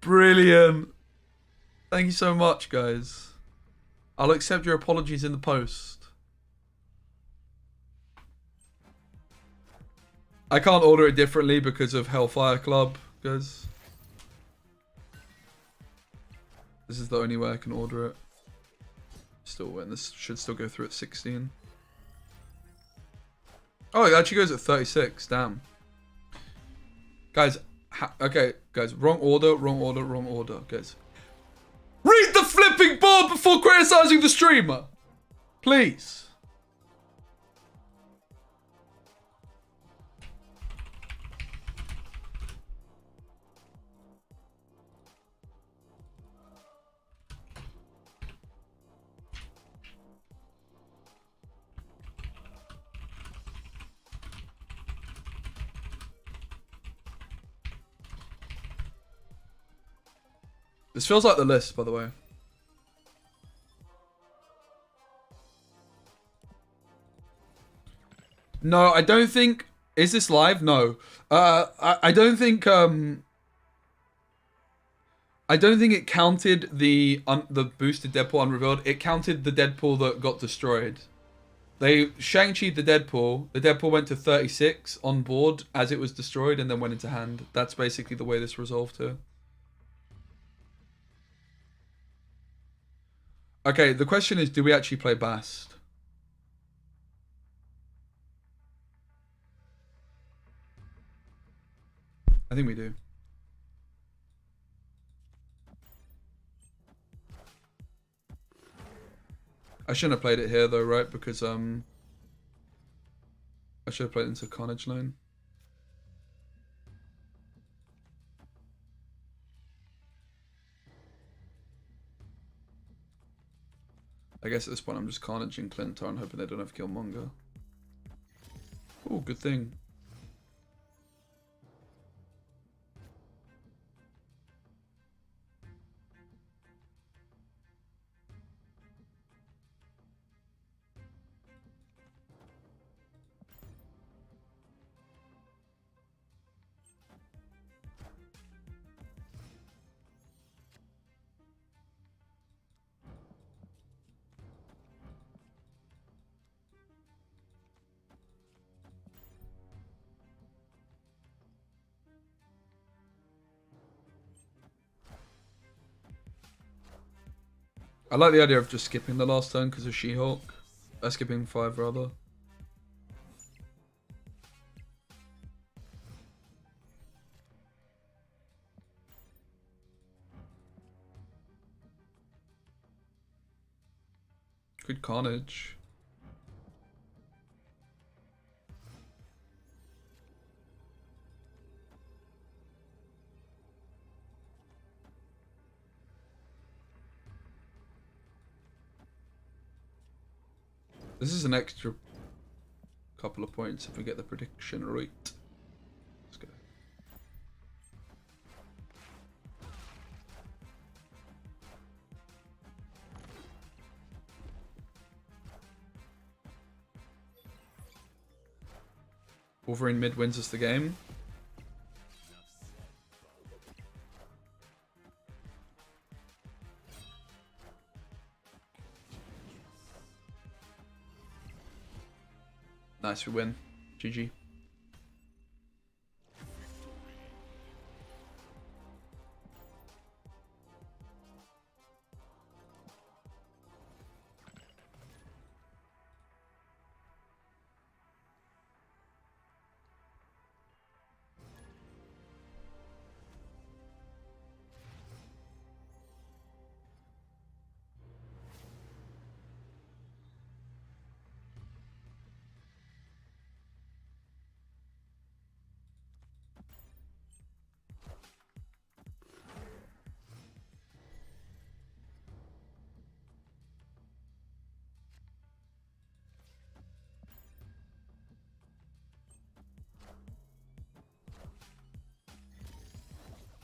Brilliant. Thank you so much, guys. I'll accept your apologies in the post. I can't order it differently because of Hellfire Club, guys. This is the only way I can order it. Still win. This should still go through at 16. Oh, it actually goes at 36. Damn. Guys, okay, guys, wrong order, guys. Read the flipping board before criticizing the streamer! Please. This feels like the list, by the way. No, I don't think... Is this live? No. I don't think... I don't think it counted the boosted Deadpool unrevealed. It counted the Deadpool that got destroyed. They Shang-Chi'd the Deadpool. The Deadpool went to 36 on board as it was destroyed and then went into hand. That's basically the way this resolved to. Okay, the question is, do we actually play Bast? I think we do. I shouldn't have played it here though, right? Because I should have played it into Carnage lane. I guess at this point I'm just Carnaging Clintar and hoping they don't have Killmonger. Oh, good thing. I like the idea of just skipping the last turn because of She-Hulk. Skipping 5 rather. Good Carnage. This is an extra couple of points if we get the prediction right. Let's go. Wolverine mid wins us the game. Nice, we win. GG.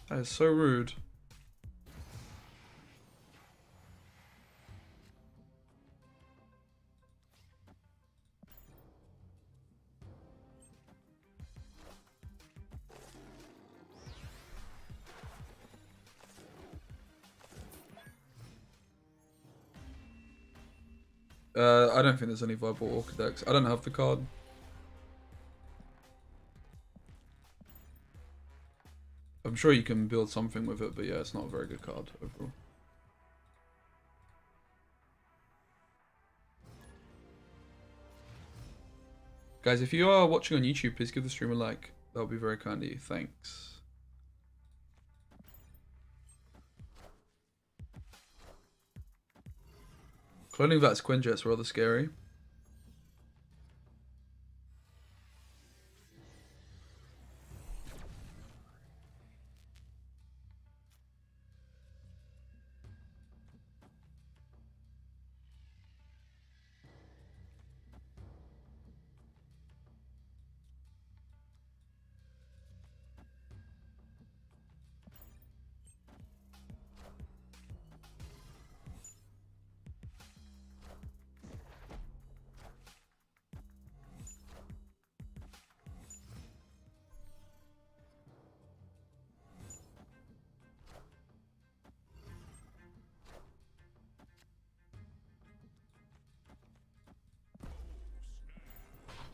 That is so rude. I don't think there's any viable Orca decks. I don't have the card. I'm sure you can build something with it, but yeah, it's not a very good card overall. Guys, if you are watching on YouTube, please give the stream a like. That would be very kind of you. Thanks. Cloning Vats Quinjets were rather scary.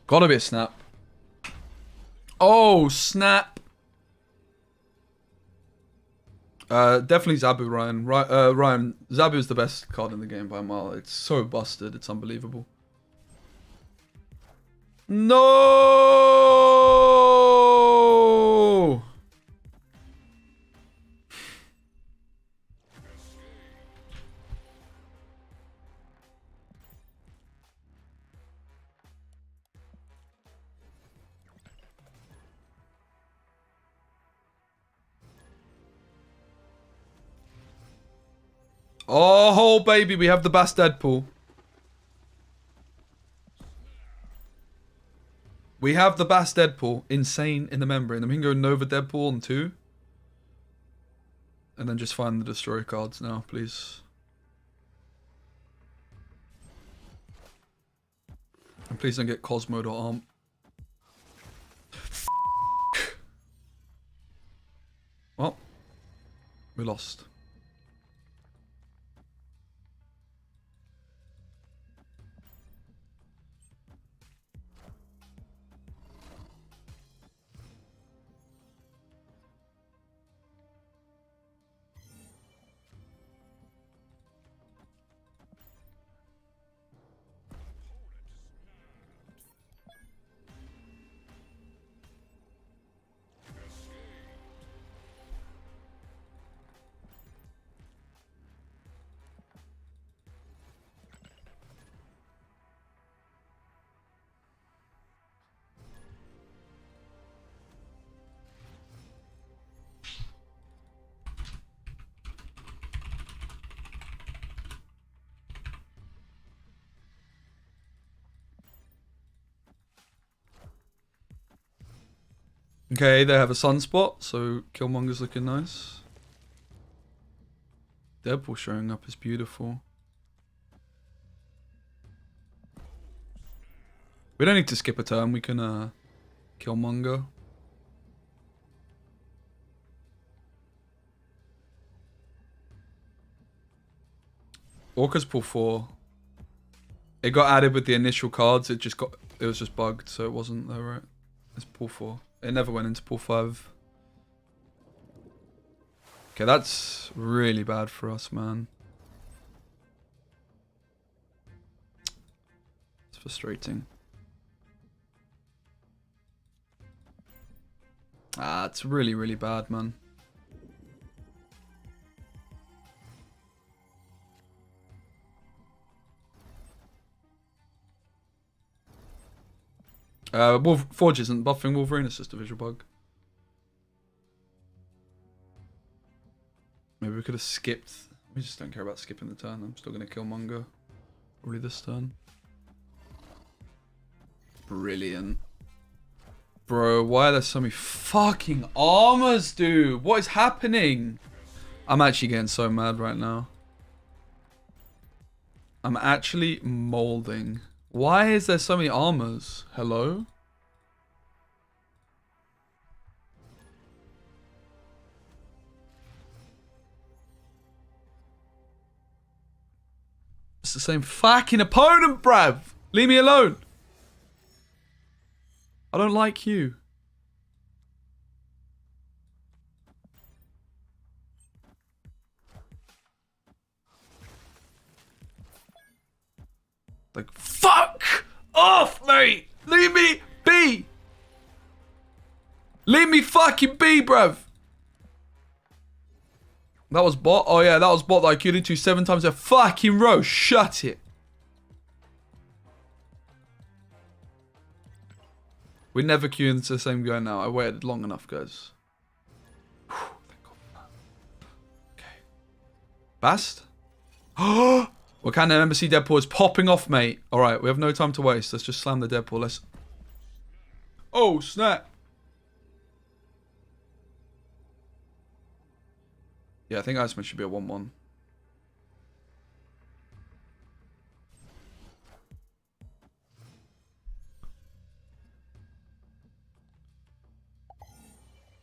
Gotta be a snap. Oh, snap. Definitely Zabu, Ryan. Ryan, Zabu is the best card in the game by a mile. It's so busted. It's unbelievable. No! Oh, baby, we have the Bast Deadpool. We have the Bast Deadpool. Insane in the membrane. Then we can go Nova Deadpool on 2. And then just find the destroy cards now, please. And please don't get Cosmo or Arm. Well, we lost. Okay, they have a sunspot, so Killmonger's looking nice. Deadpool showing up is beautiful. We don't need to skip a turn, we can Killmonger. Orca's pull 4. It got added with the initial cards, it was just bugged, so it wasn't there, right? It's pull 4. It never went into pull 5. Okay, that's really bad for us, man. It's frustrating. Ah, it's really, really bad, man. Forge isn't buffing Wolverine, it's just a visual bug. Maybe we could have skipped. We just don't care about skipping the turn. I'm still going to kill Killmonger. Probably this turn. Brilliant. Bro, why are there so many fucking armors, dude? What is happening? I'm actually getting so mad right now. I'm actually molding. Why is there so many armors? Hello? It's the same fucking opponent, bruv. Leave me alone. I don't like you. Like, fuck off, mate. Leave me be. Leave me fucking be, bruv. That was bot? Oh yeah, that was bot that I queued into 7 times a fucking row. Shut it. We never queue into the same guy now. I waited long enough, guys. Whew, thank God for that. Okay. Bast? What kind of embassy Deadpool is popping off, mate? Alright, we have no time to waste. Let's just slam the Deadpool. Let's... Oh, snap. Yeah, I think Iceman should be a 1-1.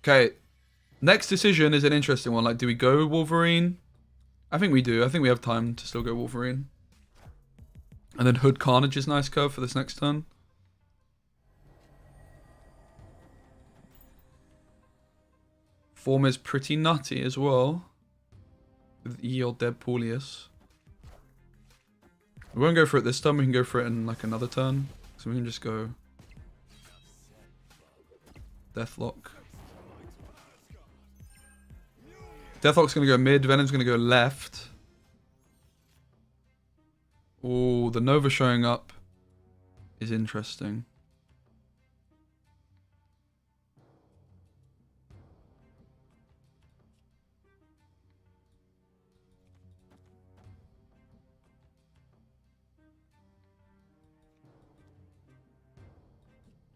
Okay. Next decision is an interesting one. Like, do we go Wolverine? I think we do. I think we have time to still go Wolverine. And then Hood Carnage is nice curve for this next turn. Form is pretty nutty as well. With E or Deadpoolius. We won't go for it this time. We can go for it in like another turn. So we can just go Deathlock. Deathlock's going to go mid. Venom's going to go left. Oh, the Nova showing up is interesting.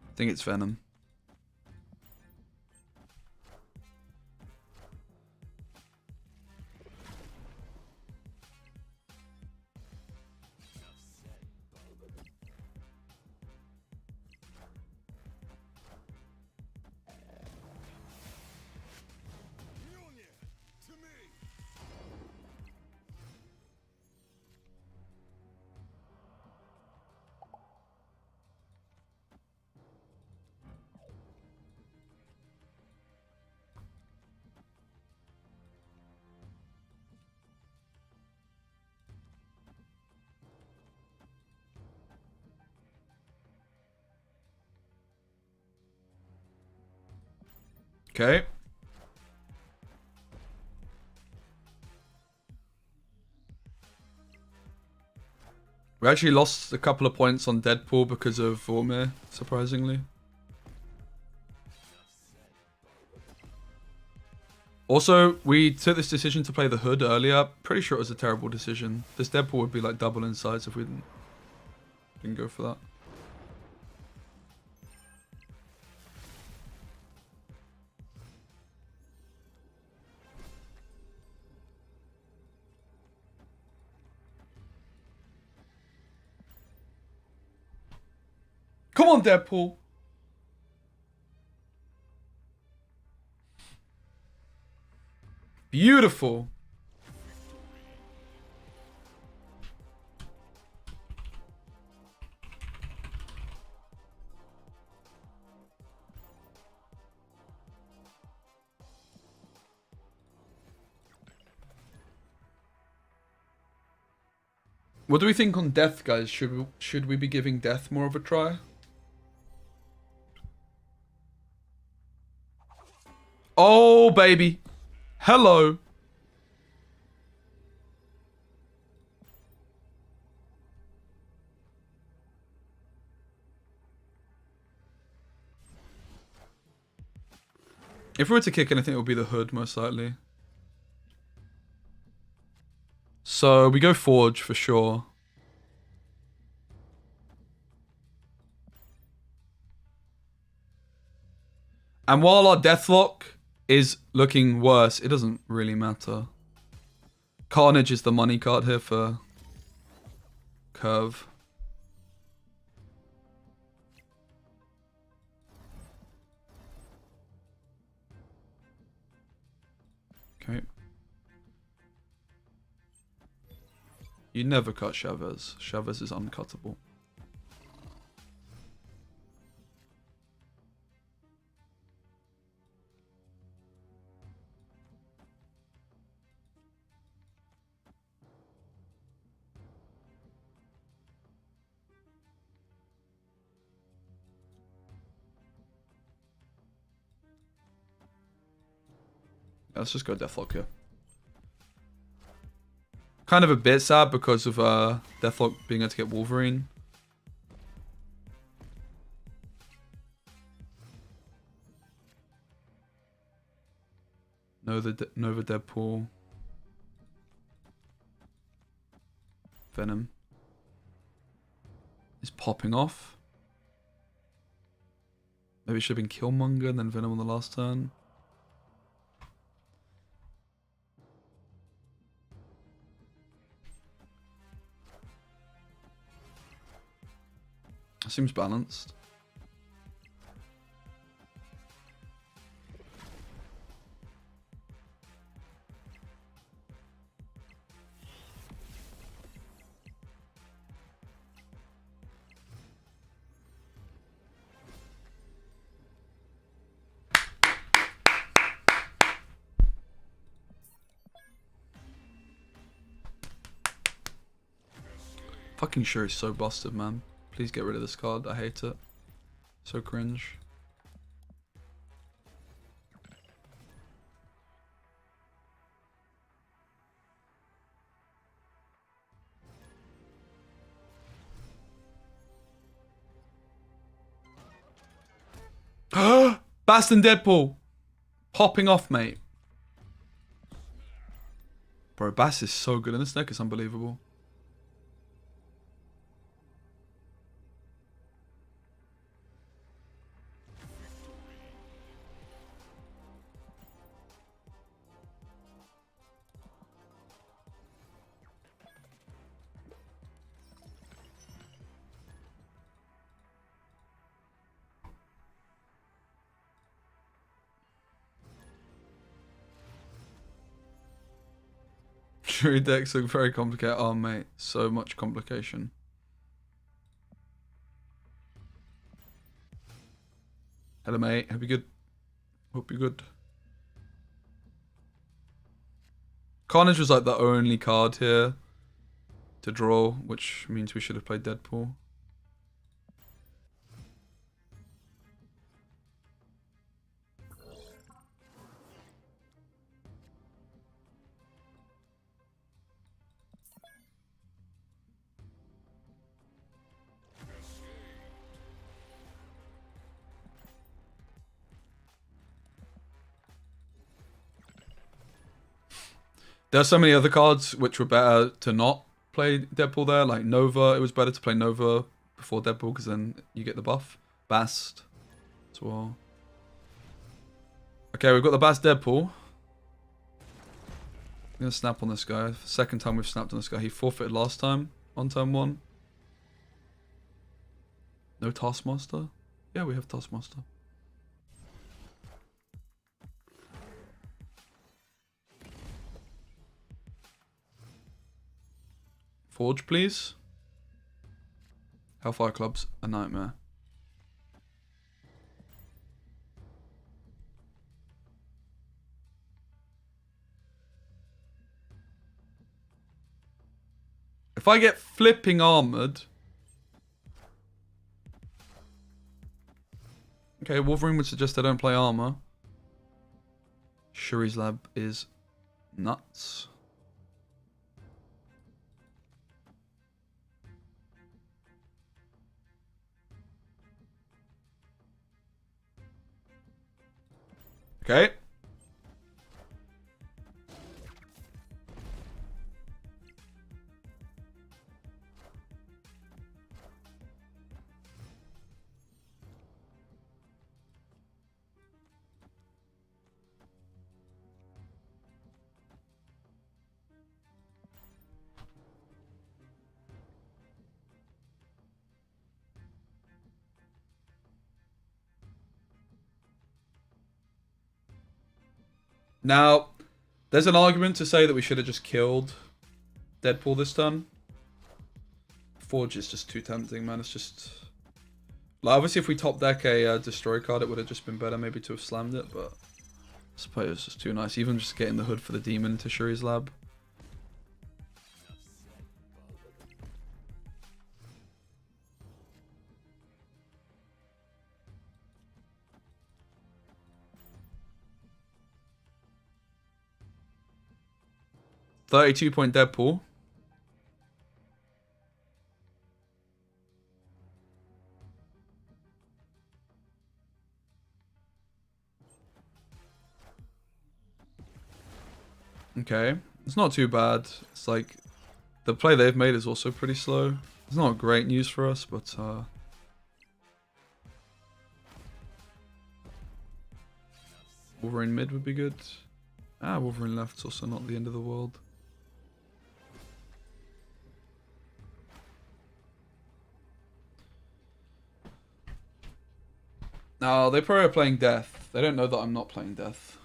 I think it's Venom. Okay. We actually lost a couple of points on Deadpool because of Vormir, surprisingly. Also, we took this decision to play the Hood earlier. Pretty sure it was a terrible decision. This Deadpool would be like double in size if we didn't go for that. Come on, Deadpool. Beautiful. What do we think on Death, guys? Should we be giving Death more of a try? Oh, baby. Hello. If we were to kick anything, it would be the Hood, most likely. So, we go Forge for sure. And while our Deathlock is looking worse, it doesn't really matter. Carnage is the money card here for Curve. Okay. You never cut Chavez. Chavez is uncuttable. Let's just go Deathlock here. Kind of a bit sad because of Deathlock being able to get Wolverine. Nova Deadpool. Venom is popping off. Maybe it should have been Killmonger and then Venom on the last turn. Seems balanced. Fucking sure is so busted, man. Please get rid of this card. I hate it. So cringe. Bast and Deadpool. Popping off, mate. Bro, Bast is so good in this deck. It's unbelievable. True decks look very complicated. Oh, mate. So much complication. Hello, mate. Hope you're good. Hope you're good. Carnage was like the only card here to draw, which means we should have played Deadpool. There are so many other cards which were better to not play Deadpool there. Like Nova, it was better to play Nova before Deadpool because then you get the buff. Bast as well. Okay, we've got the Bast Deadpool. I'm going to snap on this guy. Second time we've snapped on this guy. He forfeited last time on turn 1. No Taskmaster? Yeah, we have Taskmaster. Forge, please. Hellfire Club's a nightmare. If I get flipping armored... Okay, Wolverine would suggest I don't play armor. Shuri's Lab is nuts. Okay. Now, there's an argument to say that we should have just killed Deadpool this turn. Forge is just too tempting, man. It's just... Like, obviously, if we top deck a destroy card, it would have just been better maybe to have slammed it, but... I suppose it's just too nice. Even just getting the hood for the demon into Shuri's lab. $32-point Deadpool. Okay, it's not too bad. It's like the play they've made is also pretty slow. It's not great news for us, but Wolverine mid would be good. Ah, Wolverine left's also not the end of the world. No, they probably are playing Death. They don't know that I'm not playing Death.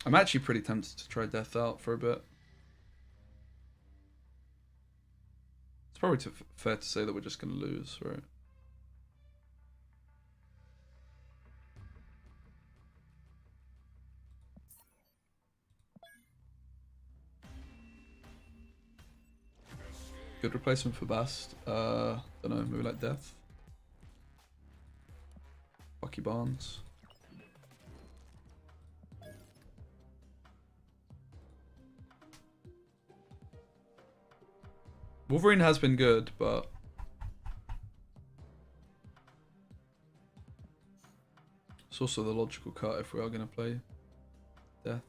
I'm actually pretty tempted to try Death out for a bit. It's probably fair to say that we're just going to lose, right? Good replacement for Bast. Don't know, maybe like Death. Bucky Barnes. Wolverine has been good, but it's also the logical cut if we are going to play Death.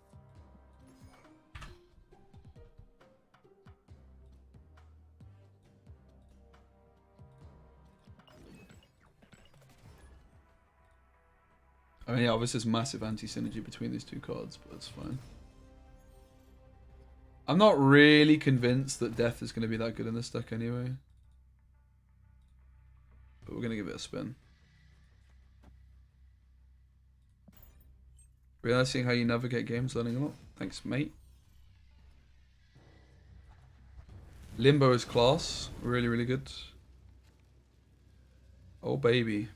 I mean, yeah, obviously there's massive anti-synergy between these two cards, but it's fine. I'm not really convinced that Death is going to be that good in this deck anyway. But we're going to give it a spin. Realizing how you navigate games, learning a lot. Thanks, mate. Limbo is class. Really, really good. Oh, baby.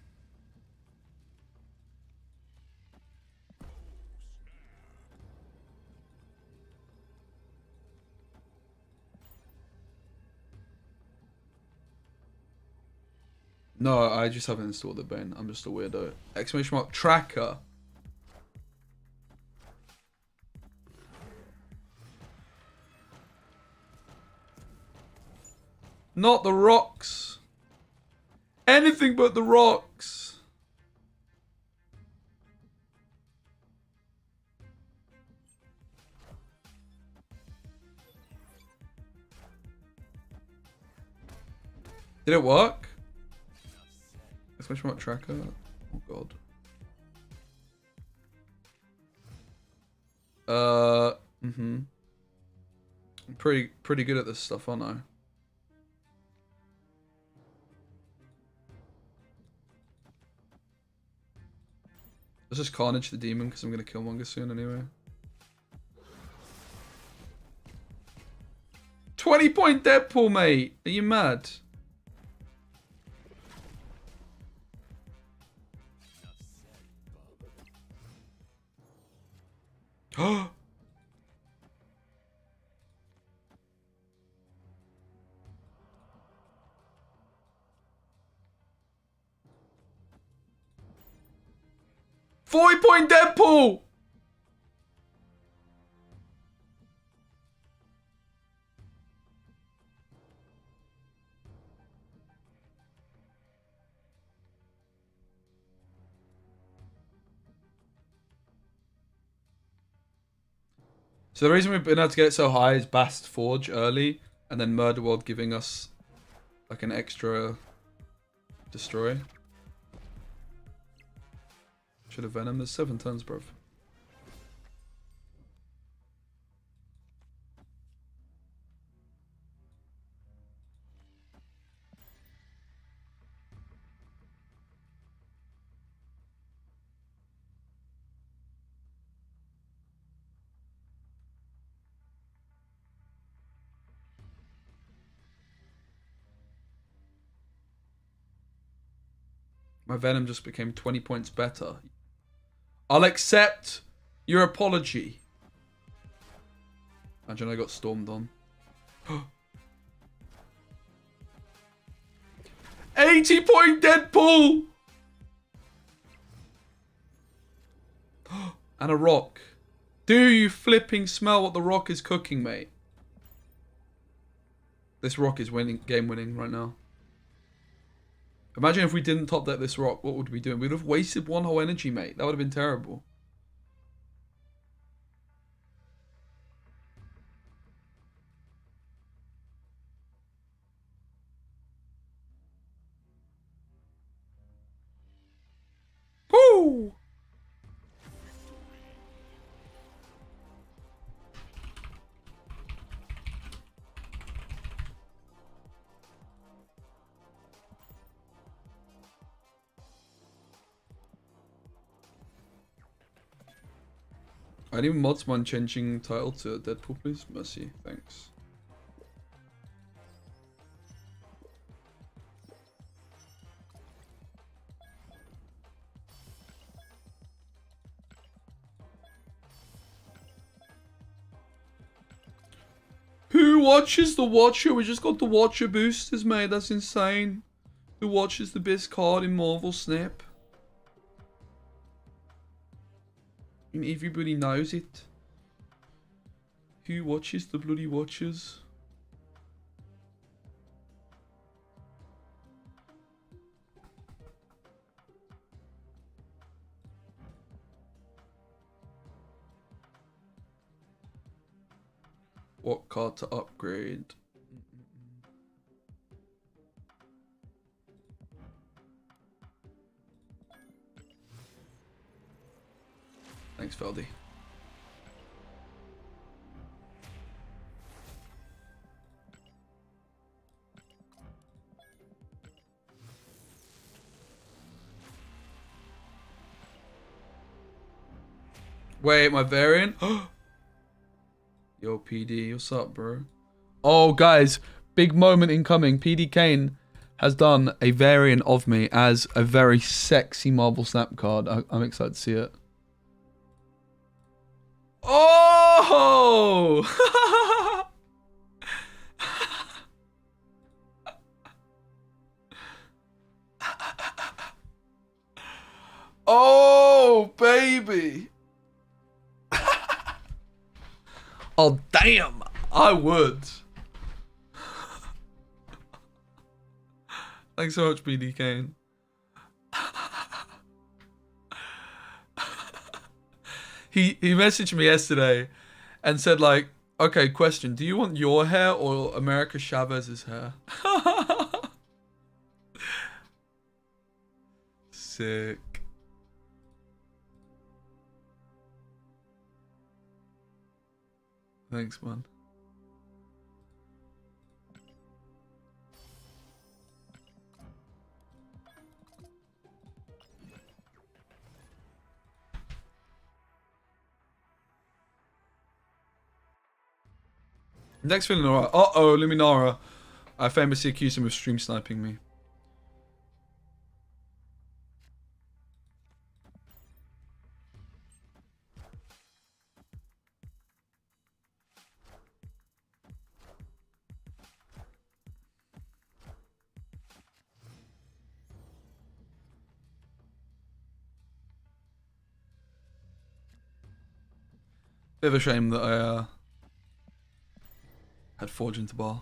No, I just haven't installed the Bane. I'm just a weirdo. Exclamation mark tracker. Not the rocks. Anything but the rocks. Did it work? Exclamation mark tracker. Oh god. I'm pretty good at this stuff, aren't I? Let's just Carnage the demon because I'm gonna kill Killmonger soon anyway. 20-point Deadpool, mate! Are you mad? Oh! $40-point Deadpool! So the reason we've been able to get it so high is Bast Forge early, and then Murder World giving us like an extra destroy. Should have Venom. There's 7 turns, bruv. My Venom just became 20 points better. I'll accept your apology. Imagine I got stormed on. 80-point Deadpool! And a rock. Do you flipping smell what the rock is cooking, mate? This rock is winning, game winning right now. Imagine if we didn't top deck this rock, what would we do? We'd have wasted one whole energy, mate. That would have been terrible. Woo! I need mods man changing title to Deadpool, please. Mercy, thanks. Who watches the Watcher? We just got the Watcher boosters, mate. That's insane. Who watches the best card in Marvel Snap? And everybody knows it. Who watches the bloody Watchers? What card to upgrade? Thanks, Feldy. Wait, my variant? Yo, PD, what's up, bro? Oh, guys, big moment incoming. PD Kane has done a variant of me as a very sexy Marvel Snap card. I'm excited to see it. Oh! Oh, baby. Oh, damn. I would. Thanks so much, BD Kane. He messaged me yesterday and said, like, okay, question. Do you want your hair or America Chavez's hair? Sick. Thanks, man. Next feeling alright. Uh-oh, Luminara. I famously accused him of stream sniping me. Bit of a shame that I had Forge into bar.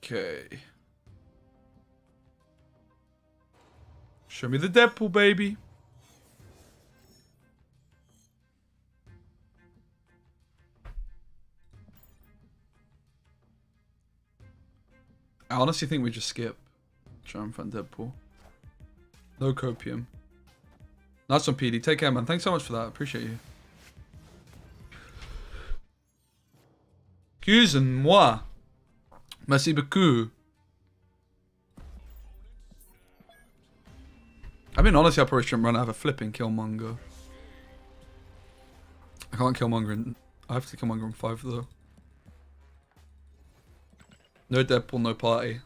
Okay. Show me the Deadpool, baby. I honestly think we just skip. Try and find Deadpool. No copium. Nice one, PD. Take care, man. Thanks so much for that. Appreciate you. Excuse-moi. Merci beaucoup. I mean, honestly, I probably shouldn't run. I have a flipping Killmonger. I can't Killmonger in... I have to Killmonger in 5 though. No Deadpool, no party.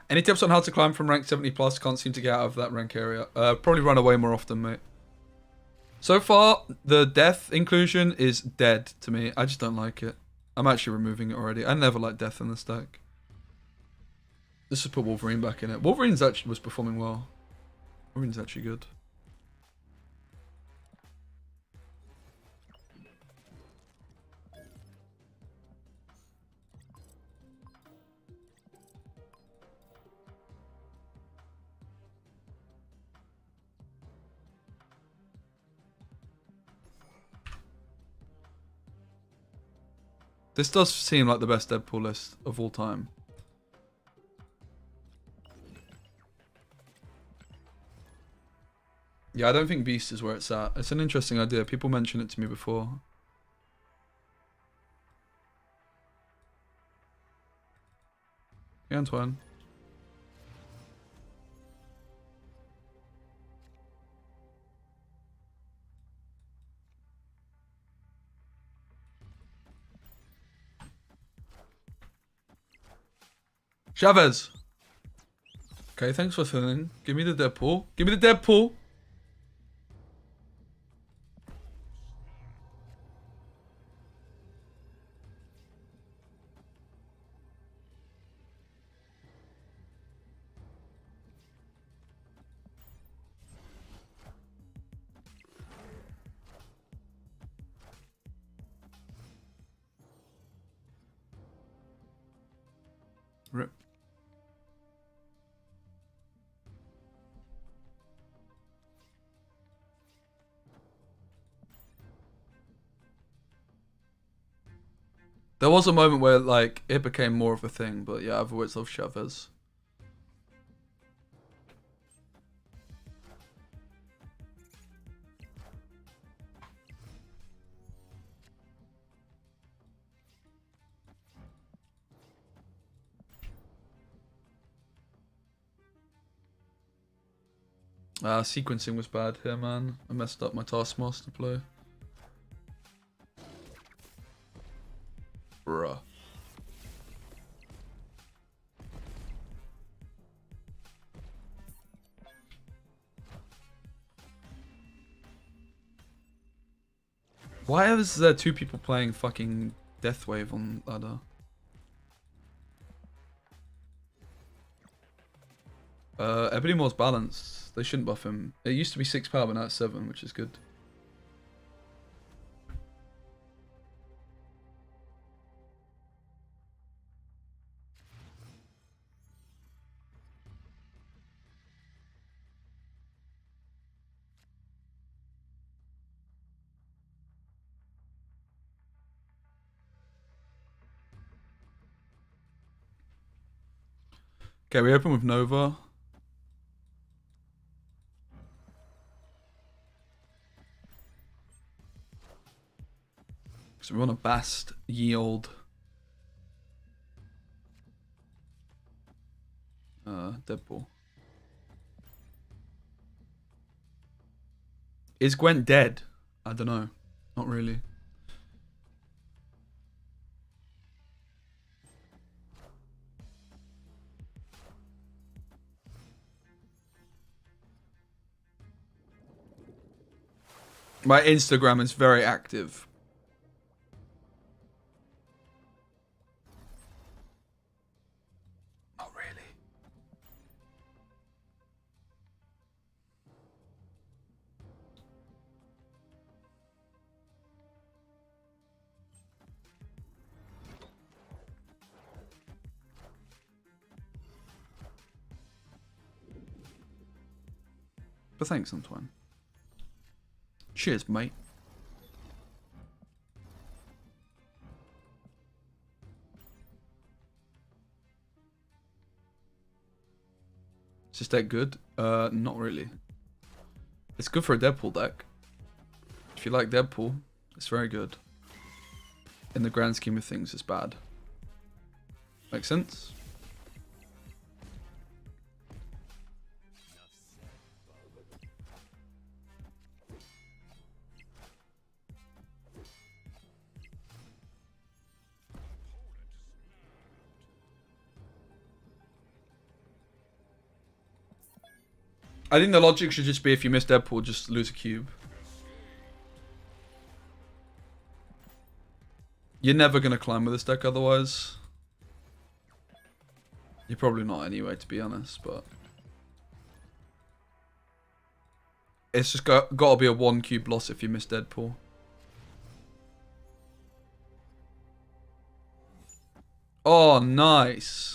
Any tips on how to climb from rank 70 plus? Can't seem to get out of that rank area. Probably run away more often, mate. So far, the death inclusion is dead to me. I just don't like it. I'm actually removing it already. I never liked death in the stack. Let's just put Wolverine back in it. Wolverine's actually was performing well. Wolverine's actually good. This does seem like the best Deadpool list of all time. Yeah, I don't think Beast is where it's at. It's an interesting idea. People mentioned it to me before. Yeah, Antoine. Chavez. Okay, thanks for filling. Give me the Deadpool. Give me the Deadpool. Rip. There was a moment where, like, it became more of a thing, but yeah, I've always loved Chavez. Sequencing was bad here, man. I messed up my Taskmaster play. Bruh. Why is there 2 people playing fucking Deathwave on ladder? Ebony Moore's balanced. They shouldn't buff him. It used to be 6 power, but now it's 7, which is good. Okay, we open with Nova. So we want a Bast yield. Deadpool. Is Gwent dead? I don't know. Not really. My Instagram is very active. Not really. But thanks, Antoine. Cheers, mate. Is this deck good? Not really. It's good for a Deadpool deck. If you like Deadpool, it's very good. In the grand scheme of things, it's bad. Makes sense? I think the logic should just be if you miss Deadpool, just lose a cube. You're never going to climb with this deck otherwise. You're probably not anyway, to be honest, but... It's just got to be a 1 cube loss if you miss Deadpool. Oh, nice.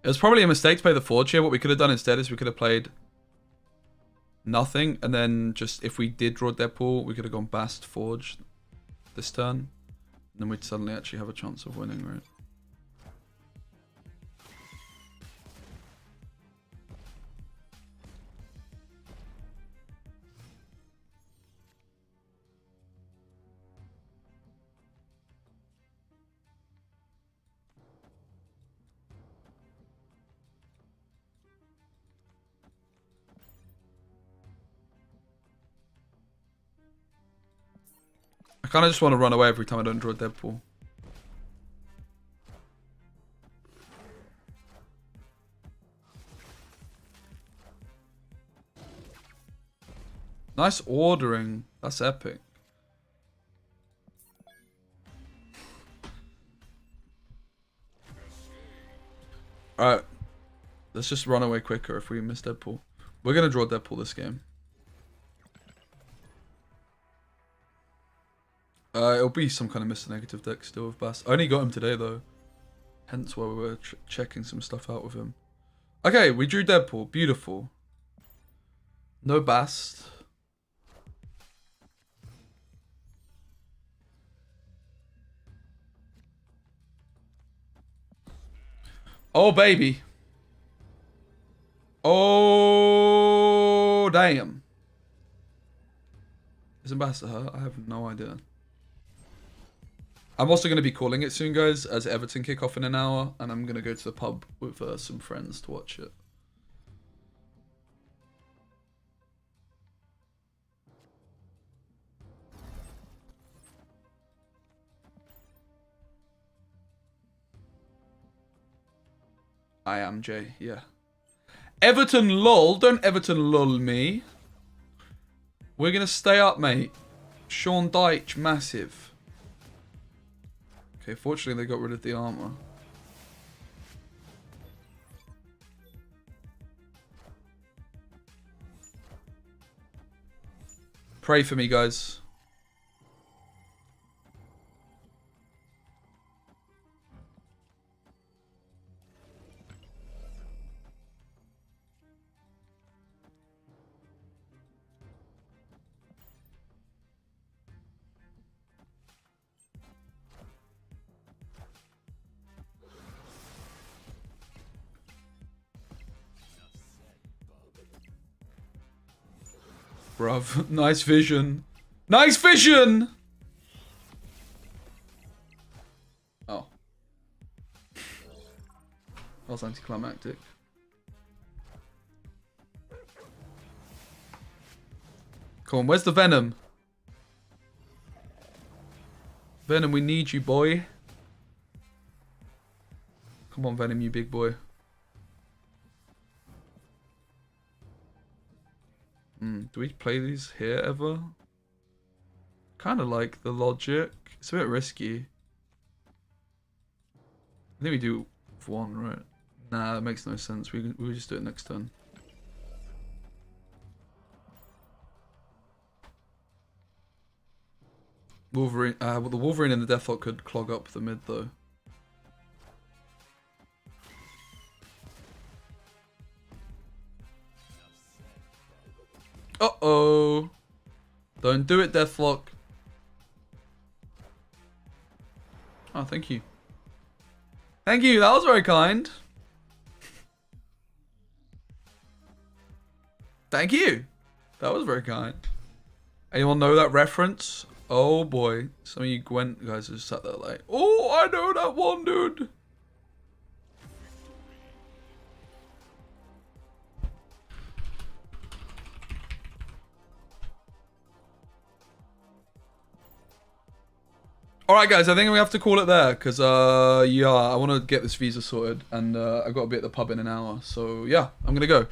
It was probably a mistake to play the Forge here. What we could have done instead is we could have played nothing, and then just, if we did draw Deadpool, we could have gone Bast, Forge this turn. And then we'd suddenly actually have a chance of winning, right? I kind of just want to run away every time I don't draw Deadpool. Nice ordering. That's epic. Alright. Let's just run away quicker if we miss Deadpool. We're going to draw Deadpool this game. It'll be some kind of Mr. Negative deck still with Bast. I only got him today though. Hence why we were checking some stuff out with him. Okay, we drew Deadpool. Beautiful. No Bast. Oh, baby. Oh, damn. Isn't Bast her? I have no idea. I'm also going to be calling it soon, guys, as Everton kick off in an hour, and I'm going to go to the pub with some friends to watch it. I am Jay, yeah. Everton lull, don't Everton lull me. We're going to stay up, mate. Sean Dyche, massive. Okay, fortunately they got rid of the armor. Pray for me, guys. Bruv, nice vision. Nice vision! Oh. That was anticlimactic. Come on, where's the Venom? Venom, we need you, boy. Come on, Venom, you big boy. Do we play these here ever? Kind of like the logic. It's a bit risky. I think we do for one, right? Nah, that makes no sense. We'll just do it next turn. Wolverine. Well, the Wolverine and the Deathlock could clog up the mid though. Uh-oh. Don't do it, Deathlock. Oh, thank you. Thank you, that was very kind. Thank you. That was very kind. Anyone know that reference? Oh boy. Some of you Gwent guys just sat there like, oh, I know that one, dude. Alright guys, I think we have to call it there, because yeah, I want to get this visa sorted, and I've got to be at the pub in an hour, so yeah, I'm going to go. It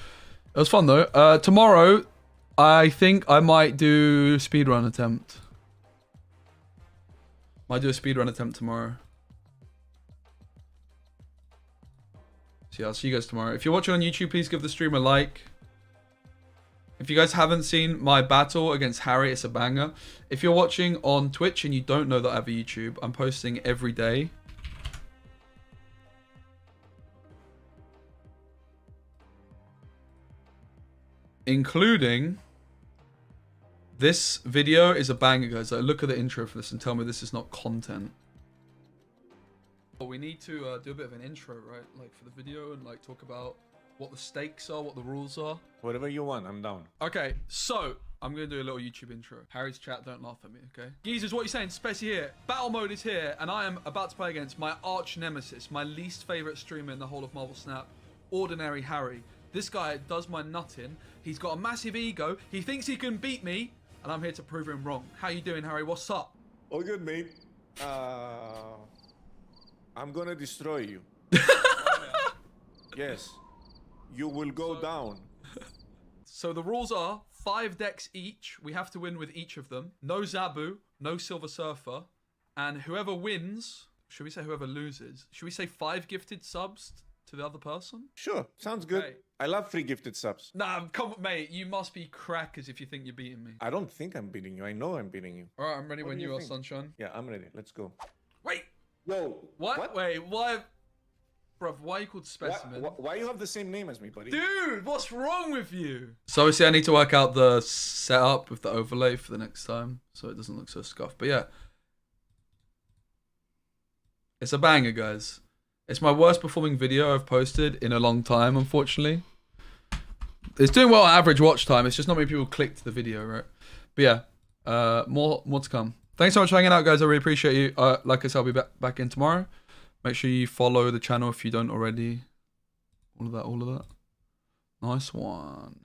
was fun though. Tomorrow, I think I might do speedrun attempt. Might do a speedrun attempt tomorrow. So yeah, I'll see you guys tomorrow. If you're watching on YouTube, please give the stream a like. If you guys haven't seen my battle against Harry, it's a banger. If you're watching on Twitch and you don't know that I have a YouTube, I'm posting every day. Including this video is a banger, guys. Like, look at the intro for this and tell me this is not content. Well, we need to do a bit of an intro, right? Like for the video and like talk about what the stakes are, what the rules are. Whatever you want, I'm down. Okay, so I'm gonna do a little YouTube intro. Harry's chat, don't laugh at me, okay? Geezers, what are you saying? Speci here. Battle mode is here, and I am about to play against my arch nemesis, my least favorite streamer in the whole of Marvel Snap, Ordinary Harry. This guy does my nutting. He's got a massive ego. He thinks he can beat me, and I'm here to prove him wrong. How you doing, Harry? What's up? All good, mate. I'm gonna destroy you. Yes. You will go down. So the rules are 5 decks each. We have to win with each of them. No Zabu, no Silver Surfer. And whoever wins, should we say whoever loses? Should we say 5 gifted subs to the other person? Sure, sounds good. Okay. I love free gifted subs. Nah, come on, mate. You must be crackers if you think you're beating me. I don't think I'm beating you. I know I'm beating you. All right, I'm ready What when do you you are, think? Sunshine. Yeah, I'm ready. Let's go. Wait. Yo. What? Wait, why? Bruv, why are you called Specimen? Why you have the same name as me, buddy? Dude, what's wrong with you? So obviously I need to work out the setup with the overlay for the next time, so it doesn't look so scuffed. But yeah. It's a banger, guys. It's my worst performing video I've posted in a long time, unfortunately. It's doing well on average watch time. It's just not many people clicked the video, right? But yeah, more to come. Thanks so much for hanging out, guys. I really appreciate you. Like I said, I'll be back in tomorrow. Make sure you follow the channel if you don't already. All of that. Nice one.